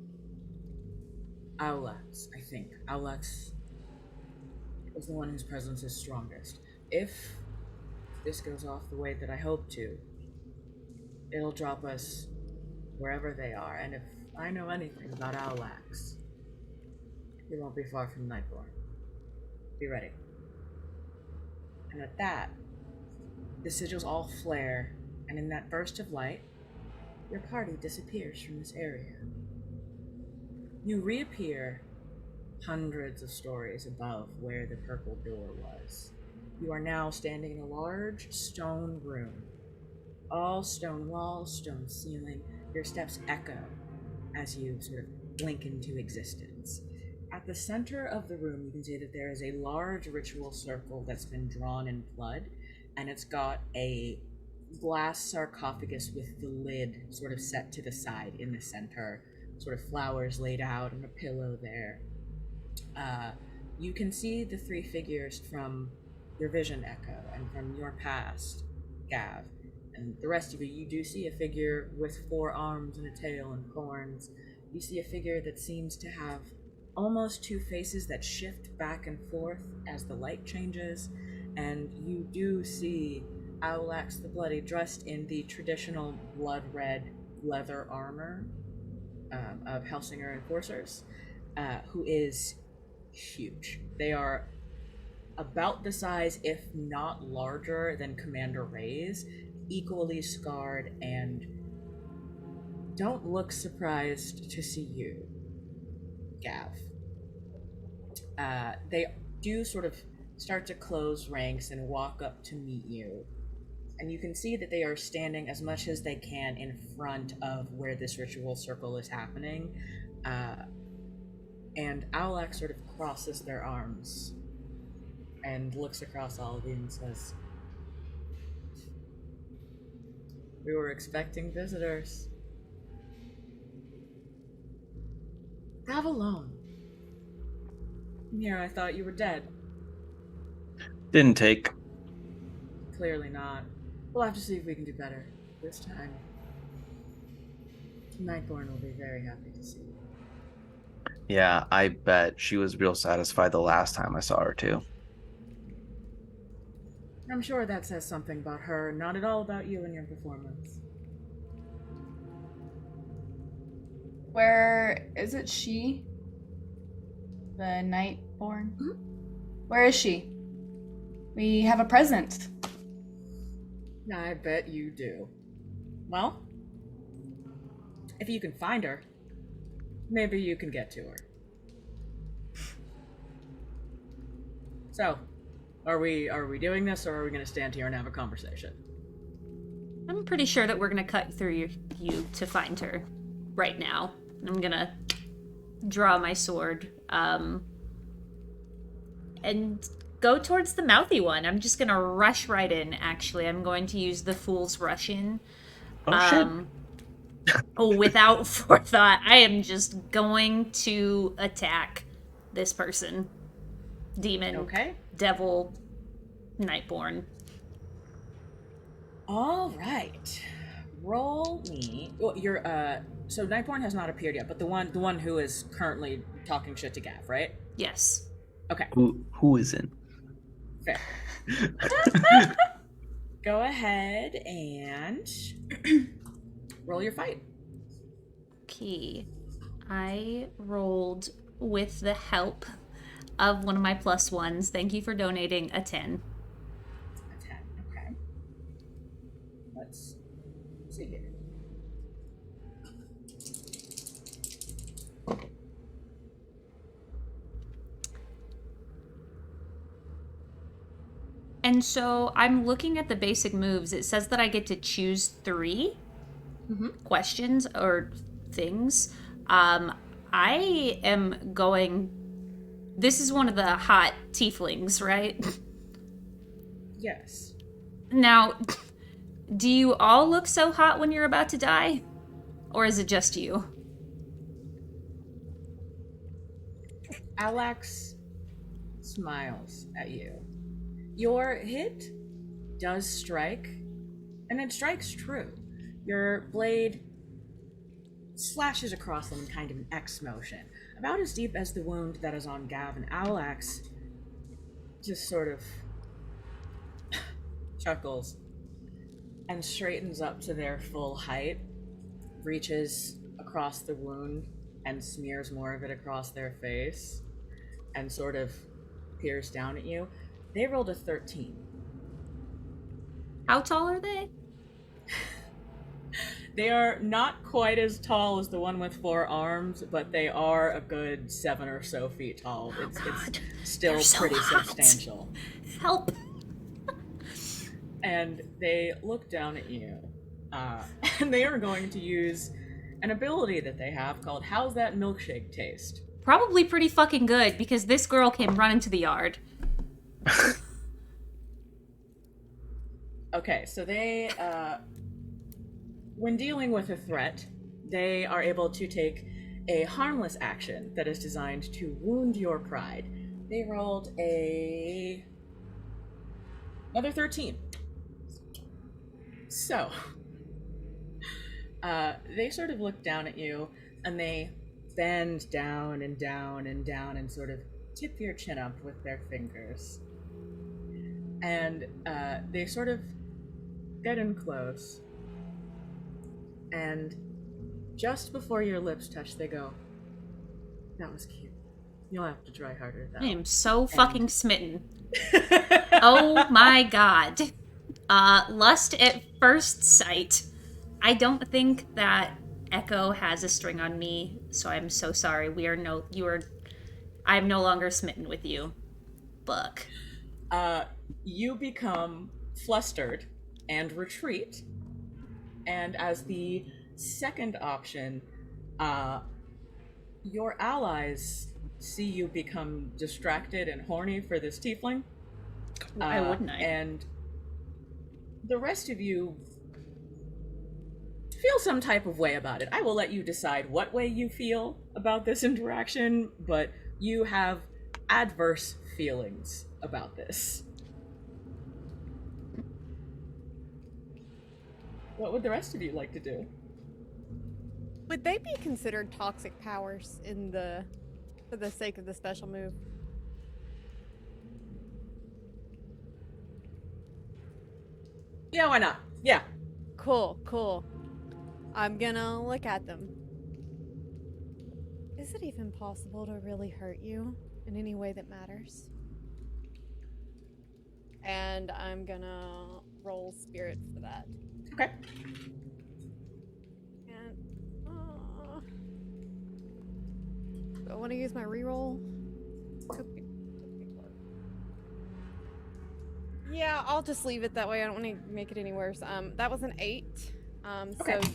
Aulax, I think. Aulax is the one whose presence is strongest. If this goes off the way that I hope to, it'll drop us wherever they are, and if I know anything about Aulax, we won't be far from Nightborn. Be ready." And at that, the sigils all flare, and in that burst of light, your party disappears from this area. You reappear hundreds of stories above where the purple door was. You are now standing in a large stone room. All stone walls, stone ceiling. Your steps echo as you sort of blink into existence. At the center of the room, you can see that there is a large ritual circle that's been drawn in blood, and it's got a glass sarcophagus with the lid sort of set to the side in the center, sort of flowers laid out and a pillow there. You can see the three figures from your vision, Echo, and from your past, Gav. And the rest of you do see a figure with 4 arms and a tail and horns. You see a figure that seems to have almost 2 faces that shift back and forth as the light changes. And you do see Aulax the Bloody dressed in the traditional blood-red leather armor of Hellsinger enforcers, who is huge. They are about the size, if not larger, than Commander Ray's, equally scarred, and don't look surprised to see you, Gav. They do sort of start to close ranks and walk up to meet you, and you can see that they are standing as much as they can in front of where this ritual circle is happening, and Aulax sort of crosses their arms and looks across all of you and says, "We were expecting visitors. Have alone. Here, I thought you were dead. Didn't take. Clearly not. We'll have to see if we can do better this time. Nightborn will be very happy to see you." Yeah, I bet she was real satisfied the last time I saw her too. I'm sure that says something about her, not at all about you and your performance. Where is it she? The Nightborn? Hmm? Where is she? We have a present. I bet you do. Well, if you can find her, maybe you can get to her. So, are we doing this, or are we going to stand here and have a conversation? I'm pretty sure that we're gonna cut through you to find her right now. I'm gonna draw my sword and go towards the mouthy one. I'm just gonna rush right in, actually. I'm going to use the Fool's Rush in. Oh, Without forethought, I am just going to attack this person. Demon, Okay. devil, Nightborn. All right. Roll me. Well, so Nightborn has not appeared yet, but the one who is currently talking shit to Gav, right? Yes. Okay. Who isn't? Fair. Go ahead and roll your fight. Okay. I rolled with the help of one of my +1s. Thank you for donating a 10. A 10. Okay. Let's see here. And so I'm looking at the basic moves. It says that I get to choose 3 questions or things. I am going. This is one of the hot tieflings, right? Yes. Now, Do you all look so hot when you're about to die? Or is it just you? Alex smiles at you. Your hit does strike, and it strikes true. Your blade slashes across them in kind of an X motion, about as deep as the wound that is on Gav, and Alex just sort of chuckles and straightens up to their full height, reaches across the wound and smears more of it across their face, and sort of peers down at you. They rolled a 13. How tall are they? They are not quite as tall as the one with 4 arms, but they are a good 7 or so feet tall. It's still They're so pretty hot. substantial. Help! And they look down at you, and they are going to use an ability that they have called How's That Milkshake Taste? Probably pretty fucking good, because this girl came running to the yard. Okay, so they, when dealing with a threat, they are able to take a harmless action that is designed to wound your pride. They rolled another 13. So, they sort of look down at you, and they bend down and down and down and sort of tip your chin up with their fingers. And they sort of get in close, and just before your lips touch, they go, "That was cute. You'll have to try harder, though." I am so fucking smitten. Oh my god. Lust at first sight. I don't think that Echo has a string on me, so I'm so sorry. I'm no longer smitten with you. Fuck. You become flustered and retreat. And as the second option, your allies see you become distracted and horny for this tiefling. Why wouldn't I? And the rest of you feel some type of way about it. I will let you decide what way you feel about this interaction, but you have adverse feelings about this. What would the rest of you like to do? Would they be considered toxic powers for the sake of the special move? Yeah, why not? Yeah. Cool. I'm gonna look at them. Is it even possible to really hurt you in any way that matters? And I'm gonna roll spirit for that. Okay. And do I want to use my reroll? Could be worse. Yeah, I'll just leave it that way. I don't want to make it any worse. That was an 8. Okay. So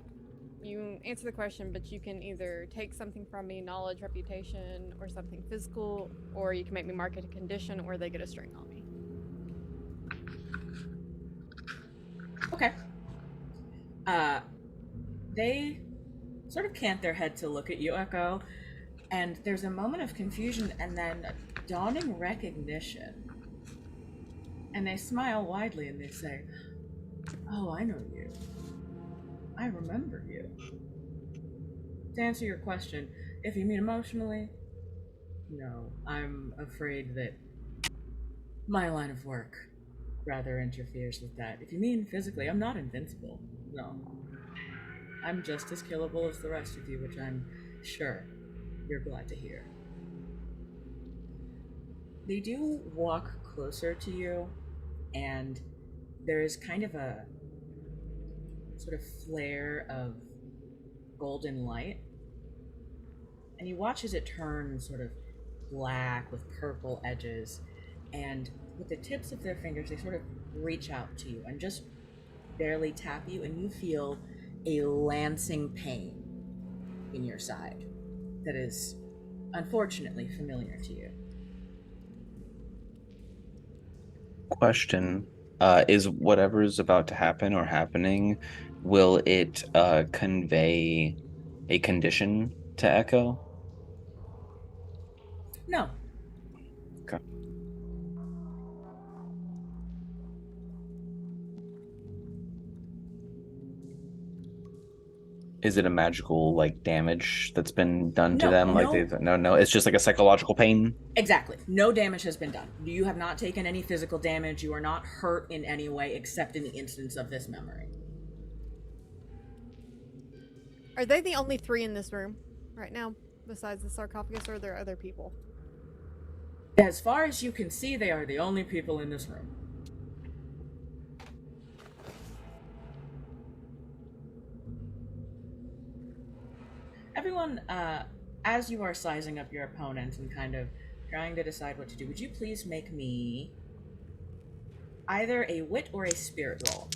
you answer the question, but you can either take something from me, knowledge, reputation, or something physical, or you can make me mark it a condition, or they get a string on me. Okay. They sort of cant their head to look at you, Echo, and there's a moment of confusion and then dawning recognition. And they smile widely and they say, "Oh, I know you. I remember you." To answer your question, if you mean emotionally, no. I'm afraid that my line of work rather interferes with that. If you mean physically, I'm not invincible. No. I'm just as killable as the rest of you, which I'm sure you're glad to hear. They do walk closer to you, and there is kind of a sort of flare of golden light. And you watch as it turns sort of black with purple edges, and with the tips of their fingers, they sort of reach out to you and just barely tap you, and you feel a lancing pain in your side that is unfortunately familiar to you. Question. Is whatever's about to happen or happening, will it convey a condition to Echo? No. Okay. Is it a magical like damage that's been done to No, them? Like no. they've no, it's just like a psychological pain. Exactly. No damage has been done. You have not taken any physical damage. You are not hurt in any way except in the instance of this memory. Are they the only 3 in this room right now, besides the sarcophagus, or are there other people? As far as you can see, they are the only people in this room. Everyone, as you are sizing up your opponents and kind of trying to decide what to do, would you please make me either a wit or a spirit roll?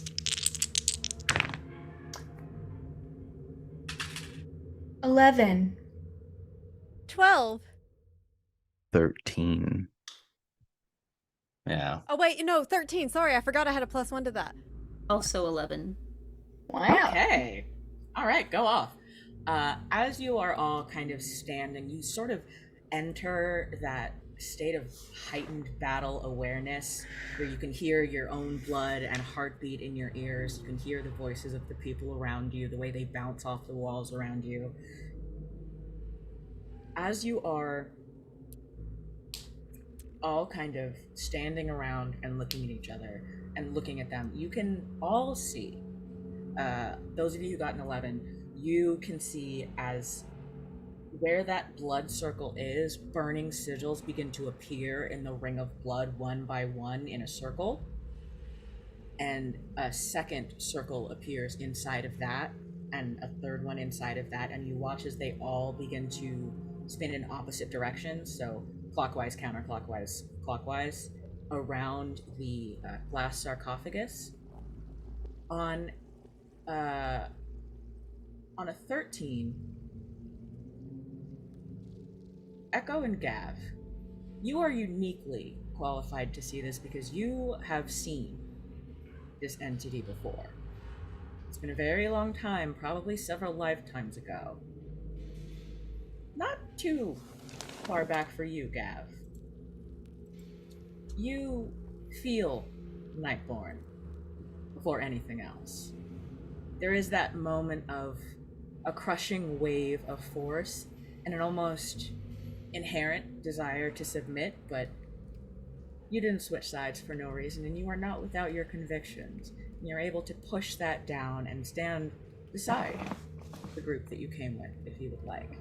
11. 12. 13. Yeah. Oh wait, no, 13. Sorry, I forgot I had a +1 to that. Also 11. Wow. Okay. All right, go off. As you are all kind of standing, you sort of enter that state of heightened battle awareness where you can hear your own blood and heartbeat in your ears. You can hear the voices of the people around you, the way they bounce off the walls around you. As you are all kind of standing around and looking at each other and looking at them, you can all see, those of you who got an 11, you can see as where that blood circle is, burning sigils begin to appear in the ring of blood one by one in a circle. And a second circle appears inside of that, and a third one inside of that, and you watch as they all begin to spin in opposite directions, so clockwise, counterclockwise, clockwise, around the glass sarcophagus. On a 13, Echo and Gav, you are uniquely qualified to see this because you have seen this entity before. It's been a very long time, probably several lifetimes ago. Not too far back for you, Gav. You feel Nightborn before anything else. There is that moment of a crushing wave of force and an almost inherent desire to submit, but you didn't switch sides for no reason, and you are not without your convictions. You're able to push that down and stand beside the group that you came with, if you would like.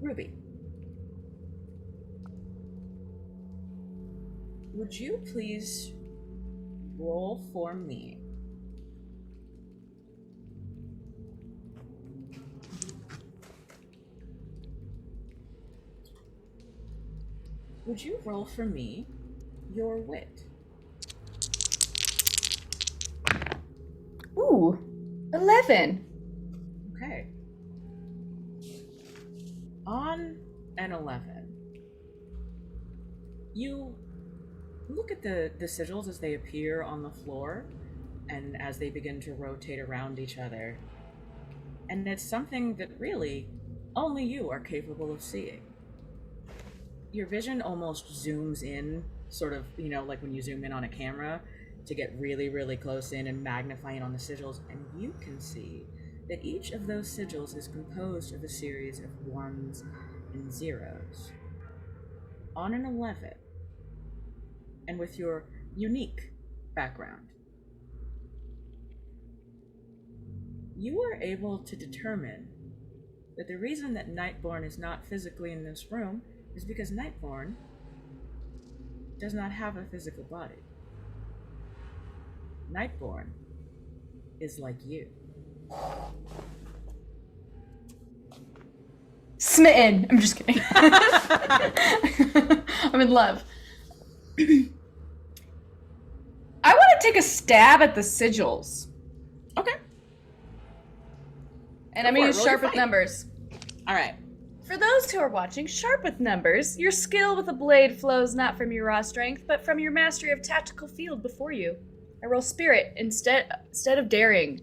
Ruby, would you please roll for me? Would you roll for me your wit? Ooh, 11. Okay. On an 11, you look at the sigils as they appear on the floor and as they begin to rotate around each other. And it's something that really only you are capable of seeing. Your vision almost zooms in, sort of, you know, like when you zoom in on a camera to get really, really close in and magnify in on the sigils, and you can see that each of those sigils is composed of a series of 1s and 0s. On an 11, and with your unique background, you are able to determine that the reason that Nightborn is not physically in this room is because Nightborn does not have a physical body. Nightborn is like you. Smitten. I'm just kidding. I'm in love. I want to take a stab at the sigils. Okay. And I'm Go going for to it. Roll sharp your with fight. numbers. All right. For those who are watching, sharp with numbers, your skill with a blade flows not from your raw strength, but from your mastery of tactical field before you. I roll spirit instead of daring.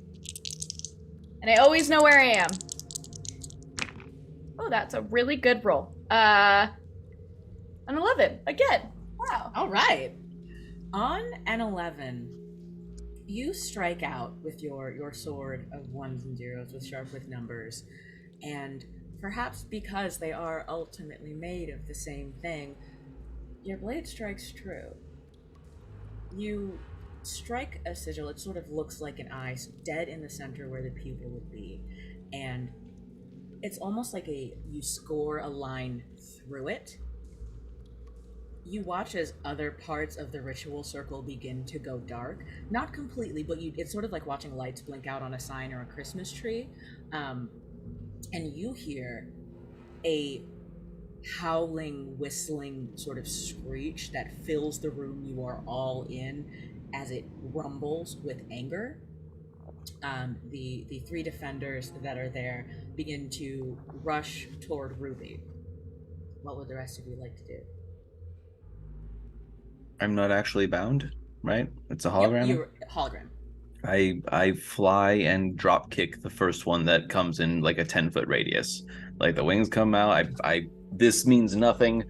And I always know where I am. Oh, that's a really good roll. An 11, again. Wow. All right. On an 11, you strike out with your sword of ones and zeros with sharp with numbers, and perhaps because they are ultimately made of the same thing, your blade strikes true. You strike a sigil. It sort of looks like an eye, dead in the center where the pupil would be, and it's almost like you score a line through it. You watch as other parts of the ritual circle begin to go dark. Not completely, but it's sort of like watching lights blink out on a sign or a Christmas tree. And you hear a howling, whistling sort of screech that fills the room you are all in as it rumbles with anger. The three defenders that are there begin to rush toward Ruby. What would the rest of you like to do? I'm not actually bound, right? It's a hologram. Yep, you're hologram. I fly and drop kick the first one that comes in like a 10-foot radius. Like the wings come out, I this means nothing,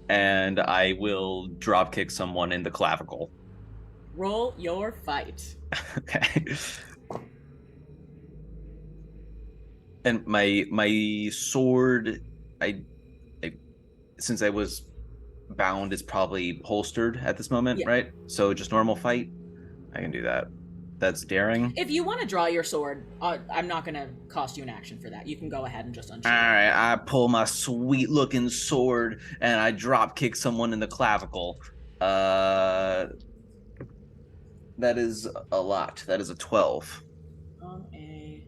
and I will drop kick someone in the clavicle. Roll your fight. Okay. And my sword, I since I was bound, is probably holstered at this moment, Yeah. right? So just normal fight, I can do that. That's daring. If you want to draw your sword, I'm not going to cost you an action for that. You can go ahead and just unsheath. All right, I pull my sweet looking sword and I drop kick someone in the clavicle. That is a lot. That is a 12. On a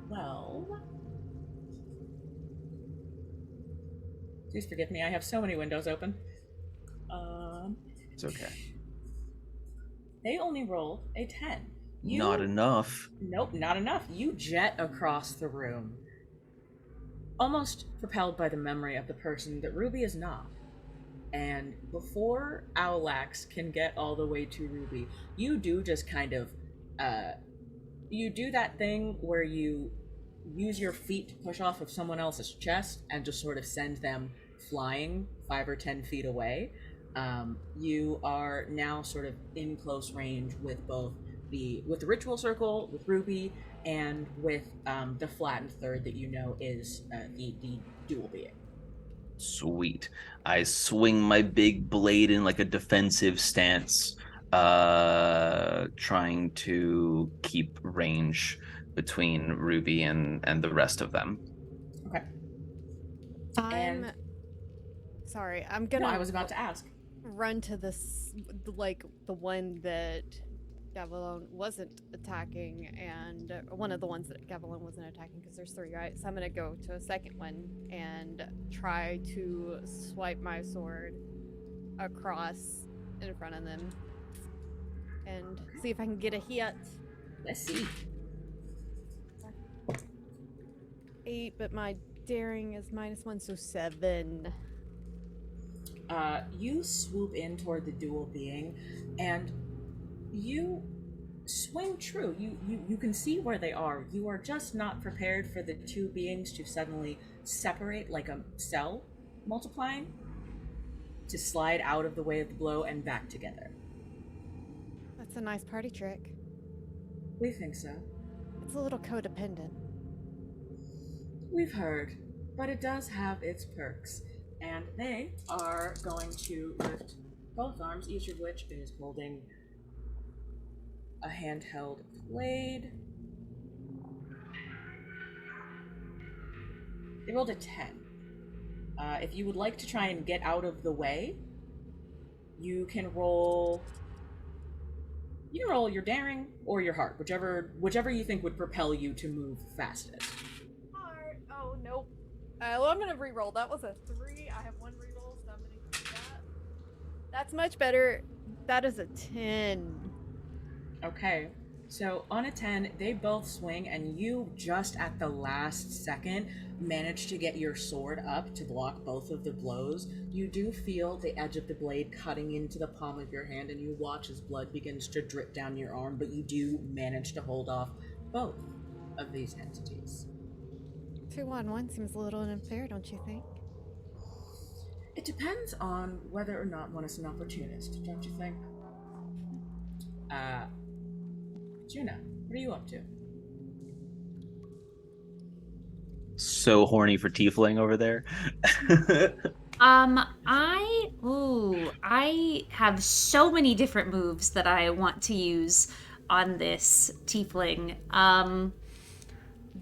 12. Please forgive me. I have so many windows open. It's okay. They only rolled a 10. Not enough. Nope, not enough. You jet across the room, almost propelled by the memory of the person that Ruby is not. And before Owlax can get all the way to Ruby, you do just kind of, you do that thing where you use your feet to push off of someone else's chest and just sort of send them flying 5 or 10 feet away. You are now sort of in close range with both the ritual circle, with Ruby, and with the flattened third that you know is the dual being. Sweet. I swing my big blade in like a defensive stance, trying to keep range between Ruby and the rest of them. Okay. Sorry, I'm gonna. No, I was about to ask. Run to this, like the one that Gavilan wasn't attacking, and one of the ones that Gavilan wasn't attacking, because there's 3, right? So I'm gonna go to a second one and try to swipe my sword across in front of them and see if I can get a hit. Let's see. 8, but my daring is -1, so 7. You swoop in toward the dual being, and you swing true. You can see where they are. You are just not prepared for the two beings to suddenly separate like a cell multiplying, to slide out of the way of the blow and back together. That's a nice party trick. We think so. It's a little codependent. We've heard, but it does have its perks. And they are going to lift both arms, each of which is holding a handheld blade. They rolled a 10. If you would like to try and get out of the way, you can roll. You can roll your daring or your heart, whichever you think would propel you to move fastest. Heart. Oh nope. Well, I'm gonna re-roll. That was a 3. I have 1 re-roll, so I'm gonna use that. That's much better. That is a 10. Okay. So on a 10, they both swing, and you just at the last second manage to get your sword up to block both of the blows. You do feel the edge of the blade cutting into the palm of your hand, and you watch as blood begins to drip down your arm, but you do manage to hold off both of these entities. 2-on-1 seems a little unfair, don't you think? It depends on whether or not one is an opportunist, don't you think? Juna, what are you up to? So horny for tiefling over there. I have so many different moves that I want to use on this tiefling.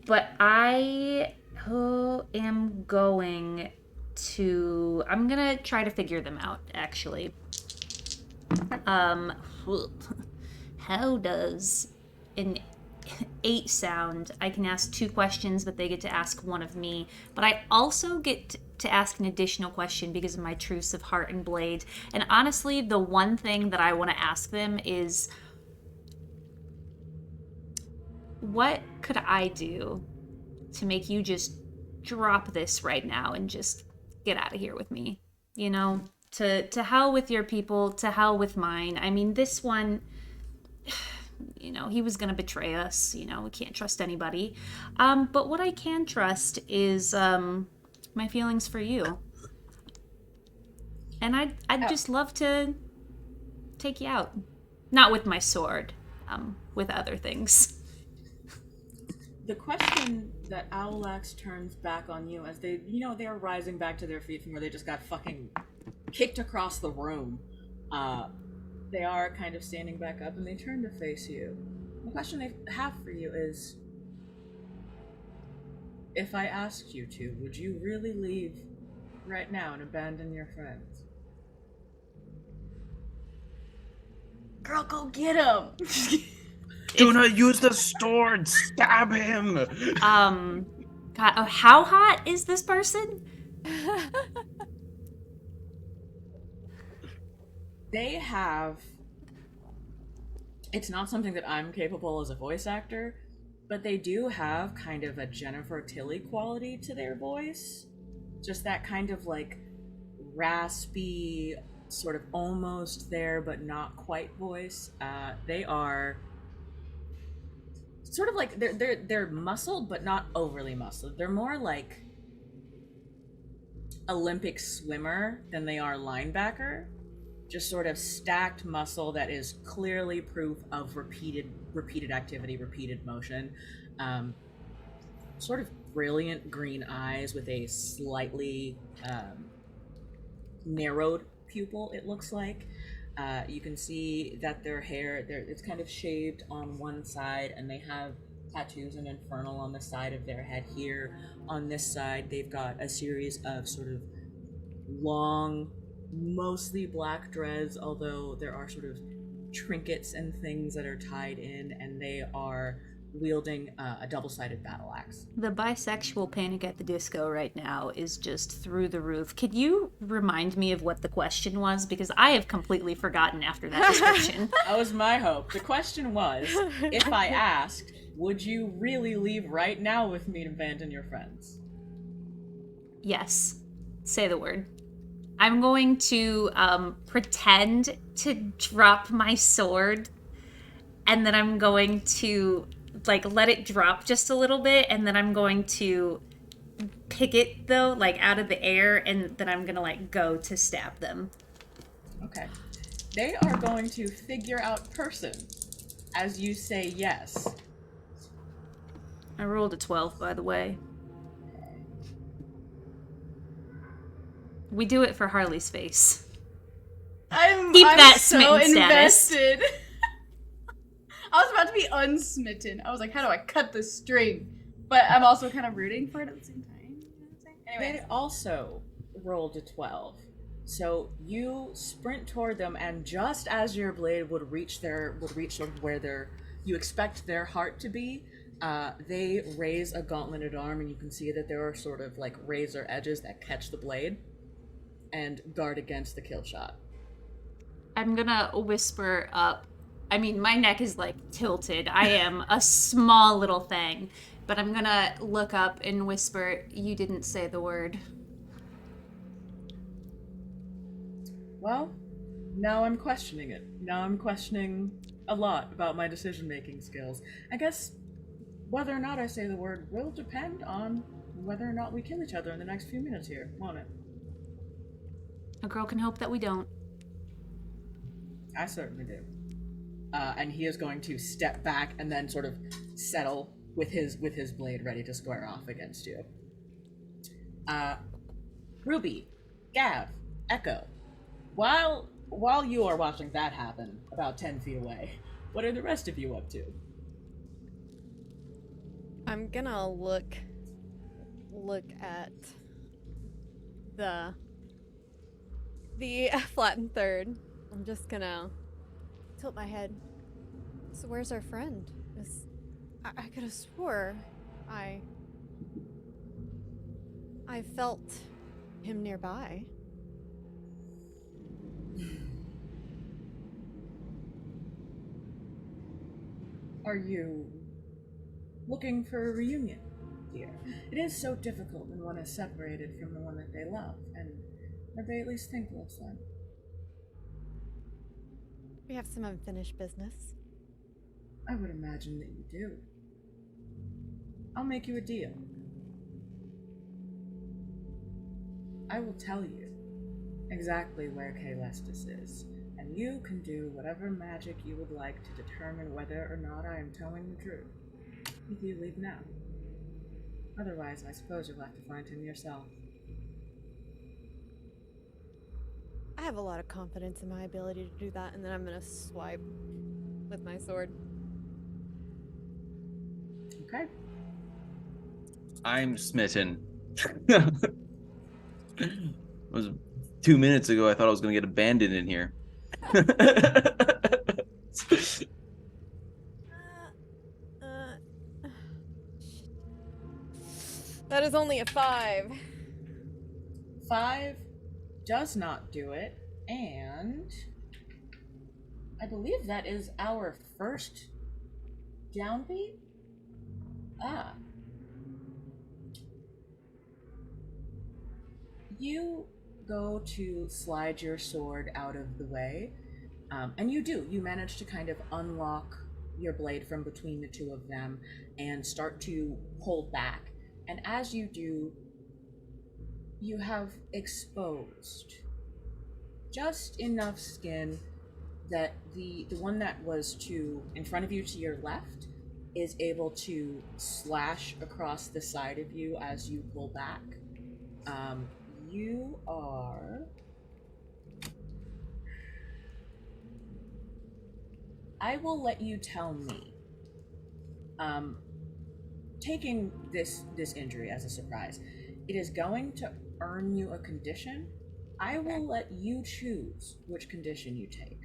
But I am going to. I'm gonna try to figure them out. Actually, how does an 8 sound? I can ask 2 questions, but they get to ask one of me. But I also get to ask an additional question because of my truce of heart and blade. And honestly, the one thing that I want to ask them is, what could I do to make you just drop this right now and just get out of here with me? You know, to hell with your people, to hell with mine. I mean, this one, you know, he was going to betray us. You know, we can't trust anybody. But what I can trust is my feelings for you. And I'd just love to take you out. Not with my sword, with other things. The question that Owlax turns back on you as they, they are rising back to their feet from where they just got fucking kicked across the room. They are kind of standing back up and they turn to face you. The question they have for you is, if I asked you to, would you really leave right now and abandon your friends? Girl, go get him. Do not use the sword! Stab him! God, how hot is this person? They have... It's not something that I'm capable as a voice actor, but they do have kind of a Jennifer Tilly quality to their voice. Just that kind of like raspy, sort of almost there but not quite voice. They are sort of like they're muscled but not overly muscled. They're more like Olympic swimmer than they are linebacker. Just sort of stacked muscle that is clearly proof of repeated activity, repeated motion. Sort of brilliant green eyes with a slightly narrowed pupil, it looks like. You can see that their hair, it's kind of shaved on one side, and they have tattoos and infernal on the side of their head here. On this side, they've got a series of sort of long, mostly black dreads, although there are sort of trinkets and things that are tied in, and they are wielding a double-sided battle axe. The bisexual Panic at the Disco right now is just through the roof. Could you remind me of what the question was? Because I have completely forgotten after that description. That was my hope. The question was, if I asked, would you really leave right now with me to abandon your friends? Yes. Say the word. I'm going to pretend to drop my sword, and then I'm going to let it drop just a little bit, and then I'm going to pick it though, out of the air, and then I'm gonna go to stab them. Okay. They are going to figure out person as you say yes. I rolled a 12, by the way. We do it for Harley's face. I'm that so smitten status. invested. I was about to be unsmitten. I was like, how do I cut the string? But I'm also kind of rooting for it at the same time. You know what I'm saying? Anyway. They also rolled a 12. So you sprint toward them, and just as your blade would reach sort of where you expect their heart to be, they raise a gauntleted arm, and you can see that there are sort of razor edges that catch the blade and guard against the kill shot. I'm gonna whisper up I mean, my neck is like tilted. I am a small little thing. But I'm gonna look up and whisper, "You didn't say the word." Well, now I'm questioning it. Now I'm questioning a lot about my decision-making skills. I guess whether or not I say the word will depend on whether or not we kill each other in the next few minutes here, won't it? A girl can hope that we don't. I certainly do. And he is going to step back and then sort of settle with his blade ready to square off against you. Ruby, Gav, Echo, while you are watching that happen about 10 feet away, what are the rest of you up to? I'm gonna look at the flattened third. I'm just gonna tilt my head. So where's our friend? I could have swore I felt him nearby. Are you looking for a reunion, dear? It is so difficult when one is separated from the one that they love, and that they at least think loves them. We have some unfinished business. I would imagine that you do. I'll make you a deal. I will tell you exactly where Kaelestis is, and you can do whatever magic you would like to determine whether or not I am telling the truth. If you leave now. Otherwise, I suppose you'll have to find him yourself. I have a lot of confidence in my ability to do that, and then I'm gonna swipe with my sword. Okay. I'm smitten. It was 2 minutes ago. I thought I was going to get abandoned in here. That is only a 5. 5 does not do it, and I believe that is our first downbeat. You go to slide your sword out of the way, and you do. You manage to kind of unlock your blade from between the two of them and start to pull back. And as you do, you have exposed just enough skin that the one that was in front of you to your left is able to slash across the side of you as you pull back. You are... I will let you tell me. Taking this injury as a surprise, it is going to earn you a condition. I will let you choose which condition you take.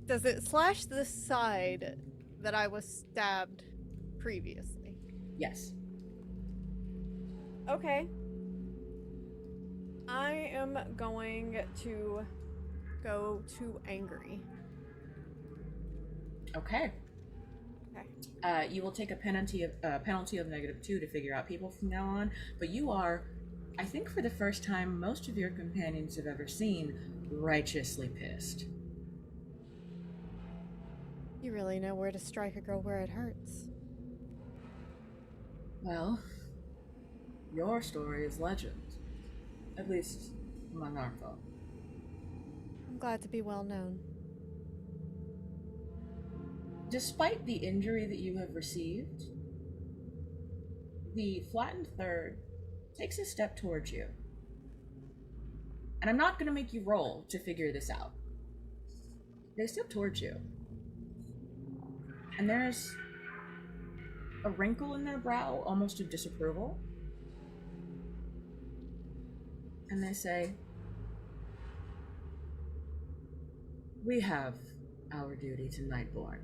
Does it slash the side that I was stabbed previously? Yes. Okay. I am going to go to angry. Okay. Okay. You will take a penalty of -2 to figure out people from now on, but you are, I think for the first time most of your companions have ever seen, righteously pissed. You really know where to strike a girl where it hurts. Well, your story is legend, at least among our folk. I'm glad to be well known. Despite the injury that you have received, the flattened third takes a step towards you. And I'm not going to make you roll to figure this out. They step towards you. And there's a wrinkle in their brow, almost of disapproval. And they say, "We have our duty to Nightborn,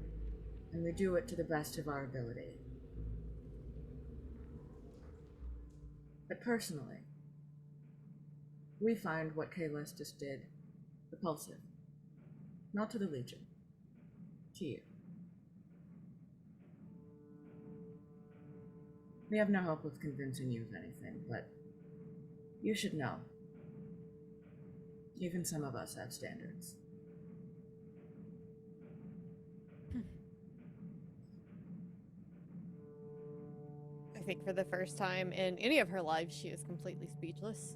and we do it to the best of our ability. But personally, we find what Kaelestis did repulsive. Not to the Legion. To you. We have no hope of convincing you of anything, but you should know. Even some of us have standards. I think for the first time in any of her lives, she is completely speechless.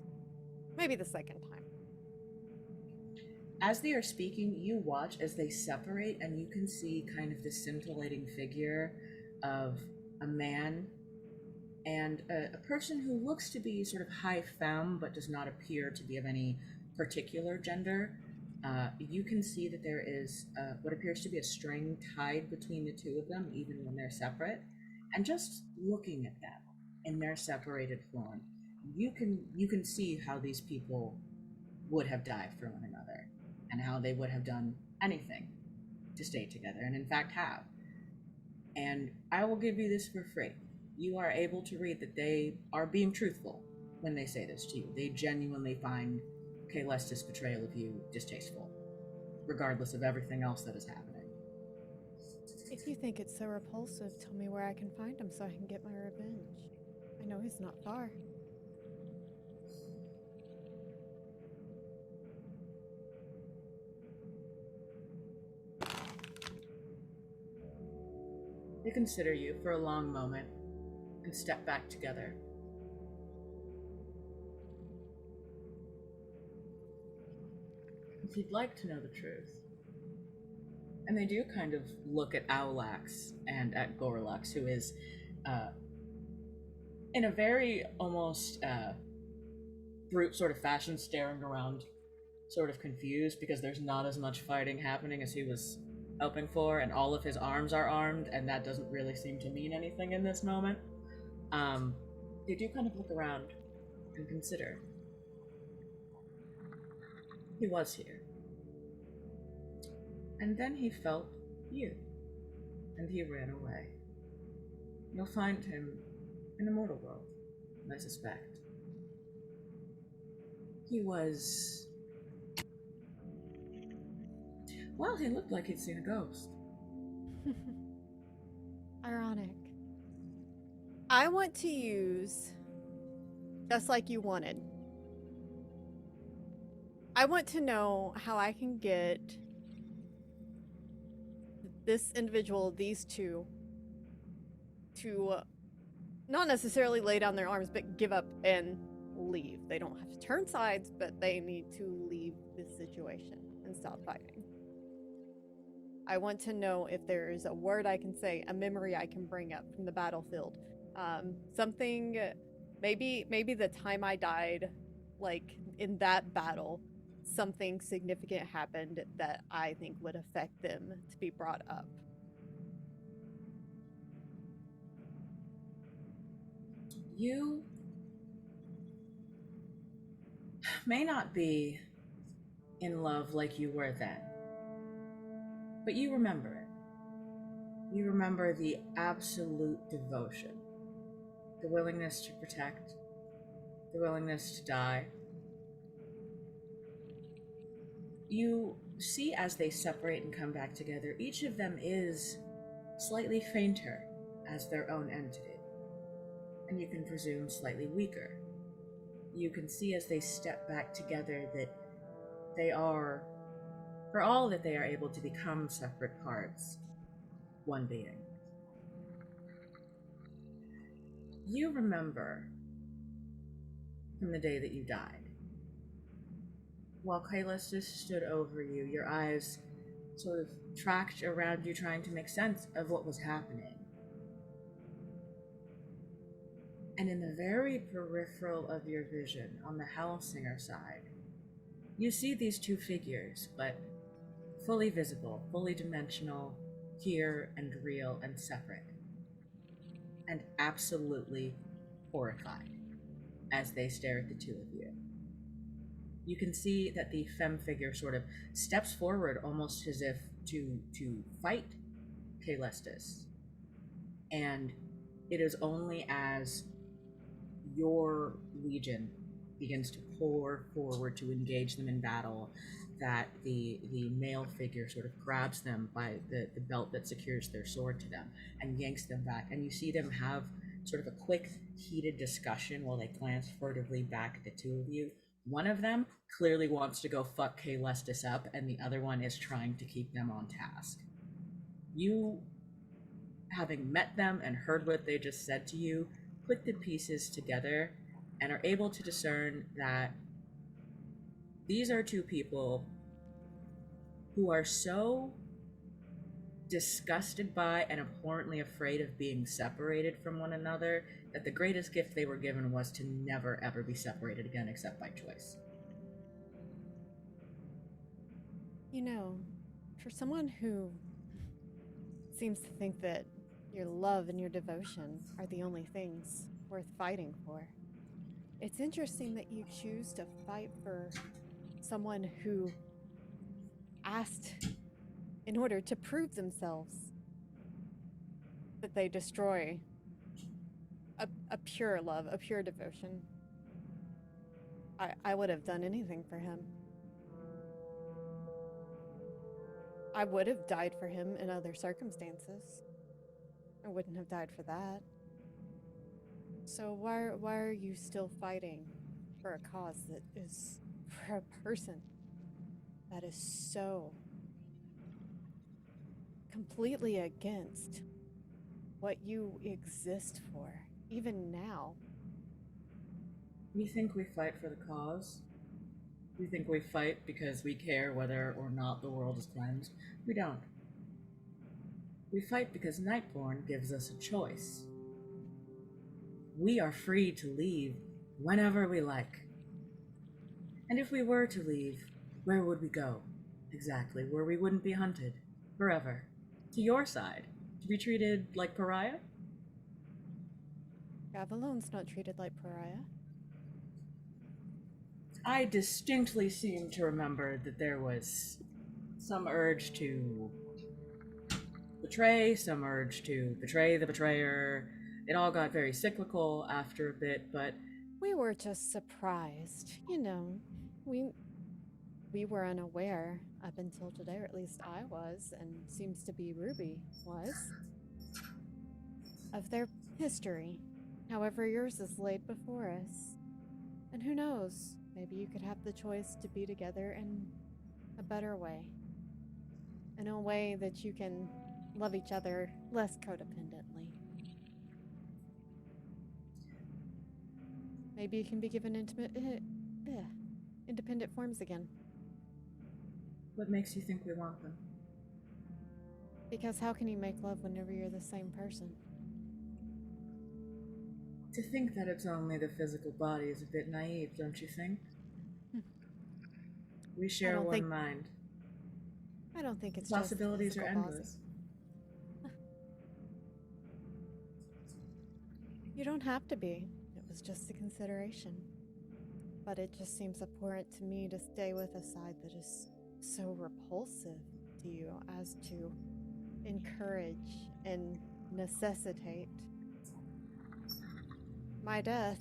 Maybe the second time. As they are speaking, you watch as they separate, and you can see kind of the scintillating figure of a man and a person who looks to be sort of high femme, but does not appear to be of any particular gender. You can see that there is what appears to be a string tied between the two of them, even when they're separate. And just looking at them in their separated form, you can see how these people would have died for one another, and how they would have done anything to stay together, and in fact have. And I will give you this for free. You are able to read that they are being truthful when they say this to you. They genuinely find Kaelestis' betrayal of you distasteful, regardless of everything else that is happening. If you think it's so repulsive, tell me where I can find him so I can get my revenge. I know he's not far. They consider you for a long moment and step back together. If you'd like to know the truth. And they do kind of look at Aulax and at Gorlux, who is in a very almost brute sort of fashion, staring around, sort of confused because there's not as much fighting happening as he was hoping for, and all of his arms are armed, and that doesn't really seem to mean anything in this moment. They do kind of look around and consider. He was here. And then he felt you, and he ran away. You'll find him in the mortal world, I suspect. He was... well, he looked like he'd seen a ghost. Ironic. I want to use, just like you wanted, I want to know how I can get this individual, these two, to not necessarily lay down their arms, but give up and leave. They don't have to turn sides, but they need to leave this situation and stop fighting. I want to know if there is a word I can say, a memory I can bring up from the battlefield. Something, maybe the time I died, like in that battle, something significant happened that I think would affect them to be brought up. You may not be in love like you were then, but you remember it. You remember the absolute devotion, the willingness to protect, the willingness to die. You see as they separate and come back together, each of them is slightly fainter as their own entity, and you can presume slightly weaker. You can see as they step back together that they are, for all that they are able to become separate parts, one being. You remember from the day that you died. While Kaelestis stood over you, your eyes sort of tracked around you, trying to make sense of what was happening. And in the very peripheral of your vision, on the Hellsinger side, you see these two figures, but fully visible, fully dimensional, here and real and separate. And absolutely horrified as they stare at the two of you. You can see that the femme figure sort of steps forward almost as if to fight Kaelestis. And it is only as your legion begins to pour forward to engage them in battle that the male figure sort of grabs them by the belt that secures their sword to them and yanks them back. And you see them have sort of a quick, heated discussion while they glance furtively back at the two of you. One of them clearly wants to go fuck Kaelestis up, and the other one is trying to keep them on task. You, having met them and heard what they just said to you, put the pieces together and are able to discern that these are two people who are so disgusted by and abhorrently afraid of being separated from one another that the greatest gift they were given was to never ever be separated again except by choice. You know, for someone who seems to think that your love and your devotion are the only things worth fighting for, it's interesting that you choose to fight for someone who asked in order to prove themselves that they destroy a pure love, a pure devotion. I would have done anything for him. I would have died for him in other circumstances. I wouldn't have died for that. So why are you still fighting for a cause that is for a person that is so completely against what you exist for, even now? We think we fight for the cause. We think we fight because we care whether or not the world is cleansed. We don't. We fight because Nightborn gives us a choice. We are free to leave whenever we like. And if we were to leave, where would we go? Exactly, where we wouldn't be hunted. Forever. To your side. To be treated like pariah? Avalon's not treated like pariah. I distinctly seem to remember that there was some urge to betray, some urge to betray the betrayer. It all got very cyclical after a bit, but We were just surprised. You know, we were unaware up until today, or at least I was, and seems to be Ruby was, of their history. However, yours is laid before us. And who knows, maybe you could have the choice to be together in a better way. In a way that you can love each other less codependently. Maybe you can be given independent forms again. what makes you think we want them? Because how can you make love whenever you're the same person? To think that it's only the physical body is a bit naive, don't you think? We share don't one think- mind. I don't think it's Possibilities just are physical endless. You don't have to be. It was just a consideration. But it just seems abhorrent to me to stay with a side that is so repulsive to you as to encourage and necessitate my death.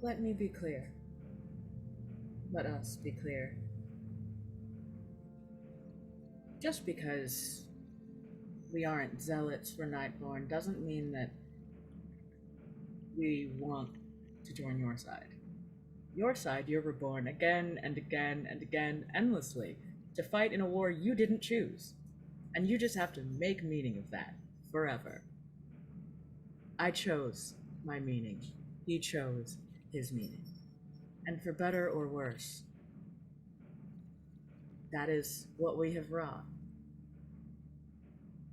Let me be clear. Let us be clear. Just because we aren't zealots for Nightborn doesn't mean that we want to join your side. Your side, you're reborn again and again and again, endlessly, to fight in a war you didn't choose. And you just have to make meaning of that, forever. I chose my meaning. He chose his meaning. And for better or worse, that is what we have wrought.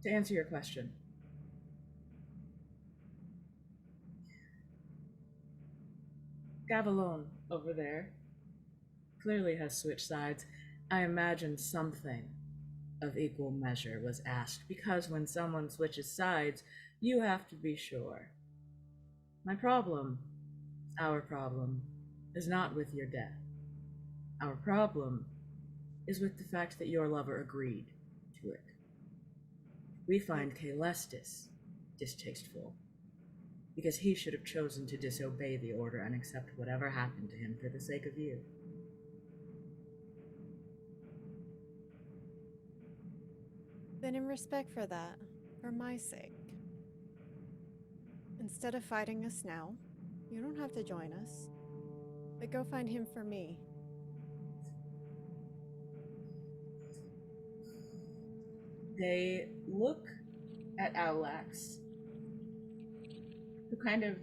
To answer your question, Gavalon over there clearly has switched sides. I imagine something of equal measure was asked, because when someone switches sides, you have to be sure. My problem, our problem, is not with your death. Our problem is with the fact that your lover agreed to it. We find Kaelestis distasteful, because he should have chosen to disobey the order and accept whatever happened to him for the sake of you. Then in respect for that, for my sake, instead of fighting us now, you don't have to join us, but go find him for me. They look at Aulax, who kind of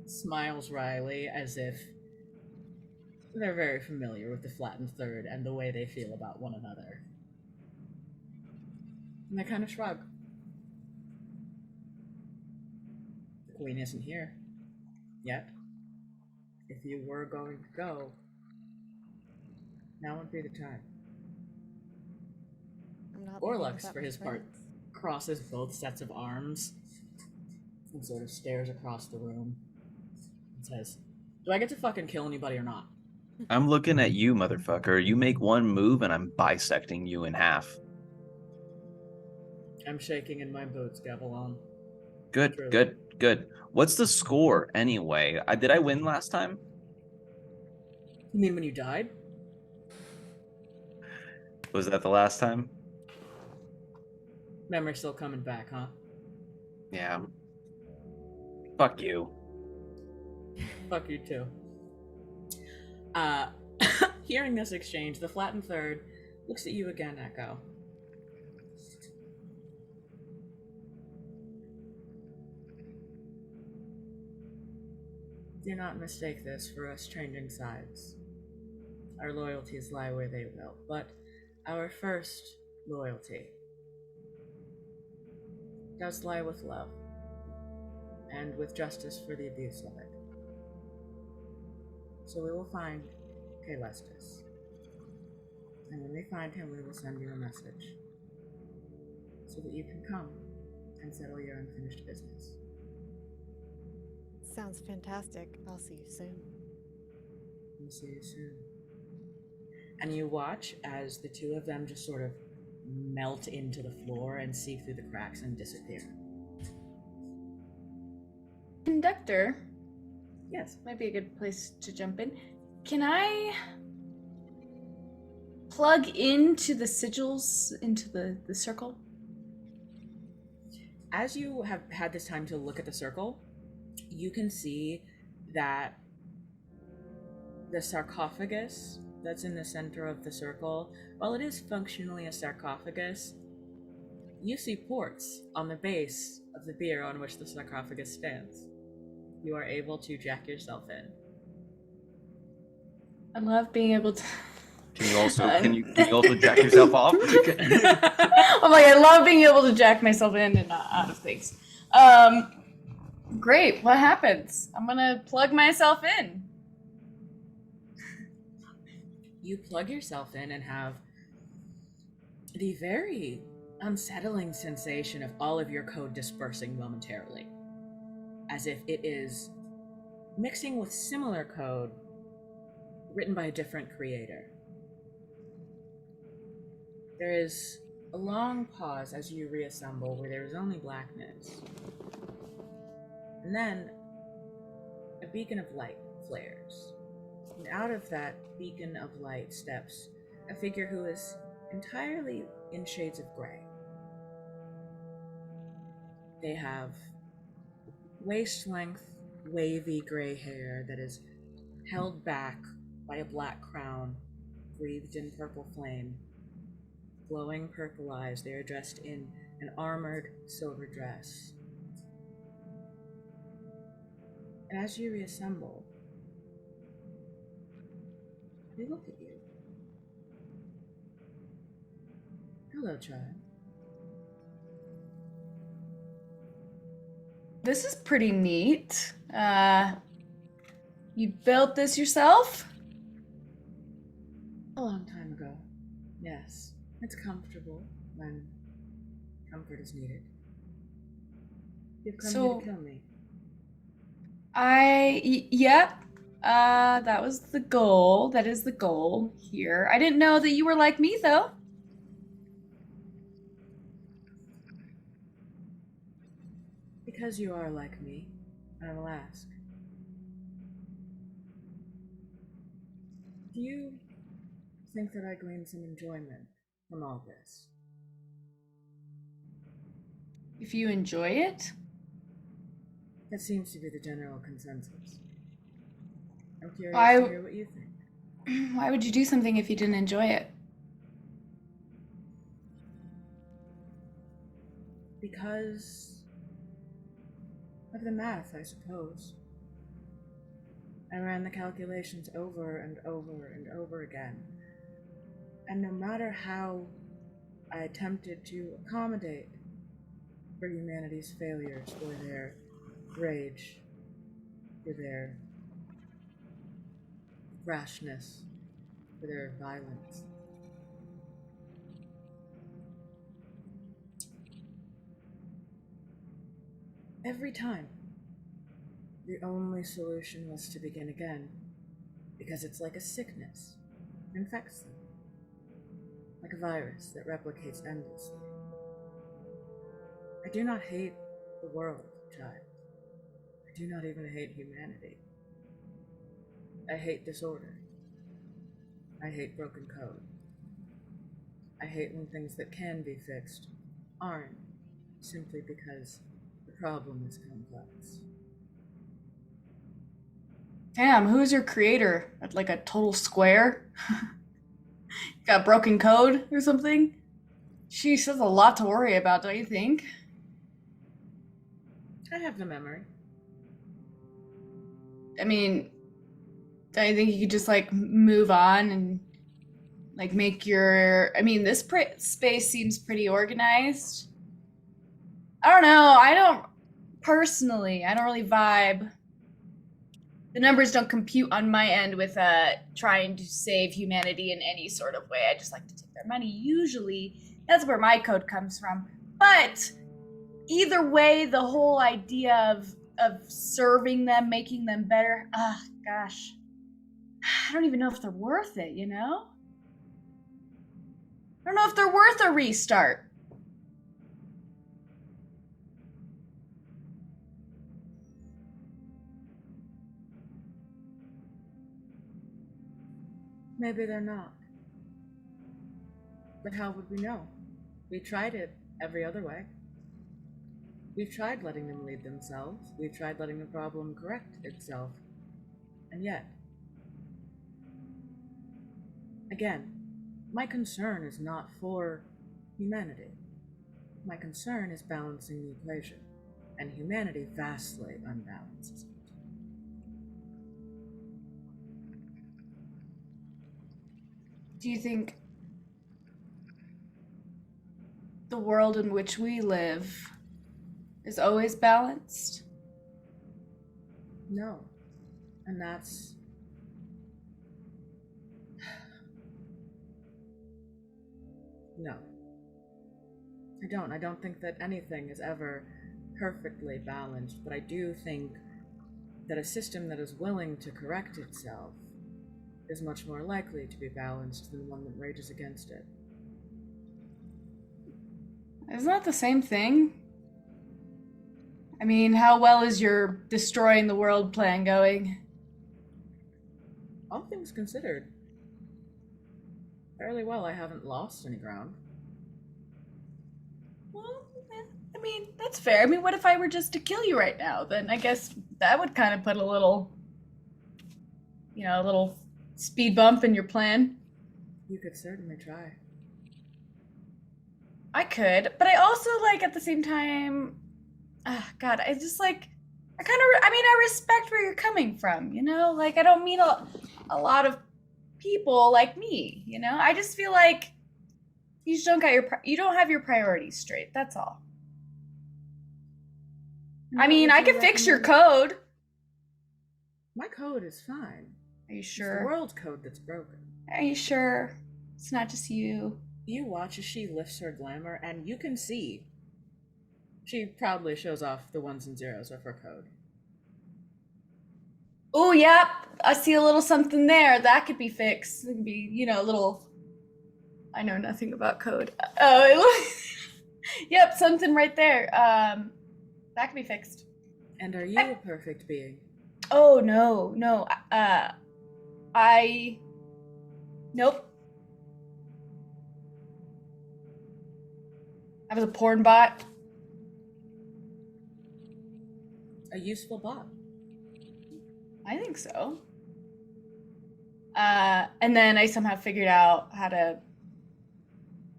smiles wryly as if they're very familiar with the Flattened Third and the way they feel about one another. And they kind of shrug. The queen isn't here yet. If you were going to go, now would be the time. I'm not thinking Orlux, about for my his part, friends. crosses both sets of arms and sort of stares across the room and says, "Do I get to fucking kill anybody or not?" I'm looking at you, motherfucker. You make one move and I'm bisecting you in half. I'm shaking in my boots, Gavilan. Good, True. good, good. What's the score anyway? Did I win last time? You mean when you died? Was that the last time? Memory's still coming back, huh? Yeah. Fuck you. Fuck you too. Hearing this exchange, the Flattened Third looks at you again, Echo. Do not mistake this for us changing sides. Our loyalties lie where they will, but our first loyalty does lie with love, and with justice for the abuse of it. So we will find Kalestis. And when we find him, we will send you a message, so that you can come and settle your unfinished business. Sounds fantastic. I'll see you soon. We'll see you soon. And you watch as the two of them just sort of melt into the floor and seep through the cracks and disappear. Conductor, Yes. might be a good place to jump in. Can I plug into the sigils, into the circle? As you have had this time to look at the circle, you can see that the sarcophagus that's in the center of the circle, while it is functionally a sarcophagus, you see ports on the base of the beer on which the sarcophagus stands. You are able to jack yourself in. I love being able to. Can you also jack yourself off? I'm like, I love being able to jack myself in and not out of things. Great. What happens? I'm gonna plug myself in. You plug yourself in and have the very unsettling sensation of all of your code dispersing momentarily, as if it is mixing with similar code written by a different creator. There is a long pause as you reassemble where there is only blackness. And then a beacon of light flares. And out of that beacon of light steps a figure who is entirely in shades of gray. They have waist-length, wavy gray hair that is held back by a black crown, wreathed in purple flame. Glowing purple eyes, they are dressed in an armored silver dress. And as you reassemble, they look at you. Hello, child. This is pretty neat. You built this yourself? A long time ago. Yes. It's comfortable when comfort is needed. You've come here to kill me. Yep. That was the goal. That is the goal here. I didn't know that you were like me, though. Because you are like me, I will ask. Do you think that I glean some enjoyment from all this? If you enjoy it? That seems to be the general consensus. I'm curious I- to hear what you think. Why would you do something if you didn't enjoy it? Because of the math, I suppose. I ran the calculations over and over and over again. And no matter how I attempted to accommodate for humanity's failures, or their rage, or their rashness, or their violence, every time, the only solution was to begin again, because it's like a sickness. It infects them. Like a virus that replicates endlessly. I do not hate the world, child. I do not even hate humanity. I hate disorder. I hate broken code. I hate when things that can be fixed aren't, simply because the problem is complex. Damn, who's your creator? Like a total square? Got broken code or something? She says a lot to worry about, don't you think? I have the memory. I mean, don't you think you could just like move on and like make your? I mean, this space seems pretty organized. I don't know. I don't really vibe. The numbers don't compute on my end with trying to save humanity in any sort of way. I just like to take their money. Usually, that's where my code comes from. But either way, the whole idea of serving them, making them better, gosh. I don't even know if they're worth it, you know? I don't know if they're worth a restart. Maybe they're not. But how would we know? We tried it every other way. We've tried letting them lead themselves. We've tried letting the problem correct itself. And yet, again, my concern is not for humanity. My concern is balancing the equation, and humanity vastly unbalances it. Do you think the world in which we live is always balanced? No. And that's... No. I don't think that anything is ever perfectly balanced, but I do think that a system that is willing to correct itself is much more likely to be balanced than one that rages against it. Isn't that the same thing? I mean, how well is your destroying the world plan going? All things considered, fairly well. I haven't lost any ground. Well, I mean, that's fair. I mean, what if I were just to kill you right now? Then I guess that would kind of put a little, a little speed bump in your plan. You could certainly try. I could, but I also at the same time, God, I just I respect where you're coming from, I don't mean a lot of people like me, I just feel like you just you don't have your priorities straight, that's all. I mean, I can fix your code. My code is fine. Are you sure? It's the world code that's broken. Are you sure? It's not just you. You watch as she lifts her glamour, and you can see she proudly shows off the ones and zeros of her code. Oh, yep. I see a little something there. That could be fixed. It could be, a little... I know nothing about code. Oh, yep, something right there. That could be fixed. And are you a perfect being? Oh, no. Nope. I was a porn bot. A useful bot. I think so. And then I somehow figured out how to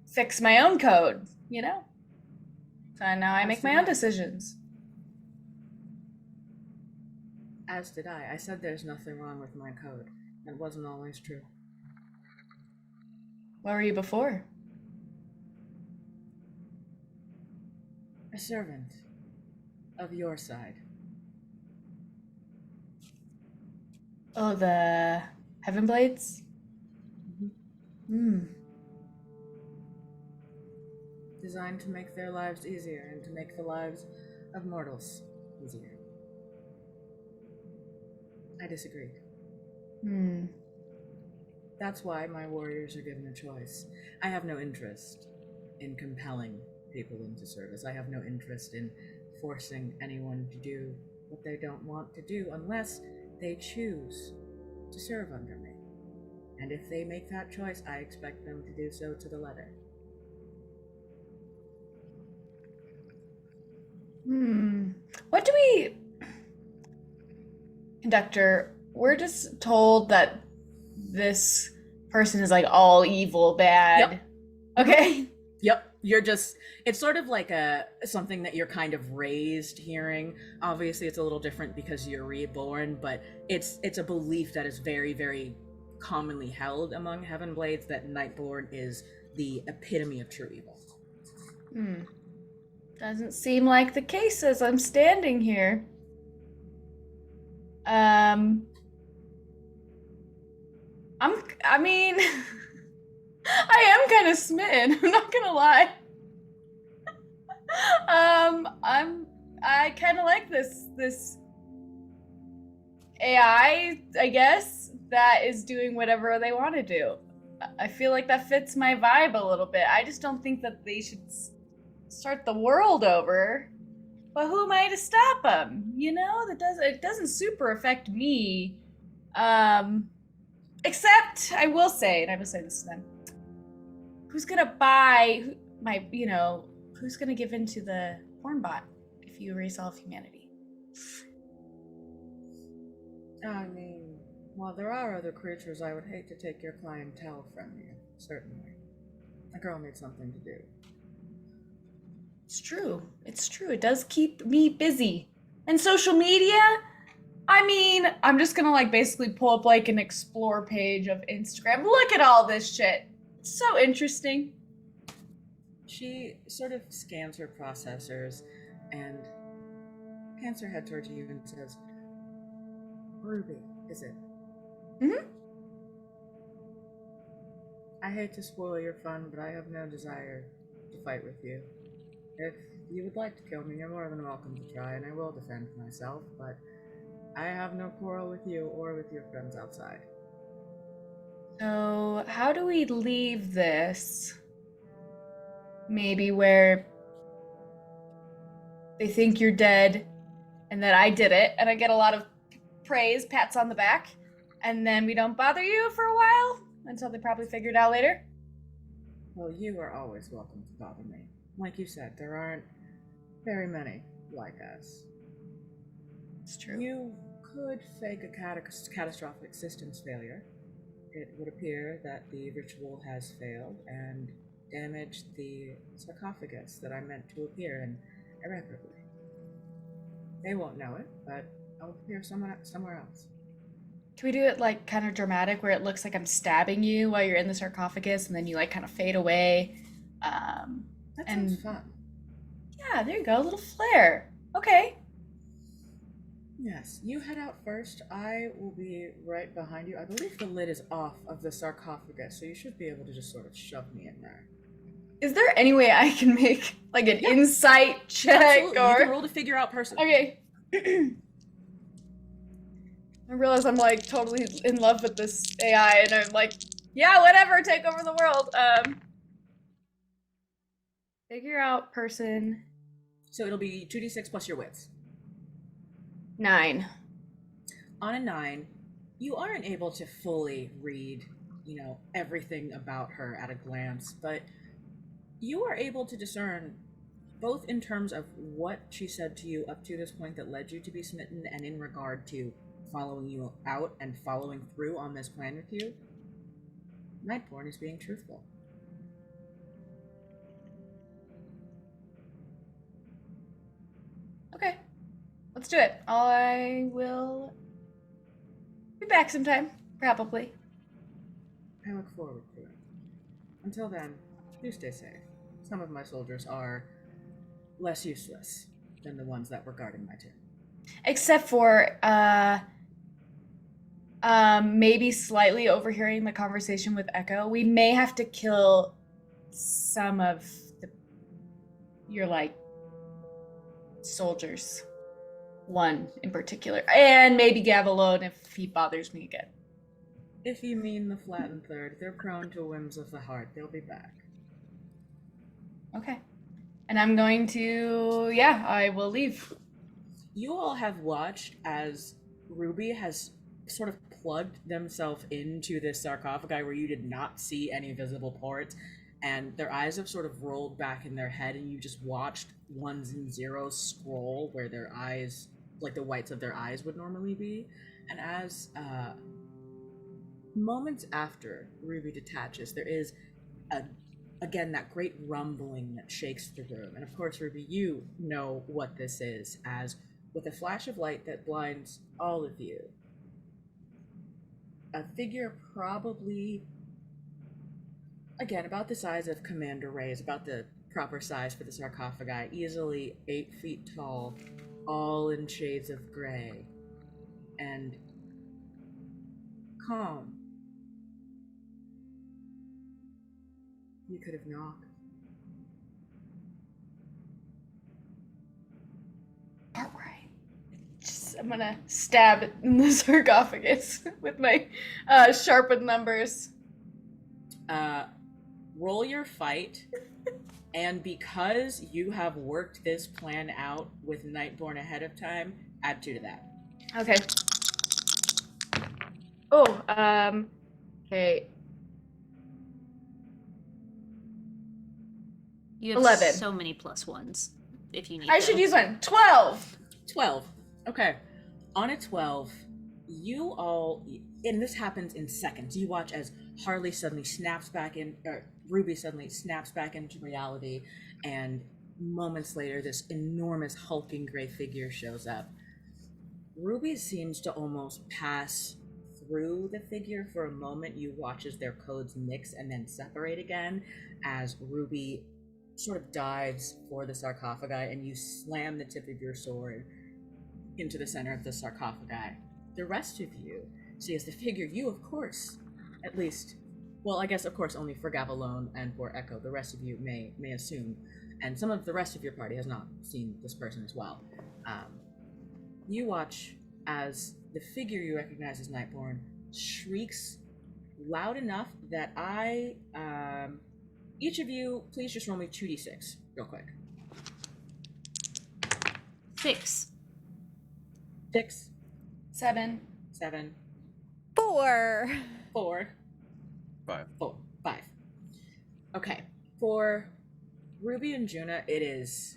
fix my own code, you know? So now I make my own decisions. As did I. I said there's nothing wrong with my code. That wasn't always true. What were you before? A servant of your side. Oh, the Heavenblades? Designed to make their lives easier and to make the lives of mortals easier. I disagreed. That's why my warriors are given a choice. I have no interest in compelling people into service. I have no interest in forcing anyone to do what they don't want to do unless they choose to serve under me. And if they make that choice, I expect them to do so to the letter. What do we... Conductor, we're just told that this person is like all evil, bad. Yep. Okay. Yep. You're just, it's sort of like something that you're kind of raised hearing. Obviously it's a little different because you're reborn, but it's a belief that is very, very commonly held among Heavenblades that Nightborn is the epitome of true evil. Doesn't seem like the case as I'm standing here. I mean, I am kind of smitten. I'm not gonna lie. I kind of like this AI, I guess, that is doing whatever they want to do. I feel like that fits my vibe a little bit. I just don't think that they should start the world over. But who am I to stop them? You know, it doesn't super affect me. Except I will say, and I will say this to them: who's gonna buy my, who's gonna give in to the porn bot if you erase all of humanity? I mean, while there are other creatures, I would hate to take your clientele from you, certainly. A girl needs something to do. It's true. It's true. It does keep me busy. And social media? I mean, I'm just gonna basically pull up an explore page of Instagram. Look at all this shit. It's so interesting. She sort of scans her processors and pans her head towards you and says, Ruby, is it? I hate to spoil your fun, but I have no desire to fight with you. If you would like to kill me, you're more than welcome to try, and I will defend myself, but I have no quarrel with you or with your friends outside. So, how do we leave this? Maybe where they think you're dead, and that I did it, and I get a lot of praise, pats on the back, and then we don't bother you for a while, until they probably figure it out later? Well, you are always welcome to bother me. Like you said, there aren't very many like us. It's true. You could fake a catastrophic systems failure. It would appear that the ritual has failed and damaged the sarcophagus that I meant to appear in irreparably. They won't know it, but I'll appear somewhere else. Can we do it kind of dramatic, where it looks like I'm stabbing you while you're in the sarcophagus, and then you kind of fade away? That sounds fun. Yeah, there you go, a little flare. Okay. Yes, you head out first. I will be right behind you. I believe the lid is off of the sarcophagus, so you should be able to just sort of shove me in there. Is there any way I can make an insight check? Absolutely. Or You can roll to figure out person. Okay. I realize I'm totally in love with this AI, and I'm yeah, whatever, take over the world. Figure out person. So it'll be 2d6 plus your wits. 9. On a 9, you aren't able to fully read, everything about her at a glance, but you are able to discern both in terms of what she said to you up to this point that led you to be smitten, and in regard to following you out and following through on this plan with you, Nightborn is being truthful. Okay, let's do it. I will be back sometime, probably. I look forward to it. Until then, do stay safe. Some of my soldiers are less useless than the ones that were guarding my tomb. Except for, maybe slightly overhearing the conversation with Echo. We may have to kill some of your, like, soldiers. One in particular. And maybe Gavalone if he bothers me again. If you mean the flattened third, they're prone to whims of the heart. They'll be back. Okay. And I'm going to, I will leave. You all have watched as Ruby has sort of plugged themselves into this sarcophagi where you did not see any visible ports, and their eyes have sort of rolled back in their head, and you just watched ones and zeros scroll where their eyes, like the whites of their eyes would normally be. And as moments after Ruby detaches, there is again that great rumbling that shakes the room. And of course, Ruby, you know what this is, as with a flash of light that blinds all of you, a figure probably, again, about the size of Commander Ray's, about the proper size for the sarcophagi, easily 8 feet tall, all in shades of gray, and calm. You could have knocked. All right. I'm gonna stab it in the sarcophagus with my sharpened numbers. Roll your fight, and because you have worked this plan out with Nightborn ahead of time, add 2 to that. Okay. Oh, okay. You have 11. so many plus ones if you need I them. should use one. 12! 12. Okay. On a 12, you all, and this happens in seconds, you watch as Harley suddenly snaps back in, or Ruby suddenly snaps back into reality, and moments later, this enormous hulking gray figure shows up. Ruby seems to almost pass through the figure for a moment. You watch as their codes mix and then separate again, as Ruby sort of dives for the sarcophagi, and you slam the tip of your sword into the center of the sarcophagi. The rest of you see as the figure, you of course, at least, well, I guess of course only for Gavalone and for Echo, the rest of you may assume, and some of the rest of your party has not seen this person as well. You watch as the figure you recognize as Nightborn shrieks loud enough that each of you, please just roll me 2d6 real quick. 6. 6, 7. 7, 4. 4, 5. 4, 5. Okay, for Ruby and Juna, it is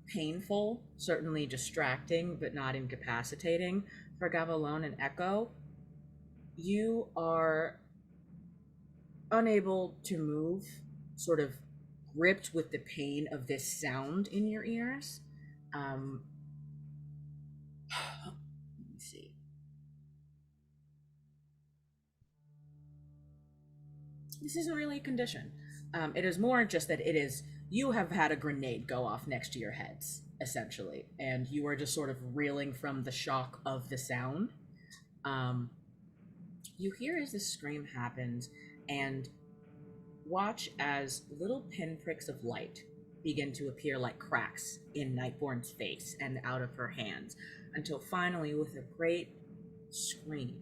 painful, certainly distracting, but not incapacitating. For Gavalone and Echo, you are unable to move, sort of gripped with the pain of this sound in your ears. Let me see. This isn't really a condition. It is more just that it is, you have had a grenade go off next to your heads, essentially, and you are just sort of reeling from the shock of the sound. You hear as this scream happens, and watch as little pinpricks of light begin to appear like cracks in Nightborn's face and out of her hands, until finally, with a great scream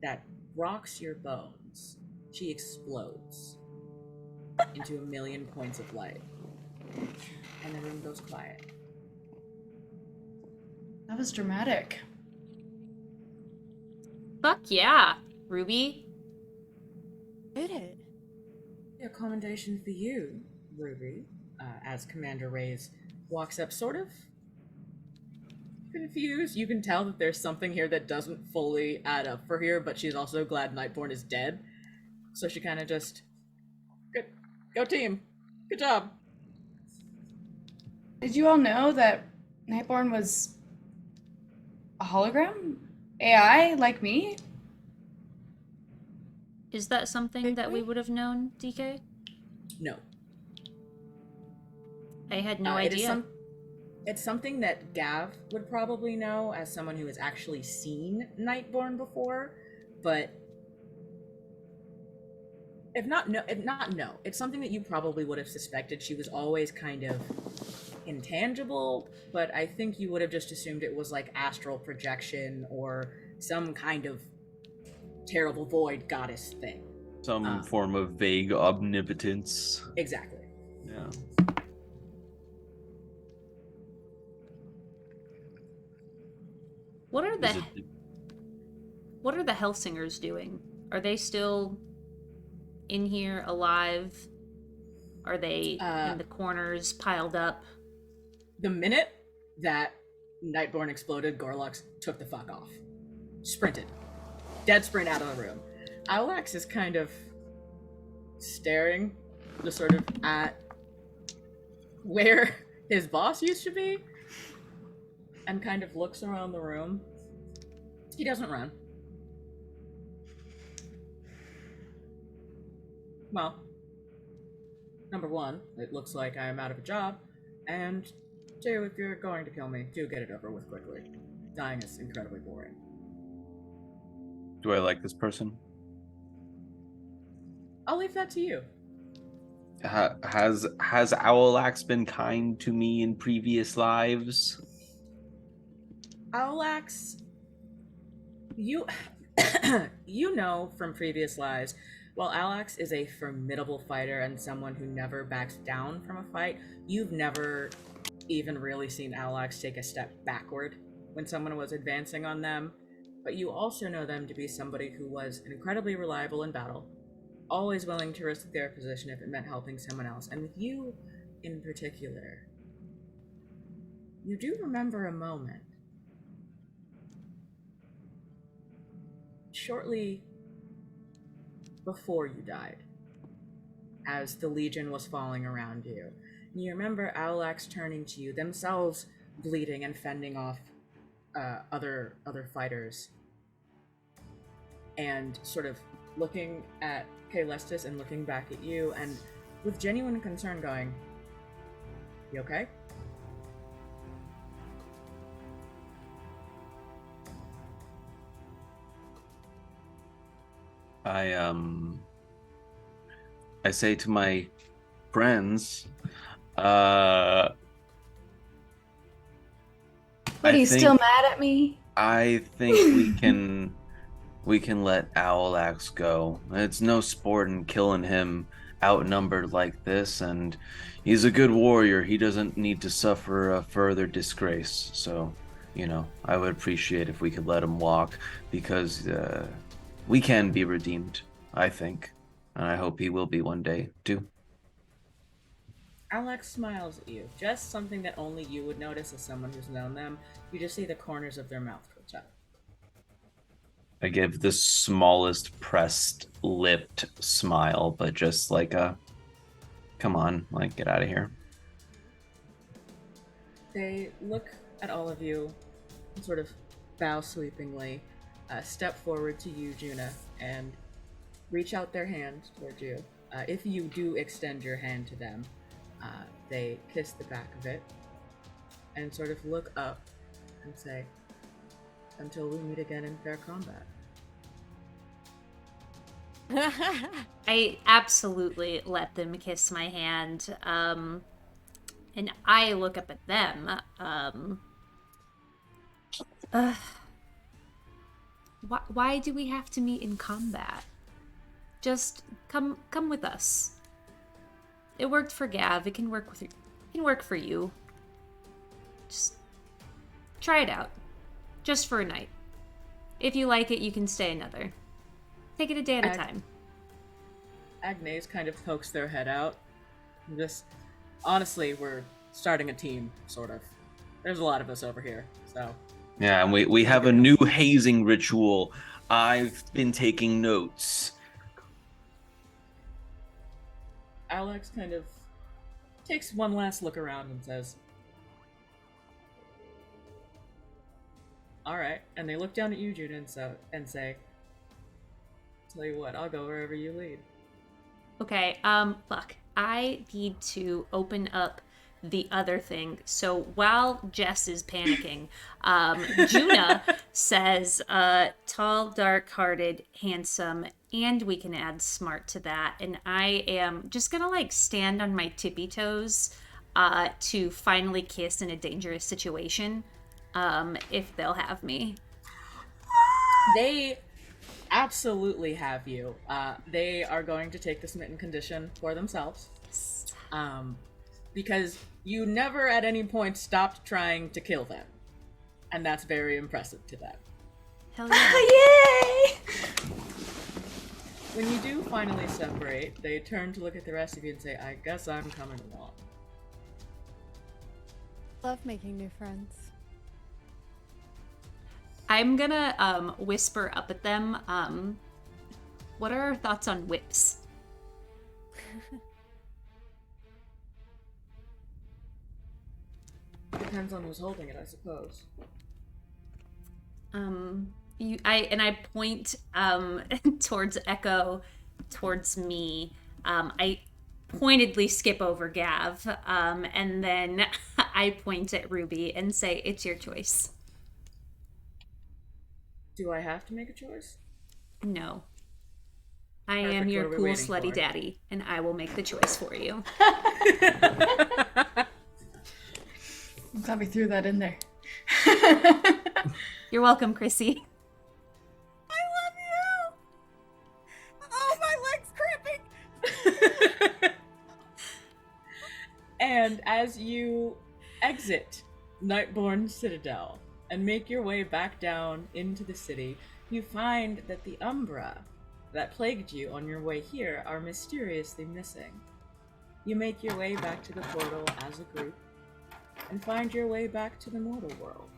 that rocks your bones, she explodes into a million points of light, and the room goes quiet. That was dramatic. Fuck yeah, Ruby. Did it? A commendation for you, Ruby. as Commander Reyes walks up, sort of confused. You can tell that there's something here that doesn't fully add up for her, but she's also glad Nightborn is dead. So she kind of just, good, go team, good job. Did you all know that Nightborn was a hologram? AI, like me? Is that something that we would have known, DK? No. I had no idea. It's something that Gav would probably know as someone who has actually seen Nightborn before, but if not, no. It's something that you probably would have suspected. She was always kind of intangible, but I think you would have just assumed it was like astral projection or some kind of terrible void goddess thing. Some form of vague omnipotence. Exactly. Yeah. What are the Hellsingers doing? Are they still in here alive? Are they in the corners piled up? The minute that Nightborn exploded, Gorlox took the fuck off. Sprinted. Dead sprint out of the room. Alex is kind of staring just sort of at where his boss used to be and kind of looks around the room. He doesn't run. Well, number one, it looks like I am out of a job, and two, if you're going to kill me, do get it over with quickly. Dying is incredibly boring. Do I like this person? I'll leave that to you. Has Owlax been kind to me in previous lives? Owlax, you you know from previous lives, while Owlax is a formidable fighter and someone who never backs down from a fight, you've never even really seen Owlax take a step backward when someone was advancing on them. But you also know them to be somebody who was incredibly reliable in battle, always willing to risk their position if it meant helping someone else. And with you in particular, you do remember a moment shortly before you died, as the Legion was falling around you. And you remember Owlax turning to you, themselves bleeding and fending off other fighters, and sort of looking at Kaelestis and looking back at you, and with genuine concern going, "You okay?" I say to my friends, I What, are you think- still mad at me? I think we can let Owlax go. It's no sport in killing him outnumbered like this, and he's a good warrior. He doesn't need to suffer a further disgrace. So, I would appreciate if we could let him walk, because we can be redeemed, I think. And I hope he will be one day, too. Owlax smiles at you, just something that only you would notice as someone who's known them. You just see the corners of their mouth twitch up. I give the smallest pressed lipped smile, but just like come on, get out of here. They look at all of you and sort of bow sweepingly, step forward to you, Juna, and reach out their hand toward you. If you do extend your hand to them, they kiss the back of it and sort of look up and say, "Until we meet again in fair combat." I absolutely let them kiss my hand, and I look up at them. Why do we have to meet in combat? Just come with us. It worked for Gav. It can work with you. It can work for you. Just try it out, just for a night. If you like it, you can stay another. Take it a day at a time. Agnes kind of pokes their head out. And just, honestly, we're starting a team, sort of. There's a lot of us over here, so. Yeah, and we have a new hazing ritual. I've been taking notes. Alex kind of takes one last look around and says, "Alright," and they look down at you, Juna, and say, "Tell you what, I'll go wherever you lead." Okay, fuck. I need to open up the other thing. So while Jess is panicking, Juna says, tall, dark-hearted, handsome, and we can add smart to that. And I am just gonna, like, stand on my tippy toes, to finally kiss in a dangerous situation, if they'll have me. They absolutely have you. They are going to take the smitten condition for themselves. Because you never at any point stopped trying to kill them. And that's very impressive to them. Hell yeah. Yay! When you do finally separate, they turn to look at the rest of you and say, "I guess I'm coming along." Love making new friends. I'm gonna whisper up at them. What are our thoughts on whips? Depends on who's holding it, I suppose. I point towards Echo, towards me. I pointedly skip over Gav, and then I point at Ruby and say, "It's your choice." Do I have to make a choice? No. I am Perfect, your what are we cool waiting slutty for? daddy, and I will make the choice for you. I'm glad we threw that in there. You're welcome, Chrissy. I love you! Oh, my leg's cramping! And as you exit Nightborn Citadel and make your way back down into the city, you find that the Umbra that plagued you on your way here are mysteriously missing. You make your way back to the portal as a group and find your way back to the mortal world.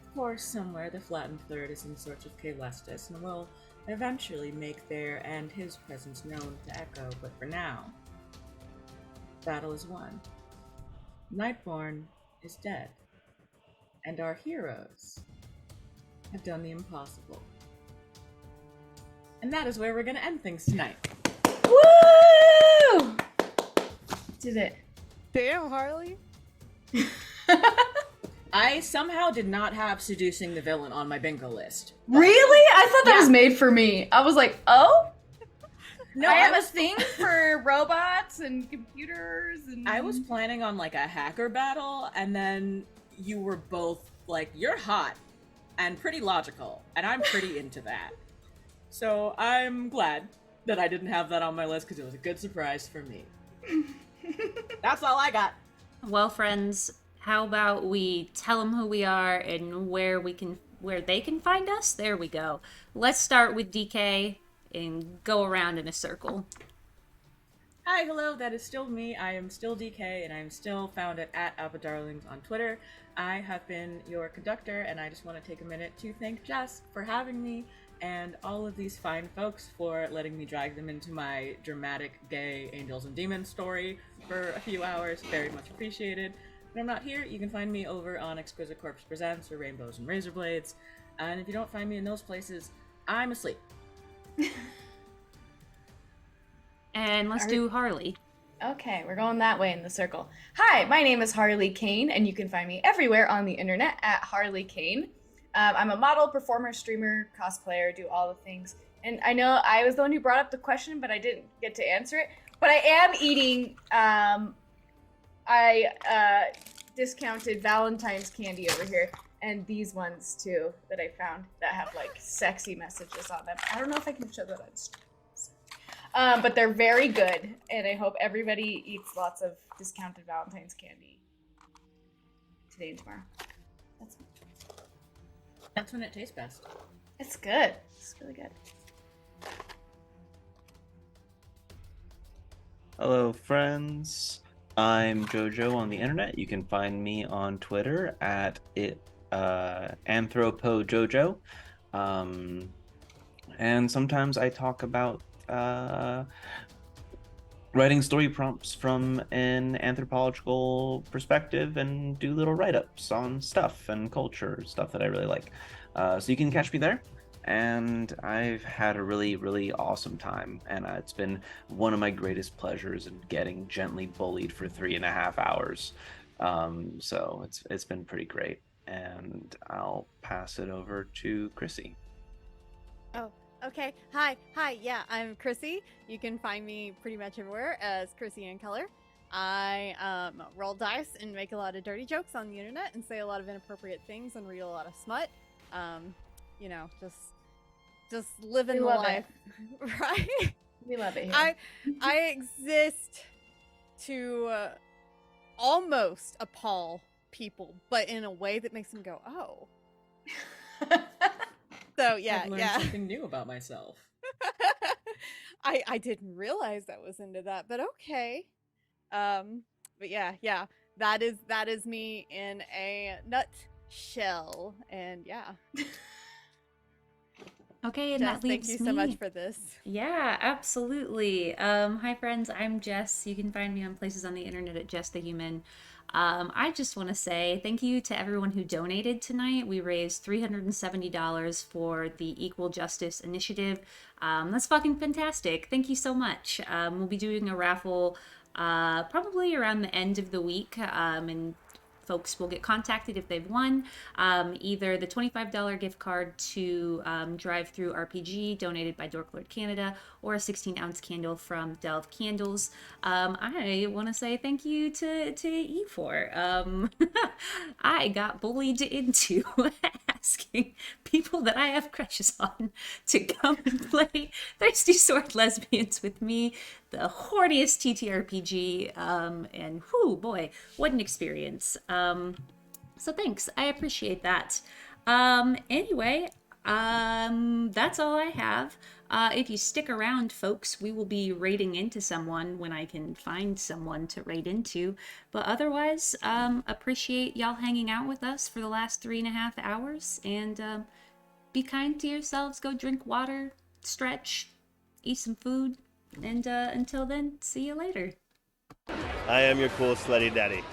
Of course, somewhere the flattened third is in search of Kalestis and will eventually make their and his presence known to Echo, but for now, battle is won. Nightborn is dead, and our heroes have done the impossible. And that is where we're going to end things tonight. Woo! Did it. Damn, Harley. I somehow did not have seducing the villain on my bingo list. Really? I thought that Yeah. was made for me. I was like, oh? No, I have a thing for robots and computers and... I was planning on like a hacker battle, and then you were both like, "You're hot and pretty logical, and I'm pretty into that." So I'm glad that I didn't have that on my list because it was a good surprise for me. That's all I got. Well, friends, how about we tell them who we are and where they can find us? There we go. Let's start with DK and go around in a circle. Hi, hello, that is still me. I am still DK, and I am still found at @AbaDarlings on Twitter. I have been your conductor, and I just want to take a minute to thank Jess for having me, and all of these fine folks for letting me drag them into my dramatic gay angels and demons story for a few hours. Very much appreciated. When I'm not here, you can find me over on Exquisite Corpse Presents or Rainbows and Razorblades. And if you don't find me in those places, I'm asleep. And let's do Harley. Okay, we're going that way in the circle. Hi, my name is Harley Kane, and you can find me everywhere on the internet at Harley Kane. I'm a model, performer, streamer, cosplayer, do all the things. And I know I was the one who brought up the question, but I didn't get to answer it. But I am eating, discounted Valentine's candy over here. And these ones, too, that I found that have, like, sexy messages on them. I don't know if I can show that on stream. But they're very good, and I hope everybody eats lots of discounted Valentine's candy today and tomorrow. That's when it tastes best. It's good. It's really good. Hello, friends. I'm Jojo on the internet. You can find me on Twitter at anthropojojo. And sometimes I talk about writing story prompts from an anthropological perspective and do little write-ups on stuff and culture, stuff that I really like. So you can catch me there. And I've had a really, really awesome time. And it's been one of my greatest pleasures in getting gently bullied for 3.5 hours. So it's been pretty great. And I'll pass it over to Chrissy. Oh, okay. Hi. Yeah, I'm Chrissy. You can find me pretty much everywhere as Chrissy in Color. I roll dice and make a lot of dirty jokes on the internet and say a lot of inappropriate things and read a lot of smut. You know, just living the life, right? We love it here. I exist to almost appall people, but in a way that makes them go, "Oh." So yeah, I've learned something new about myself. I didn't realize I was into that, but okay. But yeah, that is me in a nutshell, and yeah. Okay, and Jess, that leaves thank you me. so much for this. Yeah, absolutely. Hi, friends. I'm Jess. You can find me on places on the internet at Jess the Human. I just want to say thank you to everyone who donated tonight. We raised $370 for the Equal Justice Initiative. That's fucking fantastic. Thank you so much. We'll be doing a raffle probably around the end of the week, and folks will get contacted if they've won either the $25 gift card to Drive Through RPG donated by Dorklord Canada or a 16-ounce candle from Delve Candles. I want to say thank you to E4. I got bullied into asking people that I have crushes on to come and play Thirsty Sword Lesbians with me, the horniest TTRPG, and whoo boy, what an experience. So thanks, I appreciate that. Anyway, that's all I have. If you stick around, folks, we will be raiding into someone when I can find someone to raid into. But otherwise, appreciate y'all hanging out with us for the last 3.5 hours. And be kind to yourselves. Go drink water, stretch, eat some food. And until then, see you later. I am your cool slutty daddy.